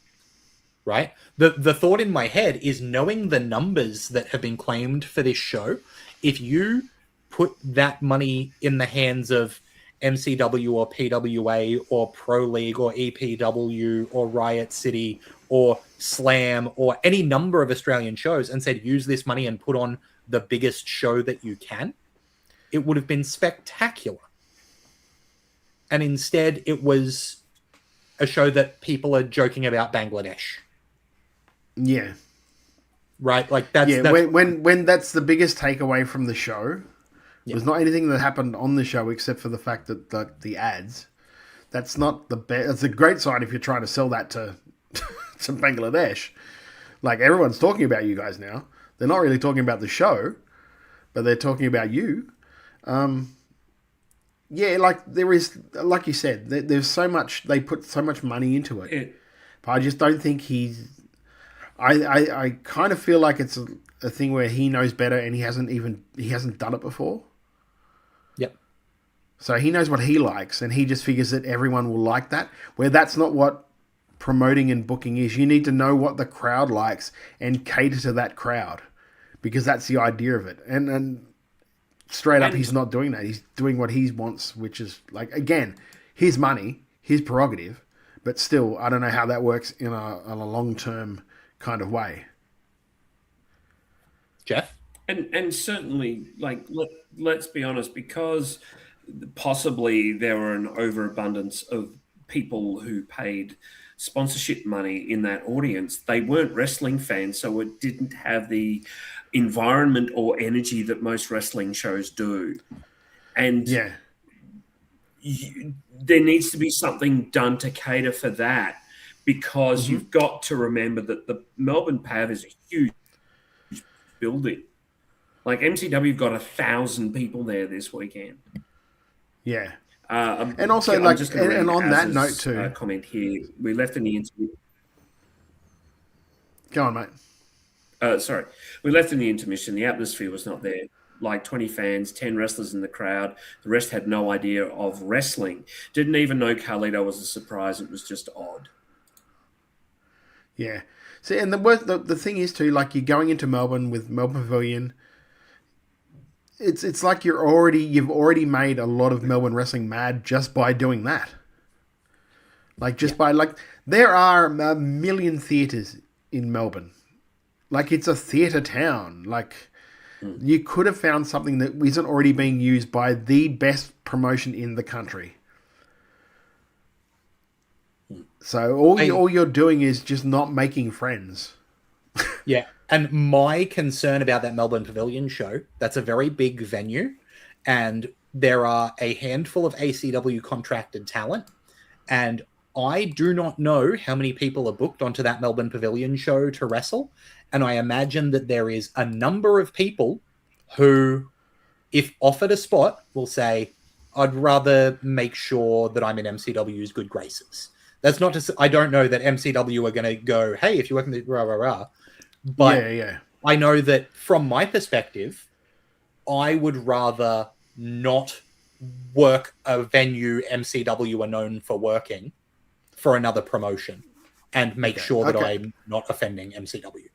Right? The thought in my head is, knowing the numbers that have been claimed for this show, if you put that money in the hands of MCW or PWA or Pro League or EPW or Riot City or Slam or any number of Australian shows and said, use this money and put on the biggest show that you can, it would have been spectacular. And instead, it was a show that people are joking about Bangladesh. Yeah. Right? Like that's when that's the biggest takeaway from the show. There's not anything that happened on the show except for the fact that the ads. That's not the best. It's a great sign if you're trying to sell that to to Bangladesh. Like, everyone's talking about you guys now. They're not really talking about the show, but they're talking about you. Yeah, like there is, like you said, there's so much, they put so much money into it. But I just don't think he's, I kind of feel like it's a thing where he knows better and he hasn't done it before. Yep. So he knows what he likes and he just figures that everyone will like that, where that's not what promoting and booking is. You need to know what the crowd likes and cater to that crowd, because that's the idea of it. And straight up, he's not doing that. He's doing what he wants, which is, like, again, his money, his prerogative, but still, I don't know how that works in a long-term kind of way. Jeff? And certainly, like, let's be honest, because possibly there were an overabundance of people who paid sponsorship money in that audience. They weren't wrestling fans, so it didn't have the environment or energy that most wrestling shows do. And there needs to be something done to cater for that, because you've got to remember that the Melbourne Pav is a huge building. Like MCW got 1,000 people there this weekend. Yeah. And also, and on that note too, comment here. We left in the interview. Go on, mate. Sorry, we left in the intermission. The atmosphere was not there. Like 20 fans, 10 wrestlers in the crowd. The rest had no idea of wrestling. Didn't even know Carlito was a surprise. It was just odd. Yeah. See, and the thing is too, like, you're going into Melbourne with Melbourne Pavilion. It's like you've already made a lot of Melbourne wrestling mad just by doing that. Like, there are a million theatres in Melbourne. Like, it's a theatre town. Like, you could have found something that isn't already being used by the best promotion in the country. So all you're doing is just not making friends. Yeah. And my concern about that Melbourne Pavilion show, that's a very big venue, and there are a handful of ACW contracted talent, and I do not know how many people are booked onto that Melbourne Pavilion show to wrestle, and I imagine that there is a number of people who, if offered a spot, will say, I'd rather make sure that I'm in MCW's good graces. That's not to say, I don't know that MCW are going to go, hey, if you work in the rah. But yeah. I know that from my perspective, I would rather not work a venue MCW are known for working for another promotion and make sure that I'm not offending MCW.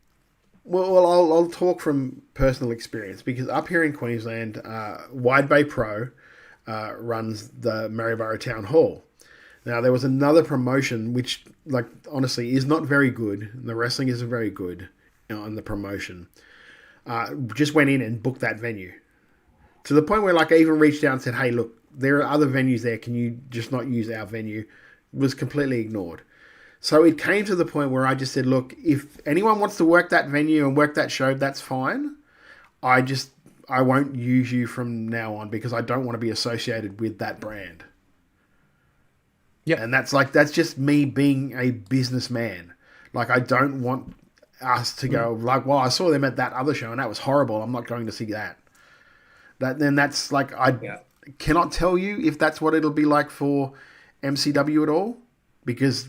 Well, I'll talk from personal experience, because up here in Queensland, Wide Bay Pro runs the Maryborough Town Hall. Now, there was another promotion which, like, honestly, is not very good. The wrestling isn't very good on the promotion. Just went in and booked that venue. To the point where, like, I even reached out and said, hey, look, there are other venues there. Can you just not use our venue? It was completely ignored. So it came to the point where I just said, look, if anyone wants to work that venue and work that show, that's fine. I won't use you from now on, because I don't want to be associated with that brand. Yeah. And that's just me being a businessman. Like, I don't want us to go like, well, I saw them at that other show and that was horrible. I'm not going to see that. That's like, I cannot tell you if that's what it'll be like for MCW at all, because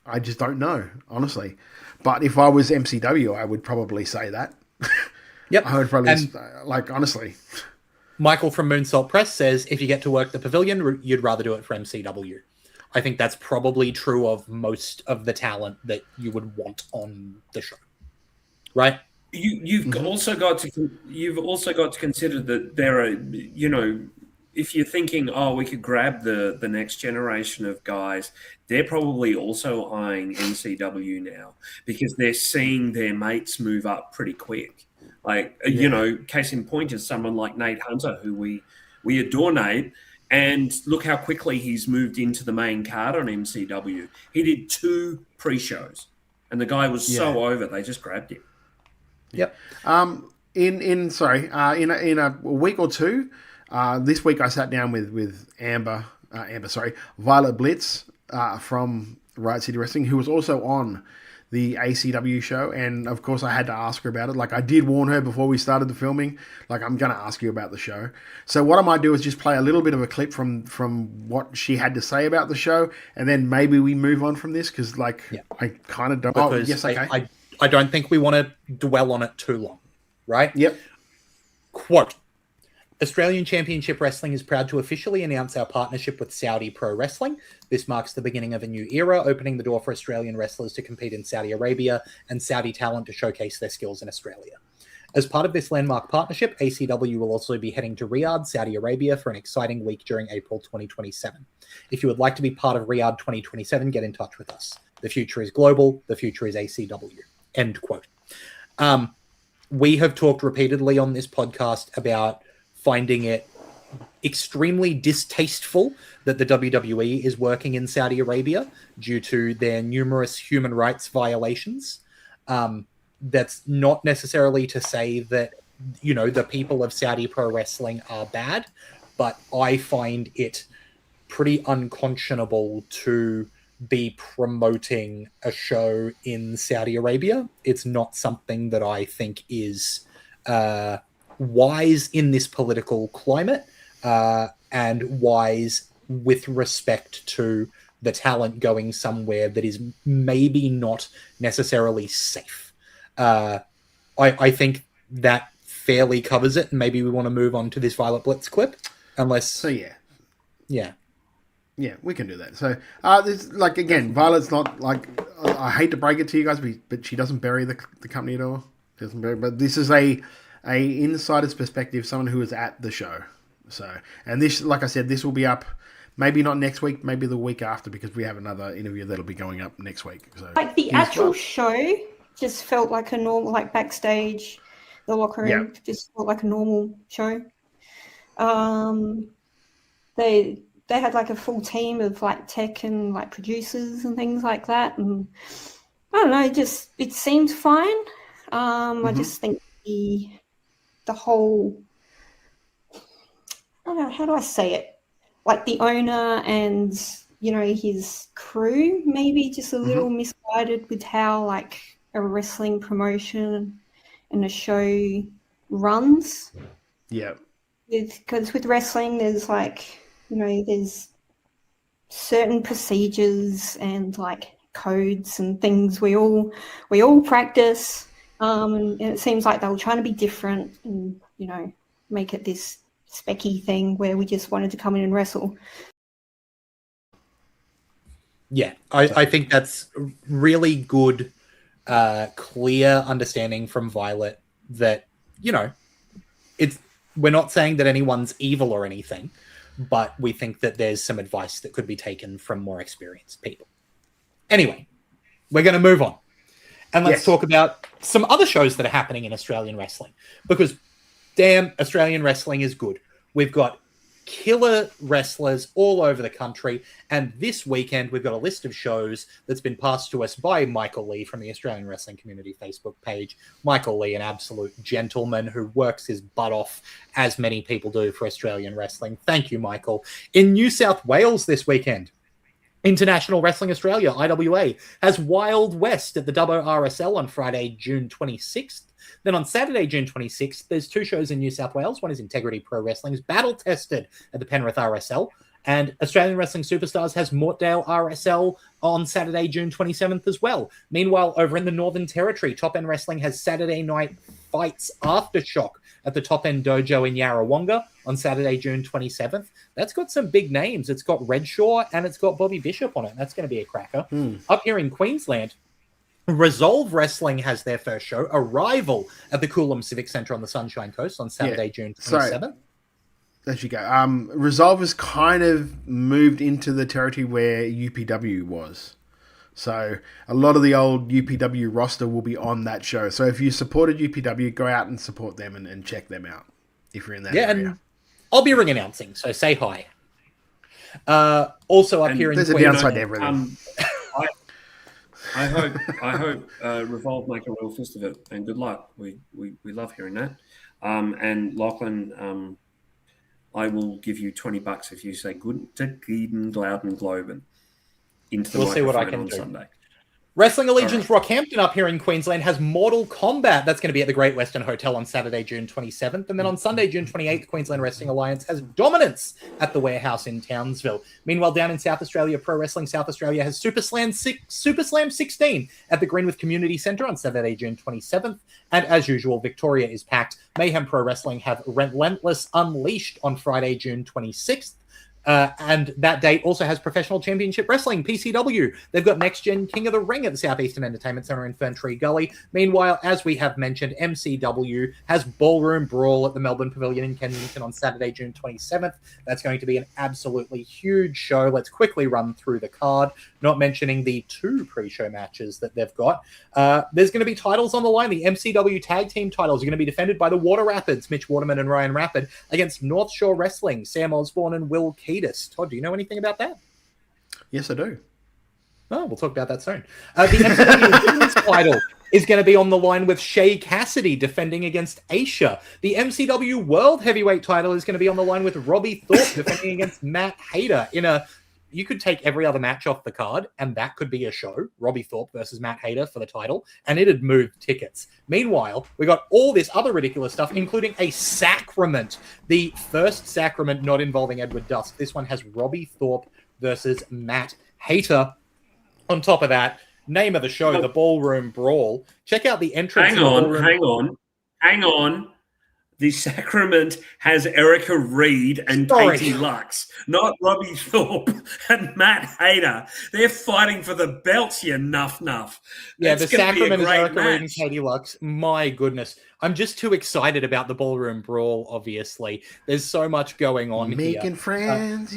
I just don't know, honestly. But if I was MCW, I would probably say that. Yep. I would probably, like, honestly. Michael from Moonsault Press says, if you get to work the pavilion, you'd rather do it for MCW. I think that's probably true of most of the talent that you would want on the show, right? You've also got to consider that there are, if you're thinking, oh, we could grab the next generation of guys, they're probably also eyeing MCW now, because they're seeing their mates move up pretty quick. Like, case in point is someone like Nate Hunter, who we adore Nate. And look how quickly he's moved into the main card on MCW. He did 2 pre-shows, and the guy was so over, they just grabbed him. Yep. In a week or two, this week I sat down with Violet Blitz from Riot City Wrestling, who was also on the ACW show, and of course I had to ask her about it. Like, I did warn her before we started the filming, like, I'm going to ask you about the show. So what I might do is just play a little bit of a clip from what she had to say about the show, and then maybe we move on from this, because, like, I kind of don't... Because yes, okay. I don't think we want to dwell on it too long, right? Yep. Quote, Australian Championship Wrestling is proud to officially announce our partnership with Saudi Pro Wrestling. This marks the beginning of a new era, opening the door for Australian wrestlers to compete in Saudi Arabia and Saudi talent to showcase their skills in Australia. As part of this landmark partnership, ACW will also be heading to Riyadh, Saudi Arabia for an exciting week during April 2027. If you would like to be part of Riyadh 2027, get in touch with us. The future is global. The future is ACW. End quote. We have talked repeatedly on this podcast about finding it extremely distasteful that the WWE is working in Saudi Arabia due to their numerous human rights violations. That's not necessarily to say that, the people of Saudi Pro Wrestling are bad, but I find it pretty unconscionable to be promoting a show in Saudi Arabia. It's not something that I think is wise in this political climate, and wise with respect to the talent going somewhere that is maybe not necessarily safe. I think that fairly covers it, and maybe we want to move on to this Violet Blitz clip, unless... So, yeah, we can do that. So, this, like, again, Violet's not, like, I hate to break it to you guys, but she doesn't bury the company at all. But this is a insider's perspective, someone who was at the show. So, and this, like I said, this will be up maybe not next week, maybe the week after, because we have another interview that'll be going up next week. So, like the actual show just felt like a normal, like backstage, the locker room just felt like a normal show. They had like a full team of like tech and like producers and things like that, and I don't know, it seemed fine. I just think the whole, I don't know, how do I say it? Like the owner and, you know, his crew, maybe just a little misguided with how like a wrestling promotion and a show runs. Yeah. Because with wrestling, there's like, you know, there's certain procedures and like codes and things we all practice. And it seems like they were trying to be different and, you know, make it this specky thing where we just wanted to come in and wrestle. Yeah, I think that's really good, clear understanding from Violet that, you know, we're not saying that anyone's evil or anything, but we think that there's some advice that could be taken from more experienced people. Anyway, we're going to move on. And let's talk about some other shows that are happening in Australian wrestling. Because, damn, Australian wrestling is good. We've got killer wrestlers all over the country. And this weekend, we've got a list of shows that's been passed to us by Michael Lee from the Australian Wrestling Community Facebook page. Michael Lee, an absolute gentleman who works his butt off, as many people do for Australian wrestling. Thank you, Michael. In New South Wales this weekend, International Wrestling Australia, IWA, has Wild West at the WRSL on Friday, June 26th. Then on Saturday, June 26th, there's two shows in New South Wales. One is Integrity Pro Wrestling's Battle Tested at the Penrith RSL. And Australian Wrestling Superstars has Mortdale RSL on Saturday, June 27th as well. Meanwhile, over in the Northern Territory, Top End Wrestling has Saturday Night Fights Aftershock at the Top End Dojo in Yarrawonga on Saturday, June 27th. That's got some big names. It's got Redshaw and it's got Bobby Bishop on it. That's going to be a cracker. Up here in Queensland, Resolve Wrestling has their first show, Arrival, at the Coolum Civic Centre on the Sunshine Coast on Saturday, June 27th. There you go. Resolve has kind of moved into the territory where UPW was. So a lot of the old UPW roster will be on that show. So if you supported UPW, go out and support them and check them out if you're in that area. And I'll be ring announcing, so say hi. Also up here in there's a downside to everything. I hope Revolve make a real fist of it, and good luck. We love hearing that. And Lachlan, I will give you $20 if you say good to Geden, Loudon, Globen into the microphone see what I can on do. Sunday. Wrestling Allegiance Rockhampton up here in Queensland has Mortal Kombat. That's going to be at the Great Western Hotel on Saturday, June 27th. And then on Sunday, June 28th, Queensland Wrestling Alliance has Dominance at the Warehouse in Townsville. Meanwhile, down in South Australia, Pro Wrestling South Australia has Super Slam 16 at the Greenwith Community Centre on Saturday, June 27th. And as usual, Victoria is packed. Mayhem Pro Wrestling have Relentless Unleashed on Friday, June 26th. And that date also has Professional Championship Wrestling, PCW. They've got Next Gen King of the Ring at the Southeastern Entertainment Centre in Ferntree Gully. Meanwhile, as we have mentioned, MCW has Ballroom Brawl at the Melbourne Pavilion in Kensington on Saturday, June 27th. That's going to be an absolutely huge show. Let's quickly run through the card, not mentioning the two pre-show matches that they've got. There's going to be titles on the line. The MCW Tag Team titles are going to be defended by the Water Rapids, Mitch Waterman and Ryan Rapid, against North Shore Wrestling, Sam Osborne and Will Keaton. Todd, do you know anything about that? Yes, I do. Oh, we'll talk about that soon. The MCW Women's title is going to be on the line with Shea Cassidy defending against Aisha. The MCW World Heavyweight title is going to be on the line with Robbie Thorpe defending against Matt Hayter in a... You could take every other match off the card, and that could be a show. Robbie Thorpe versus Matt Hayter for the title, and it'd move tickets. Meanwhile, we got all this other ridiculous stuff, including a sacrament. The first sacrament not involving Edward Dusk. This one has Robbie Thorpe versus Matt Hayter. On top of that, name of the show, the Ballroom Brawl. Check out the entrance. Hang on. The sacrament has Erica Reed and Katie Lux, not Robbie Thorpe and Matt Hayter. They're fighting for the belts, you nuff. Yeah, That's the gonna be a sacrament is great Erica Reed and match. Katie Lux. My goodness. I'm just too excited about the Ballroom Brawl, obviously. There's so much going on here. Making friends.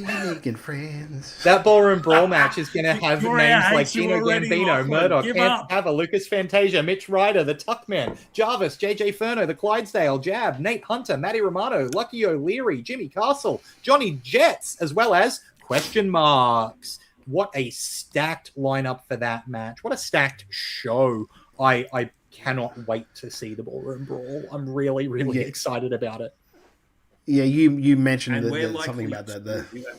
That Ballroom Brawl match is going to have Victoria names like hates you Dino already, Gambino, Lachlan. Murdoch, Give Ant up. Hava, Lucas Fantasia, Mitch Ryder, the Tuckman, Jarvis, JJ Furno, the Clydesdale, Jab, Nate Hunter, Matty Romano, Lucky O'Leary, Jimmy Castle, Johnny Jets, as well as question marks. What a stacked lineup for that match. What a stacked show. I cannot wait to see the Ballroom Brawl. I'm really, really excited about it. Yeah, you mentioned And we're something likely about that. to review that.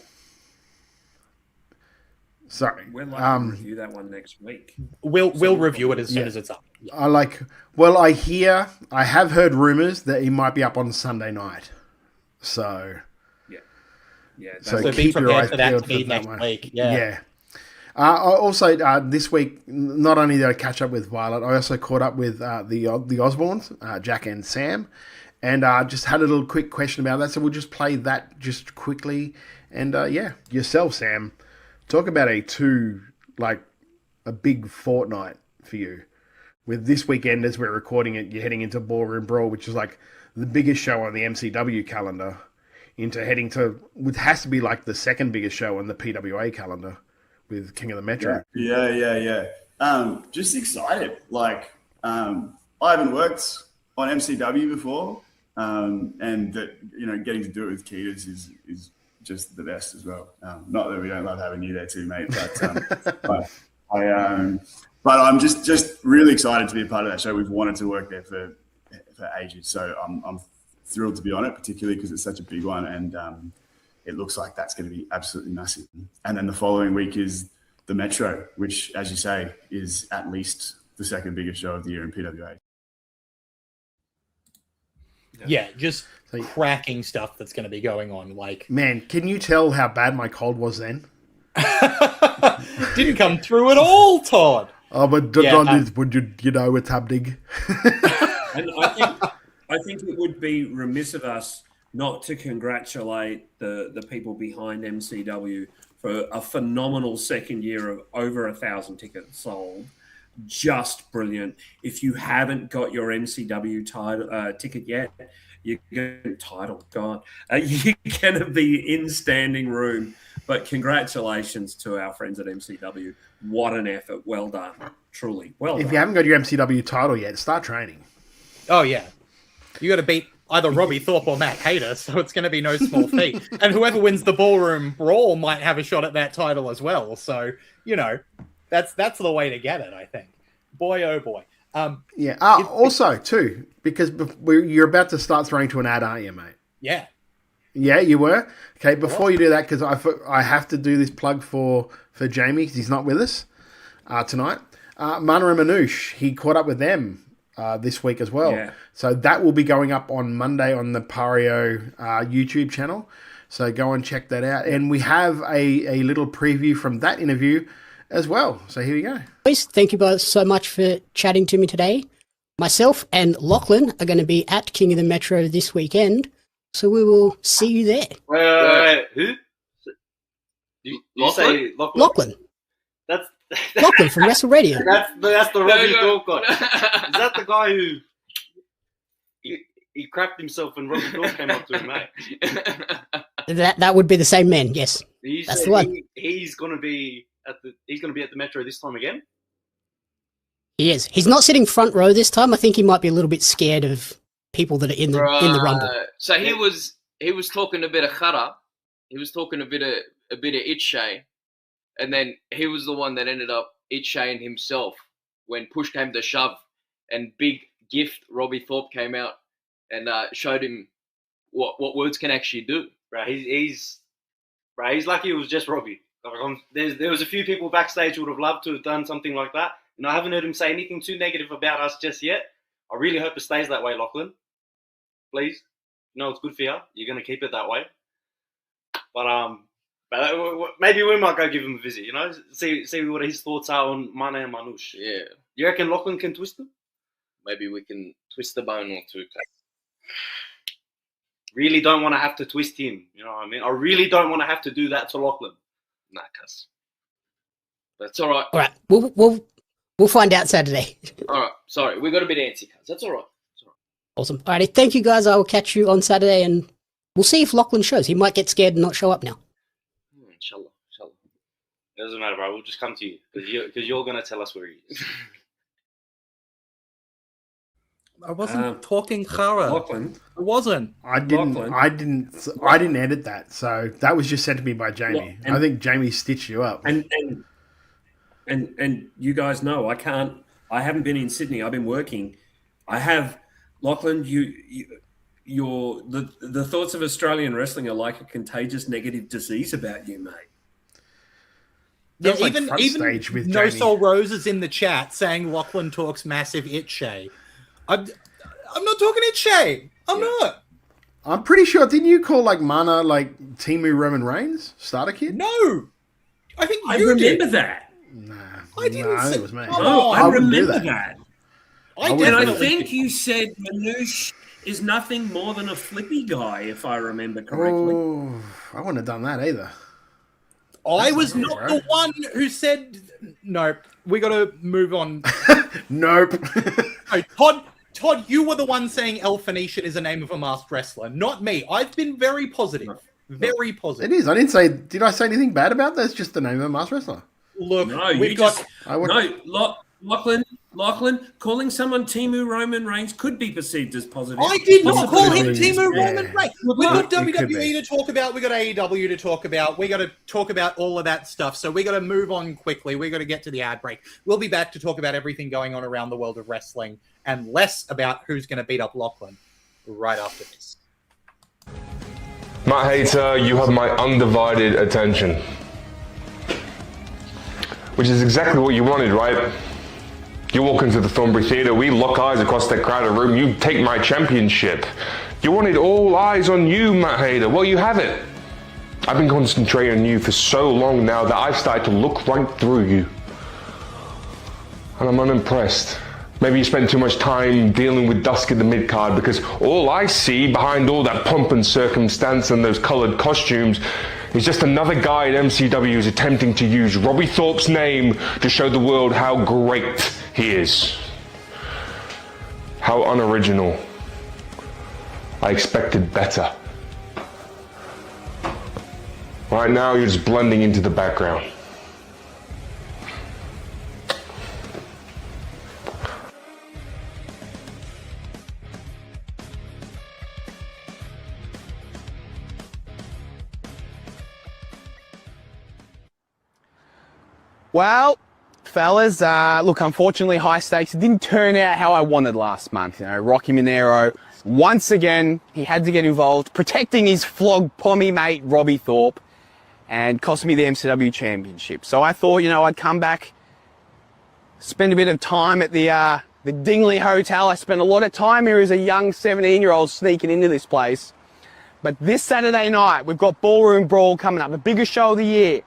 Sorry. We're likely to review that one next week. We'll review it as soon as it's up. Yeah. I have heard rumors that he might be up on Sunday night. So So be keep your prepared eyes for that peeled to be for that next one. week. Yeah. Also, this week, not only did I catch up with Violet, I also caught up with the Osbornes, Jack and Sam, and just had a little quick question about that. So we'll just play that just quickly. And yourself, Sam, talk about a big fortnight for you. With this weekend, as we're recording it, you're heading into Ballroom Brawl, which is like the biggest show on the MCW calendar, into heading to what has to be like the second biggest show on the PWA calendar with King of the Metro. Yeah. Just excited. Like, I haven't worked on MCW before, and that, getting to do it with Keaters is just the best as well. Not that we don't love having you there too, mate, but I'm just really excited to be a part of that show. We've wanted to work there for ages, so I'm thrilled to be on it, particularly because it's such a big one, and it looks like that's going to be absolutely massive. And then the following week is the Metro, which, as you say, is at least the second biggest show of the year in PWA. Yeah, just cracking stuff that's going to be going on. Like, man, can you tell how bad my cold was then? Didn't come through at all, Todd. Oh, but would it's happening. And I think it would be remiss of us not to congratulate the people behind MCW for a phenomenal second year of over 1,000 tickets sold. Just brilliant. If you haven't got your MCW ticket yet, you're going to be in standing room. But congratulations to our friends at MCW. What an effort. Well done. Truly. Well done. If you haven't got your MCW title yet, start training. Oh, yeah. You got to beat either Robbie Thorpe or Matt Hayter, so it's going to be no small feat. And whoever wins the Ballroom Brawl might have a shot at that title as well. So, that's the way to get it, I think. Boy, oh boy. Also, too, because you're about to start throwing to an ad, aren't you, mate? Yeah. Yeah, you were? Okay, before you do that, because I have to do this plug for Jamie, because he's not with us tonight. Mana Manoush, he caught up with them this week as well. Yeah. So that will be going up on Monday on the Pario YouTube channel. So go and check that out. And we have a little preview from that interview as well. So here we go. Thank you both so much for chatting to me today. Myself and Lachlan are going to be at King of the Metro this weekend. So we will see you there. Wait. Who? You say Lachlan? Lachlan. That's Lachlan from Wrestle Radio. That's the Robbie Thorpe guy. Is that the guy who he crapped himself when Robbie Thorpe came up to him, mate? That would be the same man. Yes, that's the one. He's going to be at the Metro this time again. He is. He's not sitting front row this time. I think he might be a little bit scared of people that are in the Rumble. So he was talking a bit of Khara. He was talking a bit of Itchay, and then he was the one that ended up Itchaying himself when push came to shove and big gift Robbie Thorpe came out and showed him what words can actually do. Right, he's lucky it was just Robbie. There was a few people backstage who would have loved to have done something like that, and I haven't heard him say anything too negative about us just yet. I really hope it stays that way, Lachlan. Please, it's good for you. You're going to keep it that way. But maybe we might go give him a visit. See what his thoughts are on Mana Manoush. Yeah, you reckon Lachlan can twist him? Maybe we can twist the bone or two. Really don't want to have to twist him. You know what I mean? I really don't want to have to do that to Lachlan. Nah, cuz. That's all right. All right, we'll find out Saturday. All right, sorry, we got a bit antsy, cuz. That's all right. Awesome. All righty, thank you guys. I will catch you on Saturday, and we'll see if Lachlan shows. He might get scared and not show up now. Inshallah. It doesn't matter, bro. We'll just come to you because you're going to tell us where he is. I wasn't talking Khara. Lachlan. I wasn't. I didn't edit that, so that was just sent to me by Jamie. Yeah, I think Jamie stitched you up. And you guys know I haven't been in Sydney. I've been working. I have Lachlan. The thoughts of Australian wrestling are like a contagious negative disease about you, mate. Yeah, Like even stage with No Jamie. Soul Rose is in the chat saying Lachlan talks massive itchay. I'm not talking itchay. I'm not. I'm pretty sure. Didn't you call Mana Timu Roman Reigns starter kid? No, I think I you remember did. that. I didn't say it was me. No, I remember do that. I And I definitely think you said Manoush is nothing more than a flippy guy, if I remember correctly. Oh, I wouldn't have done that either. I was not the one who said nope. We got to move on. Nope. No, Todd, you were the one saying El Phoenician is a name of a masked wrestler, not me. I've been very positive. Very positive. It is. I didn't say. Did I say anything bad about that? It's just the name of a masked wrestler. Look, No, we've got. Lachlan, calling someone Timu Roman Reigns could be perceived as positive. I did not Possibly. call him Timu Roman Reigns. We've got It could WWE be. to talk about. We've got AEW to talk about. We got to talk about all of that stuff. So we got to move on quickly. We got to get to the ad break. We'll be back to talk about everything going on around the world of wrestling and less about who's going to beat up Lachlan right after this. Matt Hater, you have my undivided attention. Which is exactly what you wanted, right? You walk into the Thornbury Theatre, we lock eyes across that crowded room, you take my championship. You wanted all eyes on you, Matt Hater. Well, you have it. I've been concentrating on you for so long now that I've started to look right through you. And I'm unimpressed. Maybe you spend too much time dealing with Dusk in the mid-card because all I see behind all that pomp and circumstance and those coloured costumes is just another guy at MCW who's attempting to use Robbie Thorpe's name to show the world how great he is. How unoriginal. I expected better. Right now, you're just blending into the background. Well, fellas, look, unfortunately, high stakes. It didn't turn out how I wanted last month. Rocky Monero, once again, he had to get involved, protecting his flogged pommy mate, Robbie Thorpe, and cost me the MCW championship. So I thought, I'd come back, spend a bit of time at the Dingley Hotel. I spent a lot of time here as a young 17-year-old sneaking into this place. But this Saturday night, we've got Ballroom Brawl coming up, the biggest show of the year.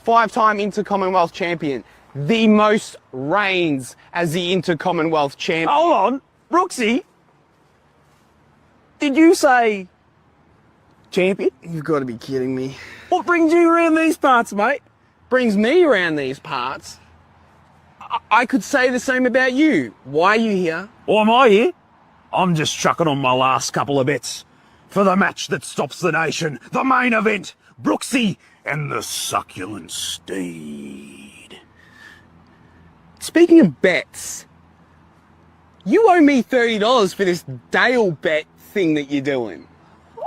5-time Inter-Commonwealth champion, the most reigns as the Inter-Commonwealth champion. Hold on, Brooksy. Did you say champion? You've got to be kidding me. What brings you around these parts, mate? Brings me around these parts? I could say the same about you. Why are you here? Why am I here? I'm just chucking on my last couple of bets for the match that stops the nation, the main event, Brooksy and the succulent steed. Speaking of bets, you owe me $30 for this Dale bet thing that you're doing.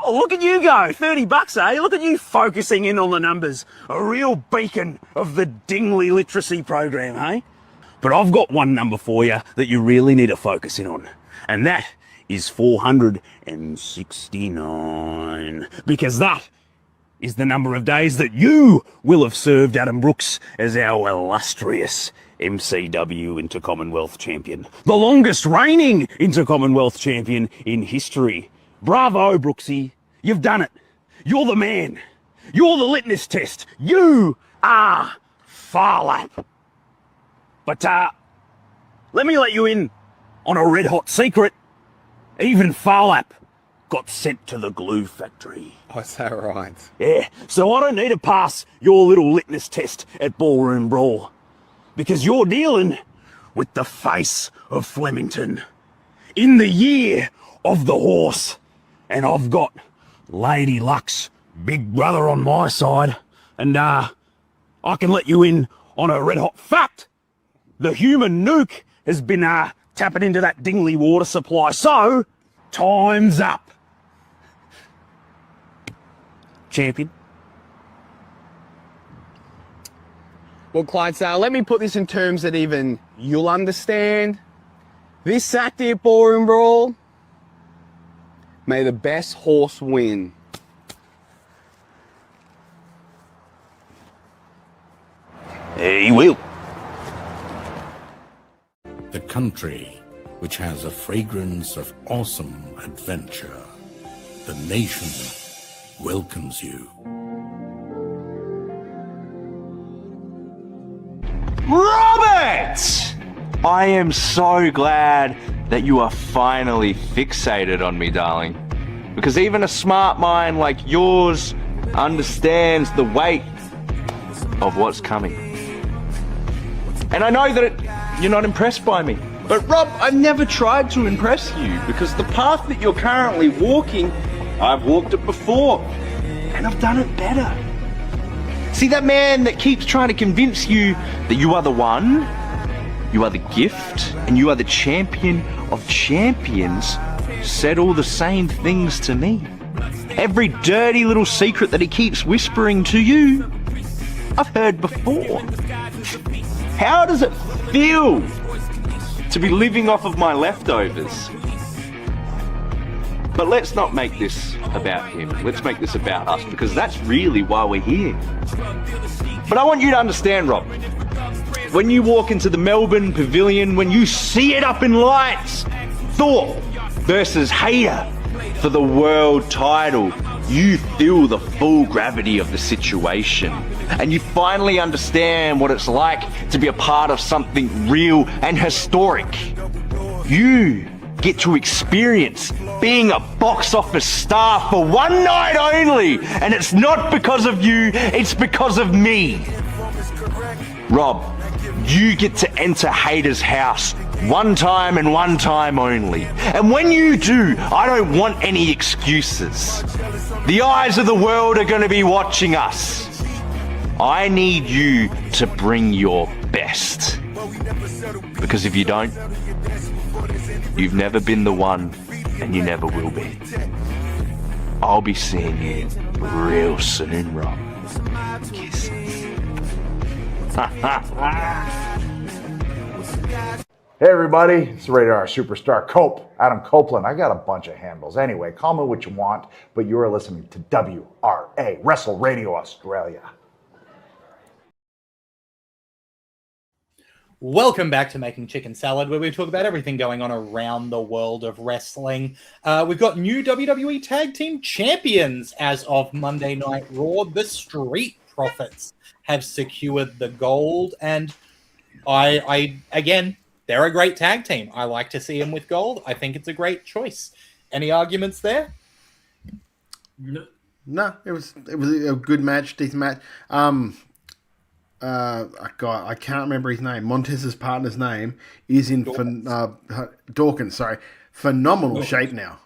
Oh, look at you go, $30, eh? Look at you focusing in on the numbers. A real beacon of the Dingley literacy program, eh? But I've got one number for you that you really need to focus in on, and that is 469, because that is the number of days that you will have served Adam Brooks as our illustrious MCW Intercommonwealth Champion, the longest reigning Intercommonwealth Champion in history. Bravo, Brooksy. You've done it. You're the man. You're the litmus test. You are Farlap. But, let me let you in on a red-hot secret. Even Farlap got sent to the glue factory. Oh, is that right? Yeah, so I don't need to pass your little litmus test at Ballroom Brawl, because you're dealing with the face of Flemington in the year of the horse, and I've got Lady Luck's big brother on my side, and I can let you in on a red-hot fact. The human nuke has been tapping into that Dingley water supply, so time's up. Champion. Well, Clydesdale, let me put this in terms that even you'll understand. This Saturday at Ballroom Brawl, may the best horse win. He will. The country which has a fragrance of awesome adventure. The nation welcomes you. Robert! I am so glad that you are finally fixated on me, darling. Because even a smart mind like yours understands the weight of what's coming. And I know that you're not impressed by me. But Rob, I've never tried to impress you because the path that you're currently walking, I've walked it before. And I've done it better. See, that man that keeps trying to convince you that you are the one, you are the gift, and you are the champion of champions, said all the same things to me. Every dirty little secret that he keeps whispering to you, I've heard before. How does it feel to be living off of my leftovers? But let's not make this about him. Let's make this about us, because that's really why we're here. But I want you to understand, Rob, when you walk into the Melbourne Pavilion, when you see it up in lights, Thor versus Hayter for the world title, you feel the full gravity of the situation. And you finally understand what it's like to be a part of something real and historic. You get to experience being a box office star for one night only. And it's not because of you, it's because of me. Rob, you get to enter Hayter's house one time and one time only. And when you do, I don't want any excuses. The eyes of the world are going to be watching us. I need you to bring your best. Because if you don't, you've never been the one, and you never will be. I'll be seeing you real soon, Rob. Kisses. Hey everybody, it's Radar Superstar Cope, Adam Copeland. I got a bunch of handles. Anyway, call me what you want, but you are listening to WRA, Wrestle Radio Australia. Welcome back to Making Chicken Salad, where we talk about everything going on around the world of wrestling. We've got new WWE Tag Team Champions as of Monday Night Raw. The Street Profits have secured the gold, and I again, they're a great tag team. I like to see them with gold. I think it's a great choice. Any arguments there? No, it was a good match, decent match. I can't remember his name. Montez's partner's name is in Dawkins. Phenomenal shape now.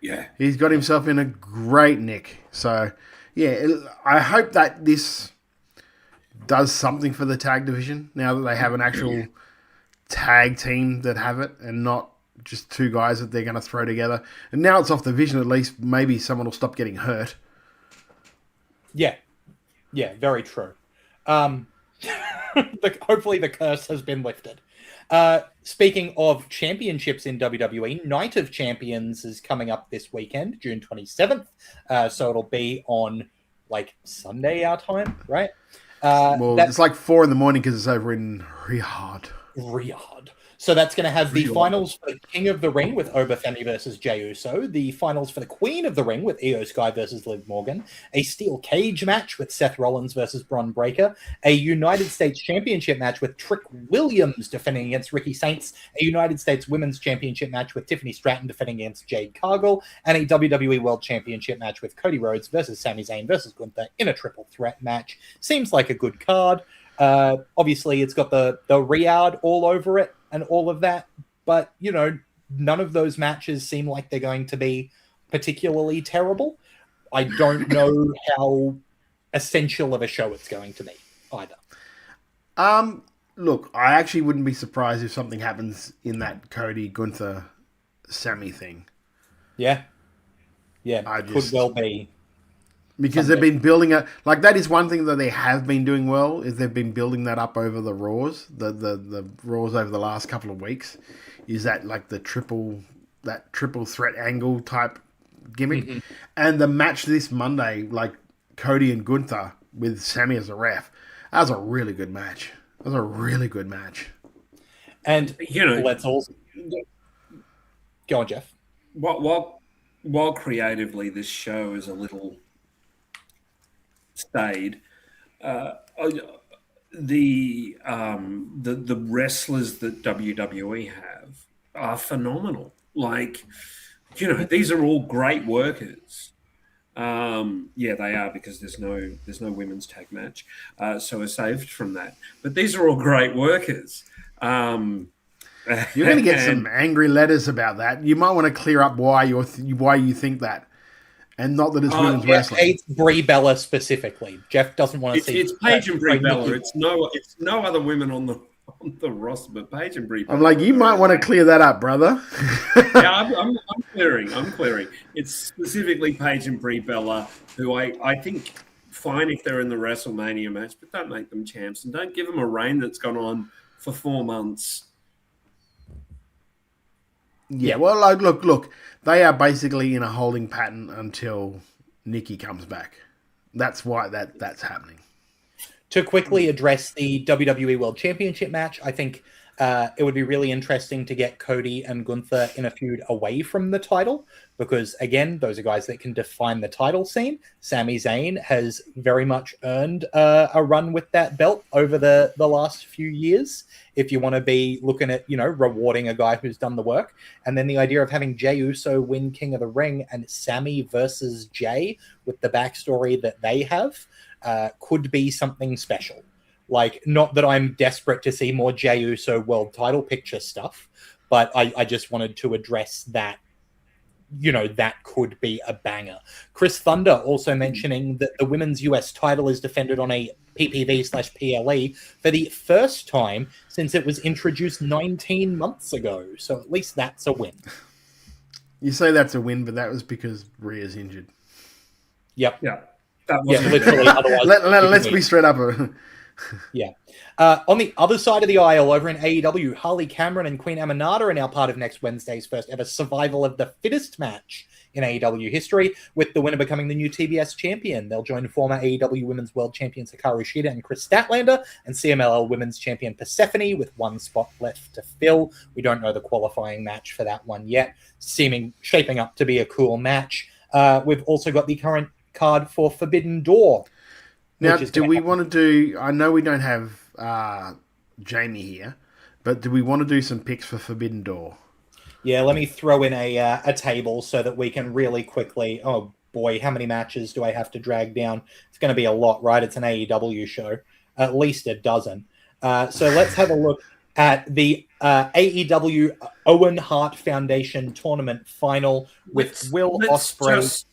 Yeah, he's got himself in a great nick. So yeah, I hope that this does something for the tag division now that they have an actual tag team that have it and not just two guys that they're going to throw together. And now it's off the vision, at least maybe someone will stop getting hurt. Yeah, very true. Hopefully the curse has been lifted. Speaking of championships in WWE, Night of Champions is coming up this weekend, June 27th. So it'll be on like Sunday our time, right? It's like 4 a.m. because it's over in Riyadh. So that's going to have the finals for the King of the Ring with Obafemi versus Jey Uso, the finals for the Queen of the Ring with Io Sky versus Liv Morgan, a steel cage match with Seth Rollins versus Bron Breakker, a United States Championship match with Trick Williams defending against Ricky Saints, a United States Women's Championship match with Tiffany Stratton defending against Jade Cargill, and a WWE World Championship match with Cody Rhodes versus Sami Zayn versus Gunther in a triple threat match. Seems like a good card. Obviously, it's got the Riyadh all over it and all of that, but, you know, none of those matches seem like they're going to be particularly terrible. I don't know how essential of a show it's going to be either. Look, I actually wouldn't be surprised if something happens in that Cody, Gunther, Sammy thing. Yeah. Could well be. Because they've been building it, like that is one thing that they have been doing well, is they've been building that up over the Raws, the Raws over the last couple of weeks, is that like the triple threat angle type gimmick. Mm-hmm. And the match this Monday, like Cody and Gunther with Sammy as a ref, that was a really good match. And, you know, let's also... Go on, Jeff. While creatively this show is a little... stayed. The wrestlers that WWE have are phenomenal. Like, you know, these are all great workers. Yeah, they are, because there's no women's tag match, so we're saved from that. But these are all great workers. You're going to get some angry letters about that. You might want to clear up why you think that. And not that it's women's wrestling. It's Brie Bella specifically. Jeff doesn't want to see. It's Paige and Brie Bella. It's no other women on the roster, but Paige and Brie Bella. I'm like, you might want to clear that up, brother. Yeah, I'm clearing. It's specifically Paige and Brie Bella, who I think fine if they're in the WrestleMania match, but don't make them champs and don't give them a reign that's gone on for 4 months. Yeah, well, like, look, they are basically in a holding pattern until Nikki comes back. That's why that's happening. To quickly address the WWE World Championship match, I think it would be really interesting to get Cody and Gunther in a feud away from the title, because, again, those are guys that can define the title scene. Sami Zayn has very much earned a run with that belt over the last few years, if you want to be looking at, you know, rewarding a guy who's done the work. And then the idea of having Jey Uso win King of the Ring and Sami versus Jey with the backstory that they have could be something special. Like, not that I'm desperate to see more Jey Uso world title picture stuff, but I just wanted to address that. You know, that could be a banger. Chris Thunder also mentioning that the women's US title is defended on a PPV/PLE for the first time since it was introduced 19 months ago. So at least that's a win. You say that's a win, but that was because Rhea's injured. Yep. Yeah. Literally. Otherwise, let's be straight up. Yeah. On the other side of the aisle, over in AEW, Harley Cameron and Queen Aminata are now part of next Wednesday's first ever Survival of the Fittest match in AEW history, with the winner becoming the new TBS champion. They'll join former AEW Women's World Champions Hikaru Shida and Chris Statlander, and CMLL Women's Champion Persephone, with one spot left to fill. We don't know the qualifying match for that one yet. Shaping up to be a cool match. We've also got the current card for Forbidden Door. Now, do we want to do... I know we don't have Jamie here, but do we want to do some picks for Forbidden Door? Yeah, let me throw in a table so that we can really quickly... Oh, boy, how many matches do I have to drag down? It's going to be a lot, right? It's an AEW show. At least a dozen. So let's have a look at the AEW Owen Hart Foundation Tournament Final with Will Ospreay.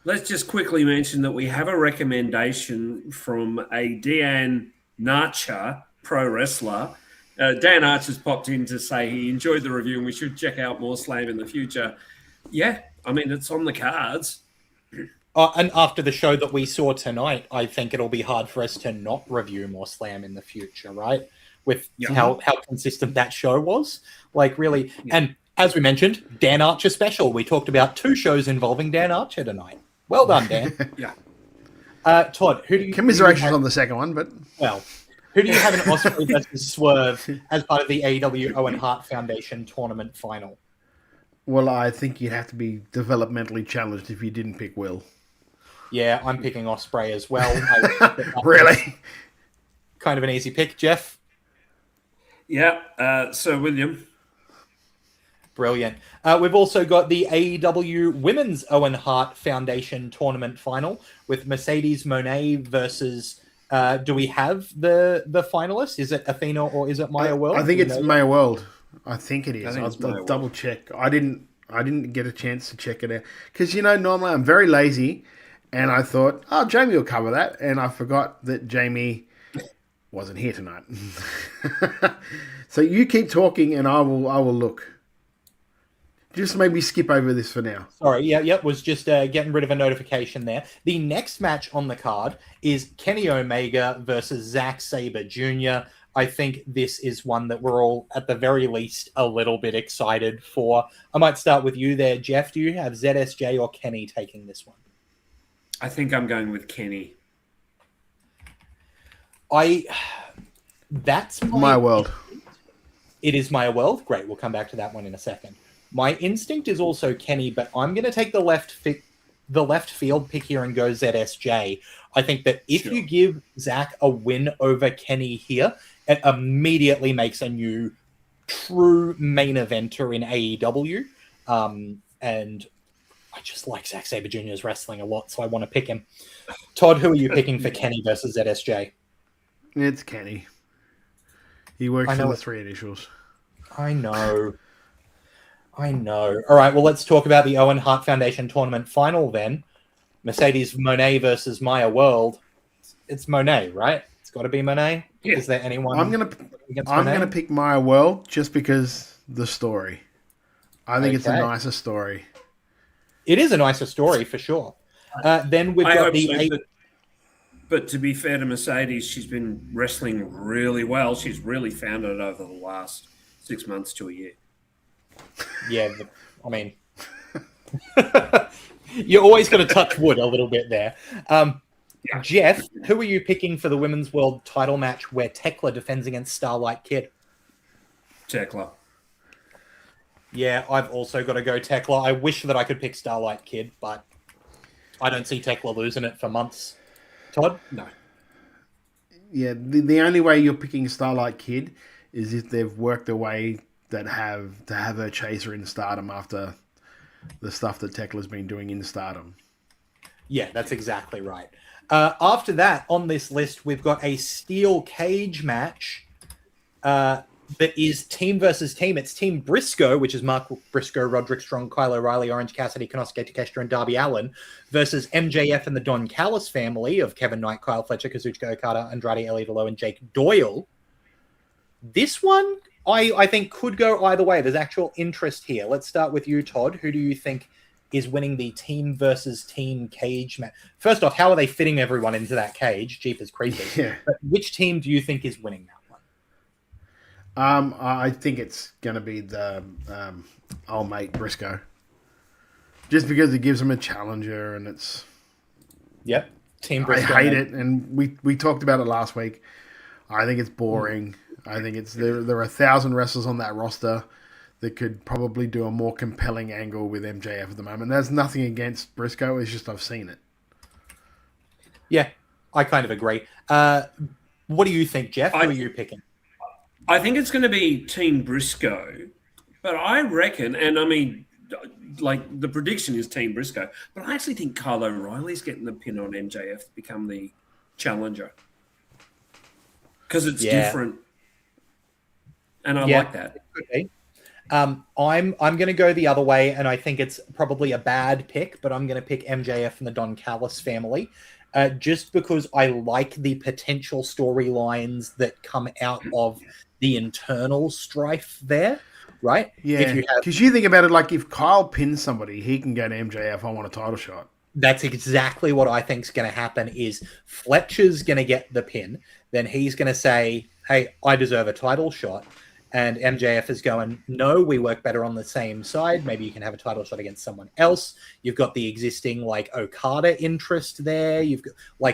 Let's just quickly mention that we have a recommendation from a Dan Archer, pro wrestler. Dan Archer's popped in to say he enjoyed the review and we should check out more Slam in the future. Yeah, I mean, it's on the cards. And after the show that we saw tonight, I think it'll be hard for us to not review more Slam in the future, right? With how consistent that show was. Like, really. Yeah. And as we mentioned, Dan Archer special. We talked about 2 shows involving Dan Archer tonight. Well done, Dan. Yeah. Todd, who do you... Commiserations on the second one, but... Well, who do you have in Osprey versus Swerve as part of the AEW Owen Hart Foundation tournament final? Well, I think you'd have to be developmentally challenged if you didn't pick Will. Yeah, I'm picking Osprey as well. Really? Kind of an easy pick. Jeff? Yeah, Sir William. Brilliant. We've also got the AEW Women's Owen Hart Foundation tournament final with Mercedes Moné versus... do we have the finalists? Is it Athena or is it Maya World? I think it's Maya World. I think it is. I'll double check. I didn't get a chance to check it out. Because, normally I'm very lazy... And I thought, Jamie will cover that. And I forgot that Jamie wasn't here tonight. So you keep talking and I will look. Just maybe skip over this for now. Sorry, yeah, was just getting rid of a notification there. The next match on the card is Kenny Omega versus Zack Sabre Jr. I think this is one that we're all, at the very least, a little bit excited for. I might start with you there, Jeff. Do you have ZSJ or Kenny taking this one? I think I'm going with Kenny. That's my world. It is my world. Great. We'll come back to that one in a second. My instinct is also Kenny, but I'm going to take the left field pick here and go ZSJ. I think that if you give Zach a win over Kenny here, it immediately makes a new true main eventer in AEW. And I just like Zack Sabre Jr.'s wrestling a lot, so I want to pick him. Todd, who are you picking for Kenny versus ZSJ? It's Kenny. He works for the 3 initials. I know. All right, well, let's talk about the Owen Hart Foundation tournament final then. Mercedes Moné versus Maya World. It's Moné, right? It's got to be Moné. Yeah. Is there anyone? I'm gonna pick Maya World just because the story. I think it's a nicer story. It is a nicer story for sure. Then we've got the. But to be fair to Mercedes, she's been wrestling really well. She's really found it over the last 6 months to a year. Yeah, I mean, you're always going to touch wood a little bit there. Jeff, who are you picking for the Women's World title match where Tekla defends against Starlight Kid? Tekla. Yeah, I've also got to go Tekla. I wish that I could pick Starlight Kid, but I don't see Tekla losing it for months. Todd? No. Yeah, the only way you're picking Starlight Kid is if they've worked a way that have her chase her in Stardom after the stuff that Tekla's been doing in Stardom. Yeah, that's exactly right. After that, on this list, we've got a steel cage match that is team versus team. It's Team Briscoe, which is Mark Briscoe, Roderick Strong, Kyle O'Reilly, Orange Cassidy, Konosuke Takeshita, and Darby Allin, versus MJF and the Don Callis family of Kevin Knight, Kyle Fletcher, Kazuchika Okada, Andrade El Idolo, and Jake Doyle. This one, I think, could go either way. There's actual interest here. Let's start with you, Todd. Who do you think is winning the team versus team cage match? First off, how are they fitting everyone into that cage? Jeepers creepers. Yeah. But which team do you think is winning that one? I think it's going to be the old mate Briscoe. Just because it gives him a challenger and it's... Yep. Team Briscoe. I hate it. And we talked about it last week. I think it's boring. I think it's there are 1,000 wrestlers on that roster that could probably do a more compelling angle with MJF at the moment. There's nothing against Briscoe. It's just I've seen it. Yeah, I kind of agree. What do you think, Jeff? Who are you picking? I think it's going to be Team Briscoe, but I reckon, and I mean, like the prediction is Team Briscoe, but I actually think Kyle O'Reilly's getting the pin on MJF to become the challenger because it's different, and I like that. Okay. I'm going to go the other way, and I think it's probably a bad pick, but I'm going to pick MJF and the Don Callis family. Just because I like the potential storylines that come out of the internal strife there, right? Yeah, because you think about it, like if Kyle pins somebody, he can go to MJF, I want a title shot. That's exactly what I think's going to happen. Is Fletcher's going to get the pin, then he's going to say, "Hey, I deserve a title shot," and MJF is going, "No, we work better on the same side. Maybe you can have a title shot against someone else." You've got the existing like Okada interest there. You've got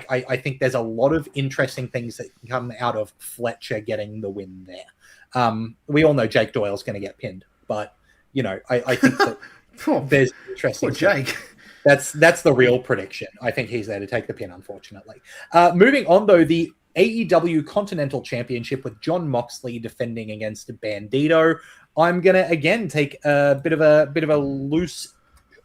I think there's a lot of interesting things that can come out of Fletcher getting the win there. We all know Jake Doyle's going to get pinned, but I think that there's interesting. Poor Jake. That's the real prediction. I think he's there to take the pin, unfortunately. Moving on, though, the AEW Continental Championship with Jon Moxley defending against Bandito. I'm gonna again take a bit of a loose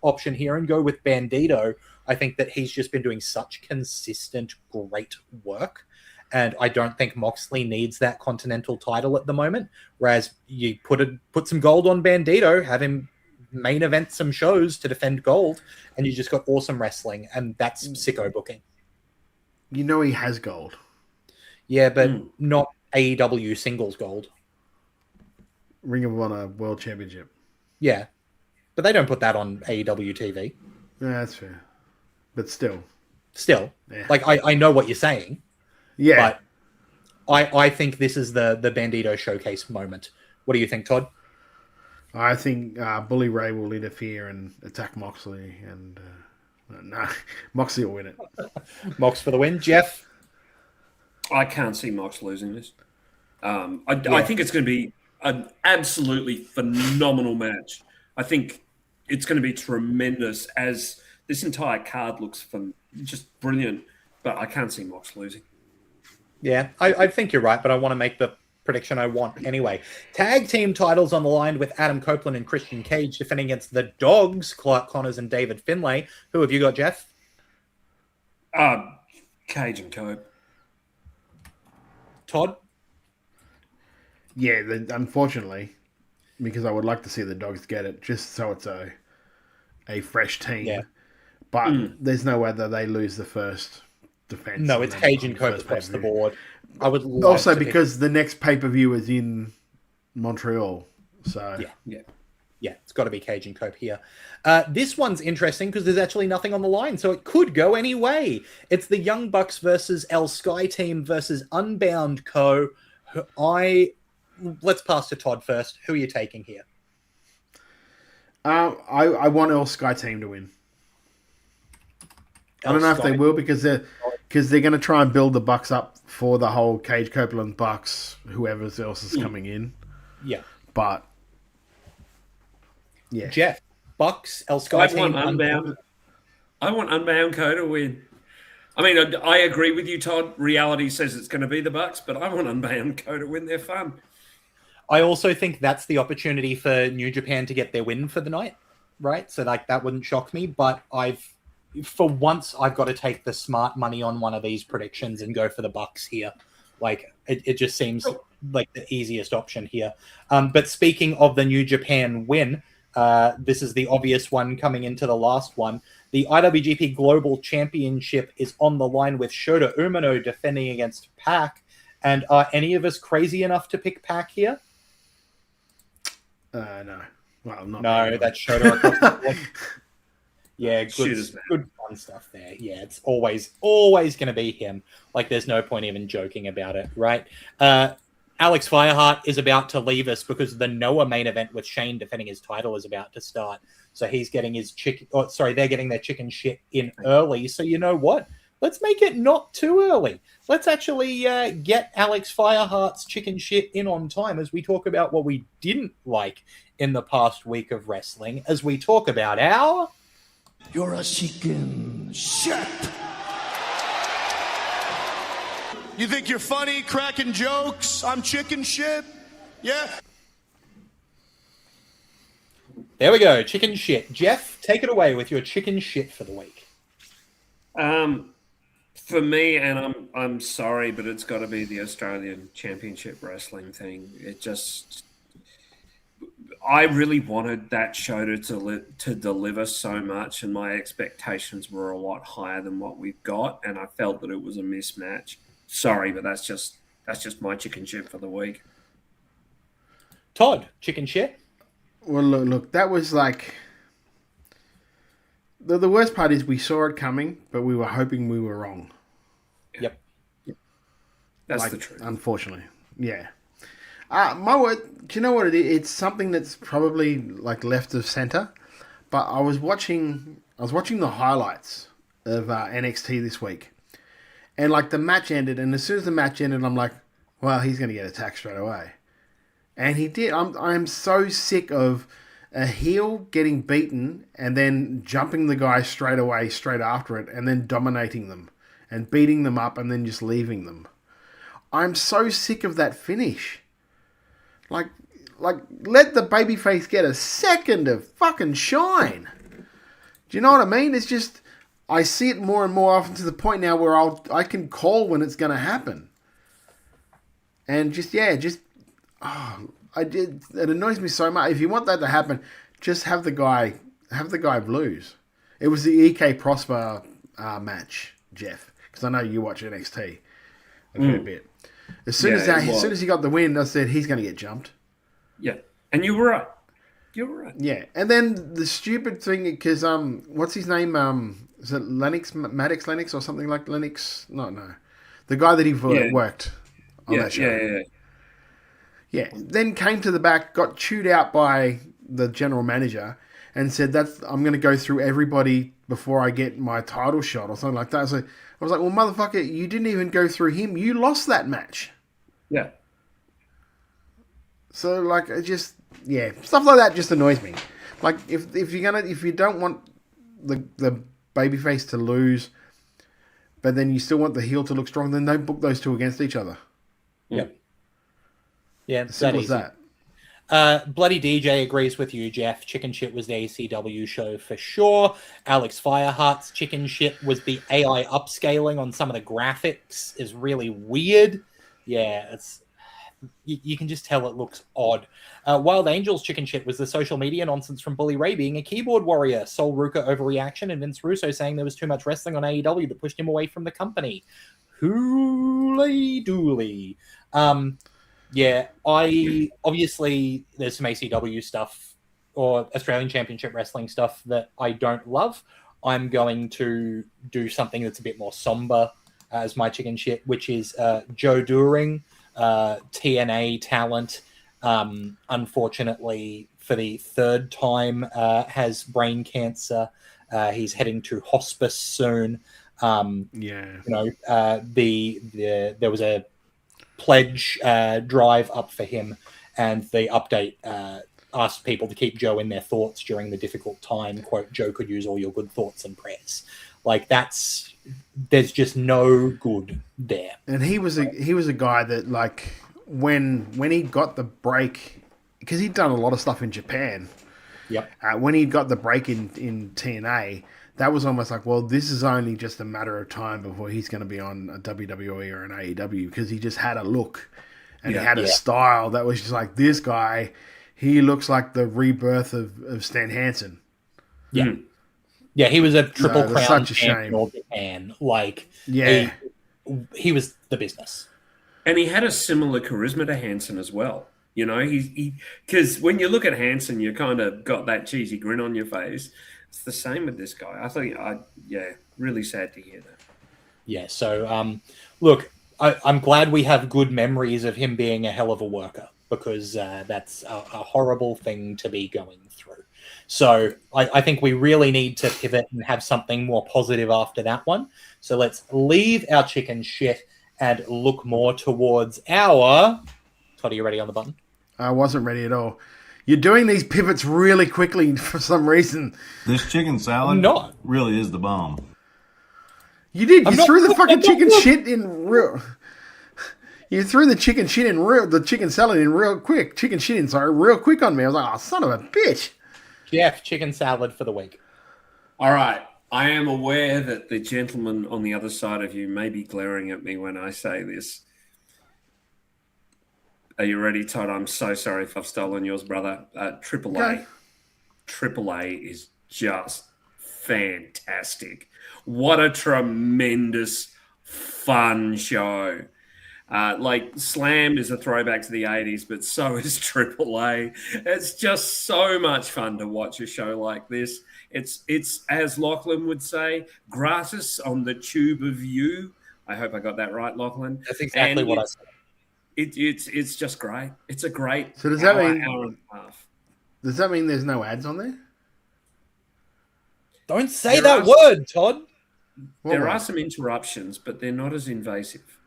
option here and go with Bandito. I think that he's just been doing such consistent, great work, and I don't think Moxley needs that Continental title at the moment. Whereas you put some gold on Bandito, have him main event some shows to defend gold, and you just got awesome wrestling, and that's sicko booking. You know he has gold. Yeah, but not AEW singles gold. Ring of Honor World Championship. Yeah, but they don't put that on AEW TV. Yeah, that's fair. But still. Yeah. Like, I know what you're saying. Yeah. But I think this is the Bandito showcase moment. What do you think, Todd? I think Bully Ray will interfere and attack Moxley, and Moxley will win it. Mox for the win. Jeff? I can't see Mox losing this. I think it's going to be an absolutely phenomenal match. I think it's going to be tremendous, as this entire card looks just brilliant, but I can't see Mox losing. Yeah, I think you're right, but I want to make the prediction I want anyway. Tag team titles on the line with Adam Copeland and Christian Cage defending against the Dogs, Clark Connors and David Finlay. Who have you got, Jeff? Cage and Cope. Todd? Yeah, unfortunately, because I would like to see the Dogs get it, just so it's a fresh team. Yeah. But there's no way that they lose the first defense. No, it's Cage and Cope across the board. I would love also to because the next pay-per-view is in Montreal. So yeah, it's got to be Cage and Cope here. This one's interesting because there's actually nothing on the line, so it could go any way. It's the Young Bucks versus El Sky Team versus Unbound Co. Let's pass to Todd first. Who are you taking here? I want El Sky Team to win. I don't know if they will because they're going to try and build the Bucks up for the whole Cage Copeland Bucks, whoever else is coming in. Yeah, but yeah, Jeff, Bucks, El Sky Team, Unbound. I want Unbound Co to win. I mean, I agree with you, Todd. Reality says it's going to be the Bucks, but I want Unbound Co to win. They're fun. I also think that's the opportunity for New Japan to get their win for the night, right? So that wouldn't shock me, but for once, I've got to take the smart money on one of these predictions and go for the Bucks here. Like, it just seems like the easiest option here. But speaking of the New Japan win, this is the obvious one coming into the last one. The IWGP Global Championship is on the line with Shota Umino defending against Pac. And are any of us crazy enough to pick Pac here? No. Well, not no, really. that's Shota across the board. Yeah, good fun stuff there. Yeah, it's always going to be him. Like, there's no point even joking about it, right? Alex Fireheart is about to leave us because the Noah main event with Shane defending his title is about to start. So he's getting his they're getting their chicken shit in early. So you know what? Let's make it not too early. Let's actually get Alex Fireheart's chicken shit in on time as we talk about what we didn't like in the past week of wrestling, as we talk about our... You're a chicken shit. You think you're funny, cracking jokes? I'm chicken shit. Yeah. There we go, chicken shit. Jeff, take it away with your chicken shit for the week. For me, and I'm sorry, but it's got to be the Australian Championship Wrestling thing. I really wanted that show to deliver so much, and my expectations were a lot higher than what we've got, and I felt that it was a mismatch. Sorry, but that's just my chicken shit for the week. Todd, chicken shit? Well, look, that was like the worst part is we saw it coming, but we were hoping we were wrong. Yep. That's the truth. Unfortunately. Yeah. My word, do you know what it is? It's something that's probably like left of center, but I was watching the highlights of NXT this week, and like the match ended, and as soon as the match ended, I'm like, well, he's going to get attacked straight away. And he did. I'm so sick of a heel getting beaten and then jumping the guy straight away, straight after it, and then dominating them and beating them up and then just leaving them. I'm so sick of that finish. Like let the babyface get a second of fucking shine. Do you know what I mean? It's just, I see it more and more often to the point now where I can call when it's going to happen. And it annoys me so much. If you want that to happen, just have the guy lose. It was the EK Prosper match, Jeff, because I know you watch NXT a fair bit. As soon as he got the win, I said he's going to get jumped. Yeah, and you were right. You were right. Yeah, and then the stupid thing, because what's his name? Is it Maddox Lennox or something like Lennox? No, the guy that he worked on that show. Yeah. Then came to the back, got chewed out by the general manager, and said, I'm going to go through everybody before I get my title shot or something like that. So I was like, well, motherfucker, you didn't even go through him. You lost that match. Yeah. So like, stuff like that just annoys me. Like if you don't want the babyface to lose, but then you still want the heel to look strong, then don't book those two against each other. Yep. Yeah, simple as that. Bloody DJ agrees with you, Jeff. Chicken Shit was the ACW show for sure. Alex Fireheart's Chicken Shit was the AI upscaling on some of the graphics is really weird. Yeah, it's you can just tell it looks odd. Wild Angel's Chicken Shit was the social media nonsense from Bully Ray being a keyboard warrior, Sol Ruka overreaction, and Vince Russo saying there was too much wrestling on AEW that pushed him away from the company. Hooly dooly. Yeah, obviously there's some ACW stuff or Australian Championship Wrestling stuff that I don't love. I'm going to do something that's a bit more somber as my chicken shit, which is Joe Doering, TNA talent. Unfortunately, for the third time, has brain cancer. He's heading to hospice soon. There was a pledge drive up for him, and the update asked people to keep Joe in their thoughts during the difficult time. Quote, Joe could use all your good thoughts and prayers. Like there's just no good there. And he was a guy that, like, when he got the break, because he'd done a lot of stuff in Japan. Yep. When he got the break in TNA, that was almost like, well, this is only just a matter of time before he's going to be on a WWE or an AEW, because he just had a look and he had a style that was just like, this guy, he looks like the rebirth of Stan Hansen. Yeah. Mm. Yeah, he was a triple crown such a shame. Champion of Japan. Like, yeah, he was the business. And he had a similar charisma to Hansen as well. You know, because when you look at Hansen, you kind of got that cheesy grin on your face. It's the same with this guy. I think, really sad to hear that. Yeah, so, look, I'm glad we have good memories of him being a hell of a worker, because that's a horrible thing to be going through. So I think we really need to pivot and have something more positive after that one. So let's leave our chicken shit and look more towards our... Todd, are you ready on the button? I wasn't ready at all. You're doing these pivots really quickly for some reason. This chicken salad really is the bomb. You did. You threw the fucking chicken shit in real... You threw the chicken shit in the chicken salad in real quick. Real quick on me. I was like, oh, son of a bitch. Jeff, chicken salad for the week. All right. I am aware that the gentleman on the other side of you may be glaring at me when I say this. Are you ready, Todd? I'm so sorry if I've stolen yours, brother. Triple A. Triple A is just fantastic. What a tremendous, fun show. Slam is a throwback to the 80s, but so is Triple A. It's just so much fun to watch a show like this. It's as Lachlan would say, gratis on the tube of you. I hope I got that right, Lachlan. That's exactly what I said. It's just great. It's a great So does that hour mean and a half. Does that mean there's no ads on there? Don't say that word, Todd. There are some interruptions, but they're not as invasive.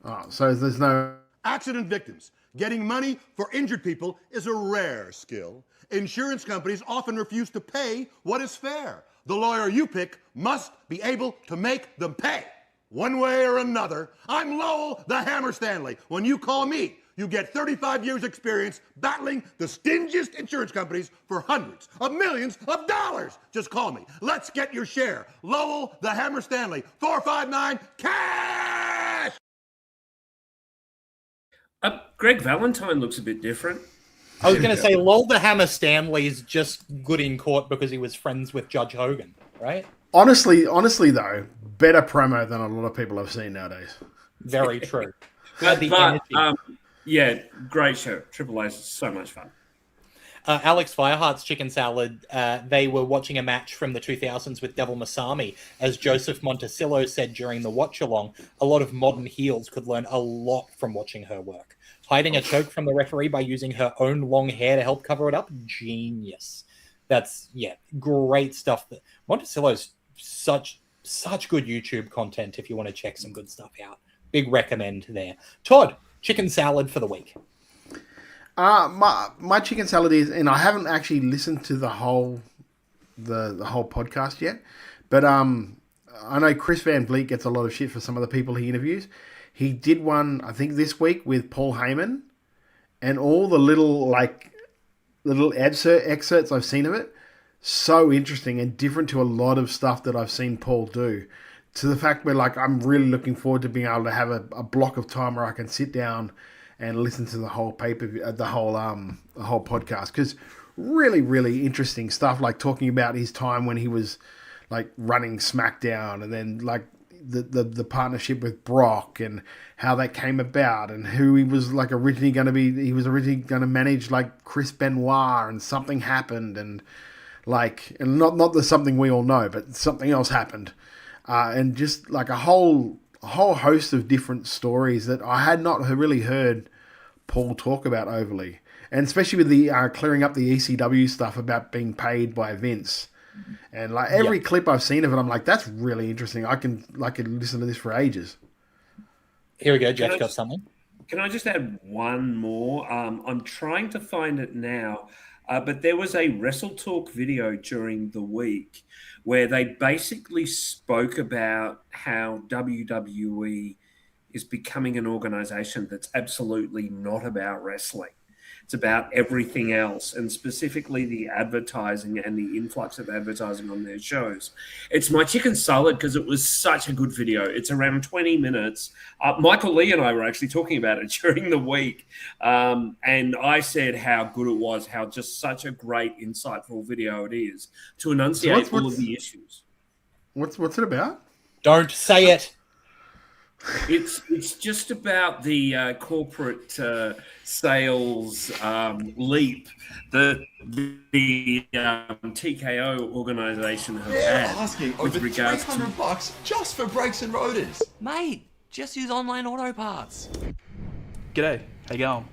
Oh, so there's no Accident victims. Getting money for injured people is a rare skill. Insurance companies often refuse to pay what is fair. The lawyer you pick must be able to make them pay. One way or another, I'm Lowell the Hammer Stanley. When you call me, you get 35 years experience battling the stingiest insurance companies for hundreds of millions of dollars. Just call me. Let's get your share. Lowell the Hammer Stanley, 459 cash! Greg Valentine looks a bit different. I was going to say, Lol the Hammer Stanley is just good in court because he was friends with Judge Hogan, right? Honestly though, better promo than a lot of people have seen nowadays. Very true. Yeah, great show. Triple A's is so much fun. Alex Fireheart's Chicken Salad, they were watching a match from the 2000s with Devil Masami. As Joseph Monticello said during the watch-along, a lot of modern heels could learn a lot from watching her work. Hiding a choke from the referee by using her own long hair to help cover it up? Genius. That's, great stuff. Monticello's such good YouTube content if you want to check some good stuff out. Big recommend there. Todd, Chicken Salad for the week. My chicken salad is, and I haven't actually listened to the whole podcast yet, but I know Chris Van Vliet gets a lot of shit for some of the people he interviews. He did one, I think, this week with Paul Heyman, and all the little excerpts I've seen of it, so interesting and different to a lot of stuff that I've seen Paul do. To the fact where, I'm really looking forward to being able to have a block of time where I can sit down and listen to the whole the whole podcast, because really, really interesting stuff. Like talking about his time when he was running SmackDown, and then the partnership with Brock and how that came about, and who he was originally going to be. He was originally going to manage Chris Benoit, and something happened, and not the something we all know, but something else happened, and just a whole host of different stories that I had not really heard Paul talk about overly, and especially with the clearing up the ECW stuff about being paid by Vince, and every clip I've seen of it, I'm that's really interesting. I can listen to this for ages. Here we go. Jeff got something. Can I just add one more? I'm trying to find it now, but there was a Wrestle Talk video during the week where they basically spoke about how WWE is becoming an organization that's absolutely not about wrestling. It's about everything else, and specifically the advertising and the influx of advertising on their shows. It's my chicken salad because it was such a good video. It's around 20 minutes. Michael Lee and I were actually talking about it during the week, and I said how good it was, how just such a great, insightful video it is to enunciate all of the issues. What's it about? Don't say it. It's just about the corporate sales leap that the TKO organization have had asking with over regards to $300 just for brakes and rotors. Mate, just use online auto parts. G'day, how you going?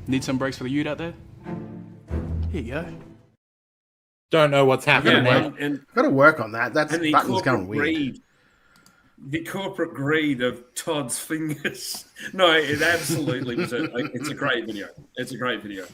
Need some brakes for the ute out there? Here you go. Don't know what's happening there. Got to work on that. That's button's going weird. The corporate greed of Todd's fingers. No, it absolutely was. It's a great video. It's a great video.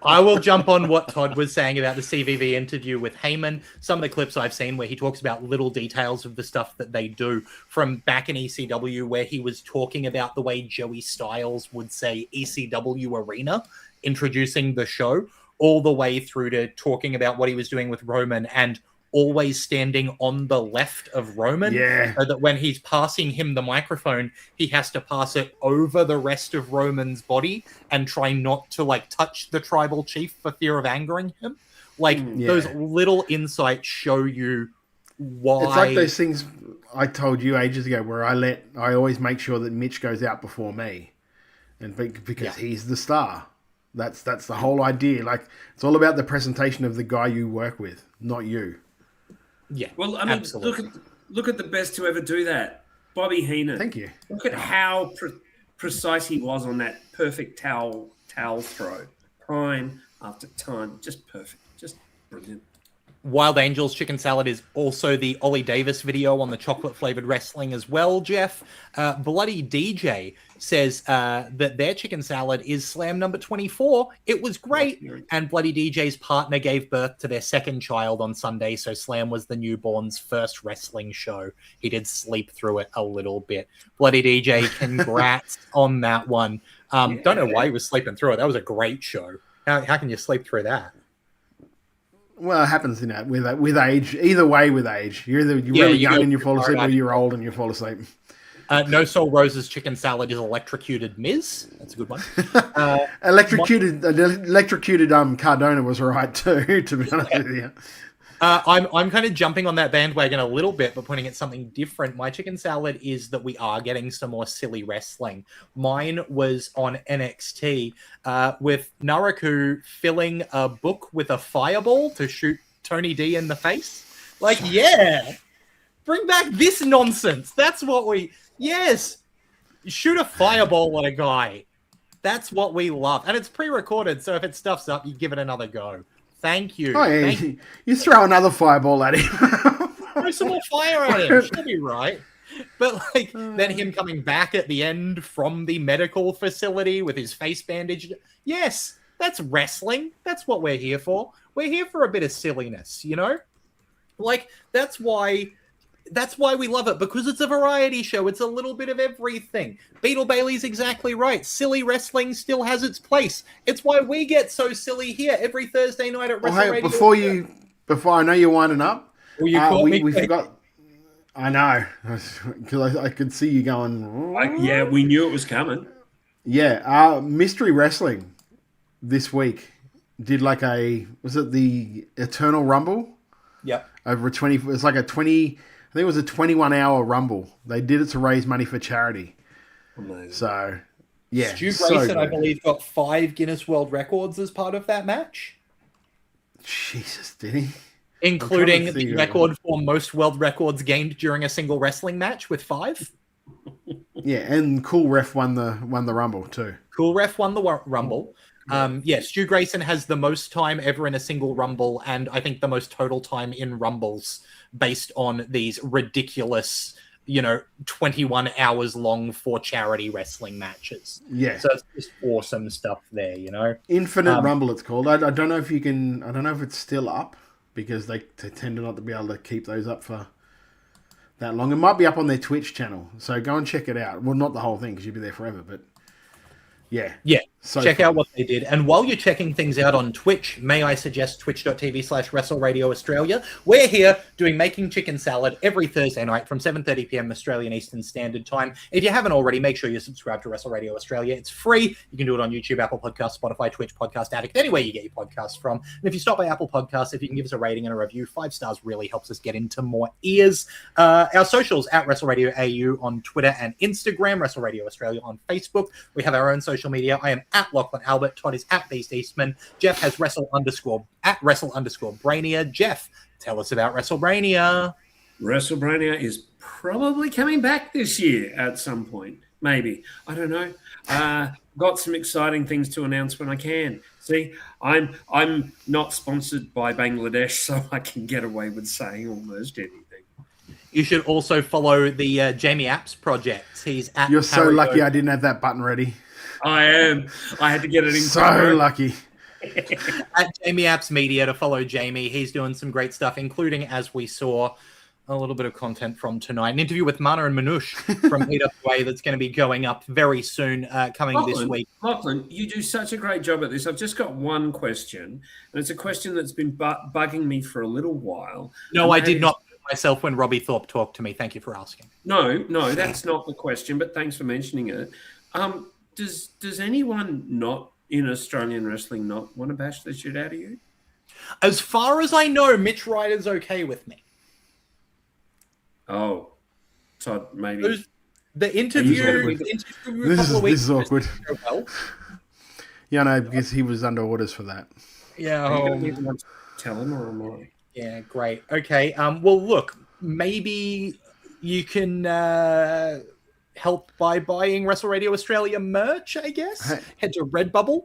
I will jump on what Todd was saying about the CVV interview with Heyman. Some of the clips I've seen where he talks about little details of the stuff that they do, from back in ECW where he was talking about the way Joey Styles would say ECW Arena, introducing the show, all the way through to talking about what he was doing with Roman and always standing on the left of Roman, so that when he's passing him the microphone, he has to pass it over the rest of Roman's body and try not to touch the tribal chief for fear of angering him. Those little insights show you why. It's like those things I told you ages ago where I always make sure that Mitch goes out before me, and because he's the star. That's the whole idea. Like, it's all about the presentation of the guy you work with, not you. Yeah. Well, I mean, look at the best to ever do that, Bobby Heenan. Thank you. Look at how precise he was on that perfect towel throw, time after time, just perfect, just brilliant. Wild Angels chicken salad is also the Ollie Davis video on the chocolate flavored wrestling as well, Jeff. Bloody DJ says that their chicken salad is slam number 24. It was great. And Bloody DJ's partner gave birth to their second child on Sunday, so Slam was the newborn's first wrestling show. He did sleep through it a little bit. Bloody DJ, congrats on that one. Don't know why he was sleeping through it. That was a great show. How can you sleep through that? Well, it happens, with age. Either way, with age, you're really young and you fall asleep, or you're old and you fall asleep. No Soul Rose's chicken salad is electrocuted Miz. That's a good one. Electrocuted Cardona was right too. To be honest with you, I'm kind of jumping on that bandwagon a little bit, but pointing at something different. My chicken salad is that we are getting some more silly wrestling. Mine was on NXT with Naraku filling a book with a fireball to shoot Tony D in the face. Like, yeah, bring back this nonsense. That's what yes, shoot a fireball at a guy. That's what we love. And it's pre-recorded, so if it stuffs up, you give it another go. Thank you. Oh, yeah, you throw another fireball at him. Throw some more fire at him. She'll be right. But then him coming back at the end from the medical facility with his face bandaged. Yes, that's wrestling. That's what we're here for. We're here for a bit of silliness, That's why we love it, because it's a variety show. It's a little bit of everything. Beetle Bailey's exactly right. Silly wrestling still has its place. It's why we get so silly here every Thursday night at Wrestle Radio. Before I know you're winding up, we forgot. I know, because I could see you going. We knew it was coming. Yeah, Mystery Wrestling this week did was it the Eternal Rumble? Yep. Over 20. It was like a 20. I think it was a 21-hour Rumble. They did it to raise money for charity. Amazing. So, yeah. Stu Grayson, I believe, got 5 Guinness World Records as part of that match. Jesus, did he? Including the record for most world records gained during a single wrestling match with 5. Yeah, and Cool Ref won the Rumble too. Cool Ref won the Rumble. Stu Grayson has the most time ever in a single Rumble, and I think the most total time in Rumbles based on these ridiculous, 21 hours long for charity wrestling matches. Yeah. So it's just awesome stuff there, Infinite Rumble, it's called. I don't know if I don't know if it's still up, because they tend not to be able to keep those up for that long. It might be up on their Twitch channel, so go and check it out. Well, not the whole thing, because you'll be there forever, but yeah. So check out what they did. And while you're checking things out on Twitch, may I suggest twitch.tv/WrestleRadio We're here doing Making Chicken Salad every Thursday night from 7:30 p.m. Australian Eastern Standard Time. If you haven't already, make sure you subscribe to Wrestle Radio Australia. It's free. You can do it on YouTube, Apple Podcasts, Spotify, Twitch, Podcast Addict, anywhere you get your podcasts from. And if you stop by Apple Podcasts, if you can give us a rating and a review, 5 stars really helps us get into more ears. Our socials at Wrestle Radio AU on Twitter and Instagram, Wrestle Radio Australia on Facebook. We have our own social media. I am at Lachlan Albert. Todd is at Beast Eastman. Jeff has Wrestle_Brainia. Jeff, tell us about WrestleBrainia. WrestleBrainia is probably coming back this year at some point. Maybe. I don't know. Got some exciting things to announce when I can. See, I'm not sponsored by Bangladesh, so I can get away with saying almost anything. You should also follow the Jamie Apps project. He's at You're so lucky I didn't have that button ready. I am. I had to get it in. So lucky. At Jamie Apps Media to follow Jamie. He's doing some great stuff, including, as we saw, a little bit of content from tonight. An interview with Mana Manoush from PWA that's going to be going up very soon, this week. Lachlan, you do such a great job at this. I've just got one question, and it's a question that's been bugging me for a little while. No, I did not myself when Robbie Thorpe talked to me. Thank you for asking. No, that's not the question, but thanks for mentioning it. Does anyone not in Australian wrestling not want to bash the shit out of you? As far as I know, Mitch Ryder's okay with me. Oh, Todd, maybe the interview. This is awkward. Yeah, no, because he was under orders for that. Yeah. Tell him or am I? Yeah, great. Okay. Well, look, maybe you can help by buying Wrestle Radio Australia merch, I guess. Head to Redbubble.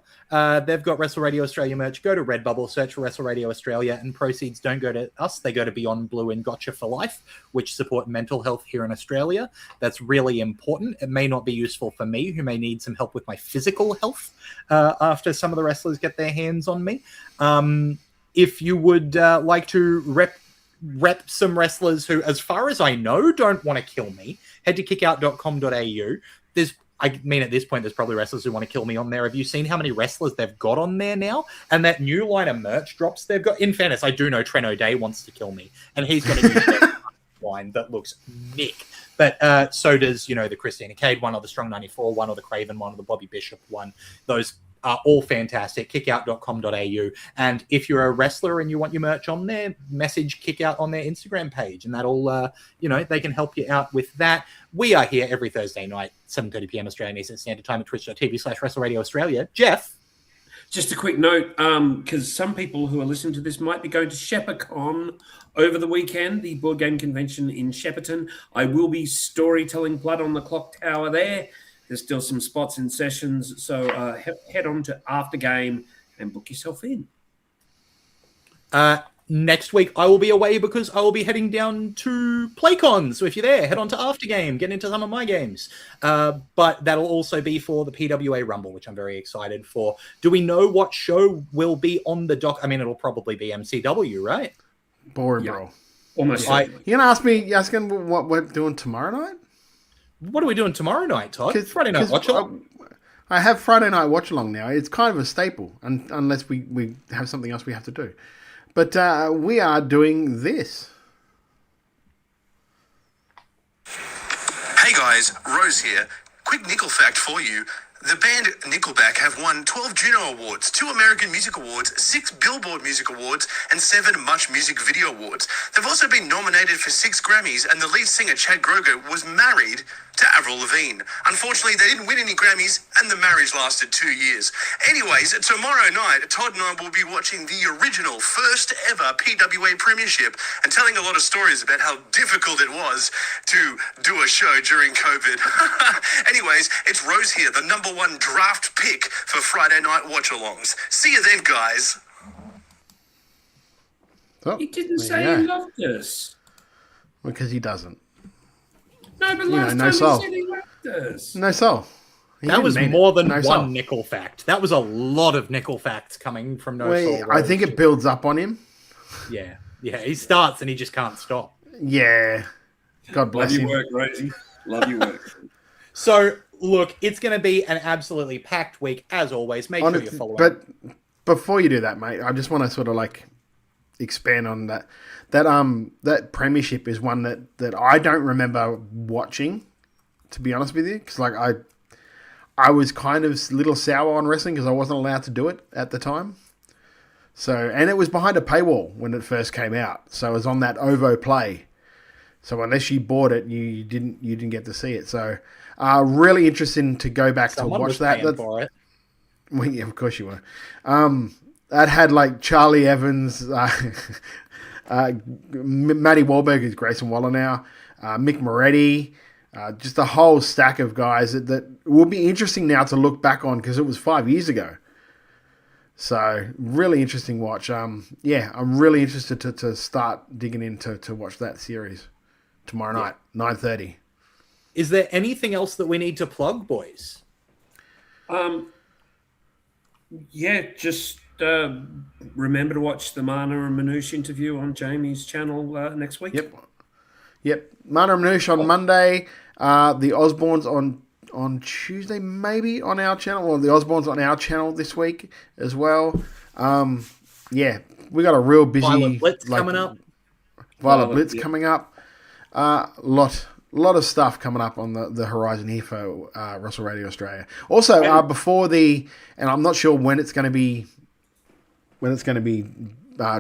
They've got Wrestle Radio Australia merch. Go to Redbubble, search for Wrestle Radio Australia, and proceeds don't go to us. They go to Beyond Blue and Gotcha for Life, which support mental health here in Australia. That's really important. It may not be useful for me, who may need some help with my physical health after some of the wrestlers get their hands on me. If you would like to rep some wrestlers who, as far as I know, don't want to kill me, head to kickout.com.au. At this point, there's probably wrestlers who want to kill me on there. Have you seen how many wrestlers they've got on there now? And that new line of merch drops they've got. In fairness, I do know Trent O'Day wants to kill me, and he's got a new line that looks nick. But so does, the Christina Cade one, or the Strong 94 one, or the Craven one, or the Bobby Bishop one. Those are all fantastic. Kickout.com.au. And if you're a wrestler and you want your merch on there, message Kickout on their Instagram page, and that'll, they can help you out with that. We are here every Thursday night, 7:30 p.m. Australian Eastern Standard Time at twitch.tv/Wrestle Radio Australia. Jeff? Just a quick note, because some people who are listening to this might be going to ShepperCon over the weekend, the board game convention in Shepparton. I will be storytelling Blood on the Clock Tower there. There's still some spots and sessions, so head on to After Game and book yourself in. Next week, I will be away because I will be heading down to PlayCon. So if you're there, head on to After Game, get into some of my games. But that'll also be for the PWA Rumble, which I'm very excited for. Do we know what show will be on the dock? I mean, it'll probably be MCW, right? Boring, bro. Almost. You're asking what we're doing tomorrow night? What are we doing tomorrow night, Todd? Friday night watch along. I have Friday night watch along now. It's kind of a staple, unless we have something else we have to do. But we are doing this. Hey guys, Rose here. Quick nickel fact for you. The band Nickelback have won 12 Juno Awards, 2 American Music Awards, 6 Billboard Music Awards, and 7 Much Music Video Awards. They've also been nominated for 6 Grammys, and the lead singer, Chad Kroeger, was married to Avril Lavigne. Unfortunately, they didn't win any Grammys, and the marriage lasted 2 years. Anyways, tomorrow night, Todd and I will be watching the original first ever PWA Premiership and telling a lot of stories about how difficult it was to do a show during COVID. Anyways, it's Rose here, the #1 draft pick for Friday night watch-alongs. See you then, guys. Oh, he didn't say he loved us. Because he doesn't. No, but last time he said he loved us. No soul. That was more than one nickel fact. That was a lot of nickel facts coming from No Soul. I think it builds up on him. Yeah. He starts and he just can't stop. Yeah. God bless him. Love your work, Rosie. Love your work. So, look, it's going to be an absolutely packed week, as always. Make sure you follow But before you do that, mate, I just want to sort of expand on that. That premiership is one that I don't remember watching, to be honest with you, because I was kind of a little sour on wrestling because I wasn't allowed to do it at the time. So, and it was behind a paywall when it first came out, so it was on that OVO Play. So unless you bought it, you didn't get to see it. So, really interesting to go back to watch that. For it. Well, yeah, of course you were. That had Charlie Evans, Matty Wahlberg, who's Grayson Waller now, Mick Moretti, just a whole stack of guys that will be interesting now to look back on because it was 5 years ago. So really interesting watch. I'm really interested to start digging into to watch that series tomorrow night, 9:30. Is there anything else that we need to plug, boys? Just remember to watch the Mana Manoush interview on Jamie's channel next week. Yep. Mana Manoush on Monday. The Osbornes on Tuesday, maybe on our channel. Well, the Osbornes on our channel this week as well. We got a real busy Violet Blitz coming up. Violet Blitz coming up. Lot of stuff coming up on the horizon here for Wrestle Radio Australia. Also, before and I'm not sure when it's going to be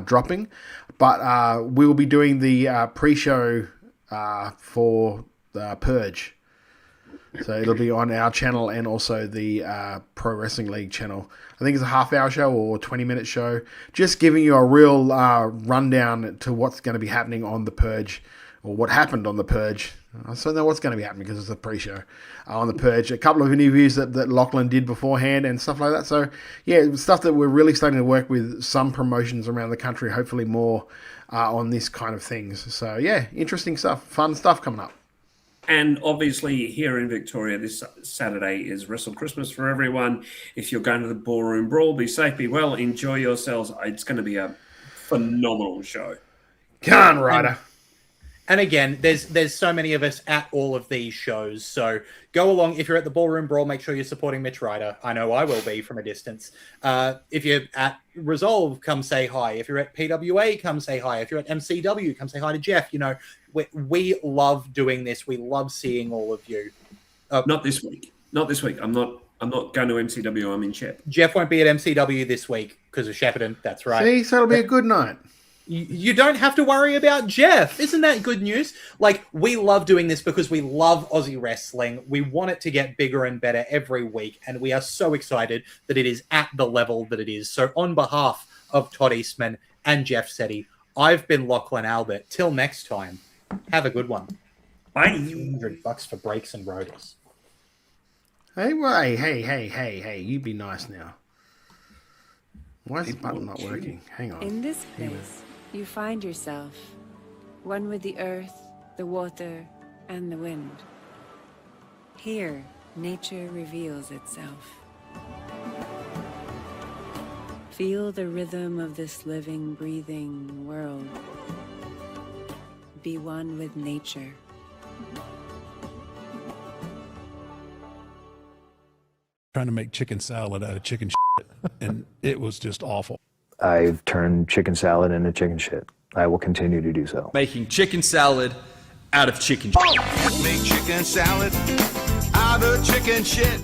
dropping, but we will be doing the pre-show for the Purge. So it'll be on our channel and also the Pro Wrestling League channel. I think it's a half-hour show or 20-minute show, just giving you a real rundown to what's going to be happening on The Purge, or what happened on The Purge. I still know what's going to be happening because it's a pre-show on The Purge. A couple of interviews that Lachlan did beforehand and stuff like that. So, yeah, stuff that we're really starting to work with some promotions around the country, hopefully more on this kind of things. So, yeah, interesting stuff. Fun stuff coming up. And obviously here in Victoria this Saturday is Wrestle Christmas for everyone. If you're going to the Ballroom Brawl, be safe, be well, enjoy yourselves. It's going to be a phenomenal show. Come on, Ryder. And again, there's so many of us at all of these shows, so go along. If you're at the Ballroom Brawl, make sure you're supporting Mitch Ryder. I know I will be from a distance. If you're at Resolve, come say hi. If you're at PWA, come say hi. If you're at MCW, come say hi to Jeff. You know, we love doing this. We love seeing all of you. Not this week. Not this week. I'm not going to MCW. I'm in Shep. Jeff won't be at MCW this week because of Shepparton. That's right. See, so it'll be a good night. You don't have to worry about Jeff. Isn't that good news? Like, we love doing this because we love Aussie wrestling. We want it to get bigger and better every week, and we are so excited that it is at the level that it is. So on behalf of Todd Eastman and Jeff Setti, I've been Lachlan Albert. Till next time, have a good one. Bye. $100 for breaks and rotors. Hey, you be nice now. Why is this button not working? Hang on. In this place, you find yourself, one with the earth, the water, and the wind. Here, nature reveals itself. Feel the rhythm of this living, breathing world. Be one with nature. Trying to make chicken salad out of chicken shit, and it was just awful. I've turned chicken salad into chicken shit. I will continue to do so. Making chicken salad out of chicken shit. Make chicken salad out of chicken shit.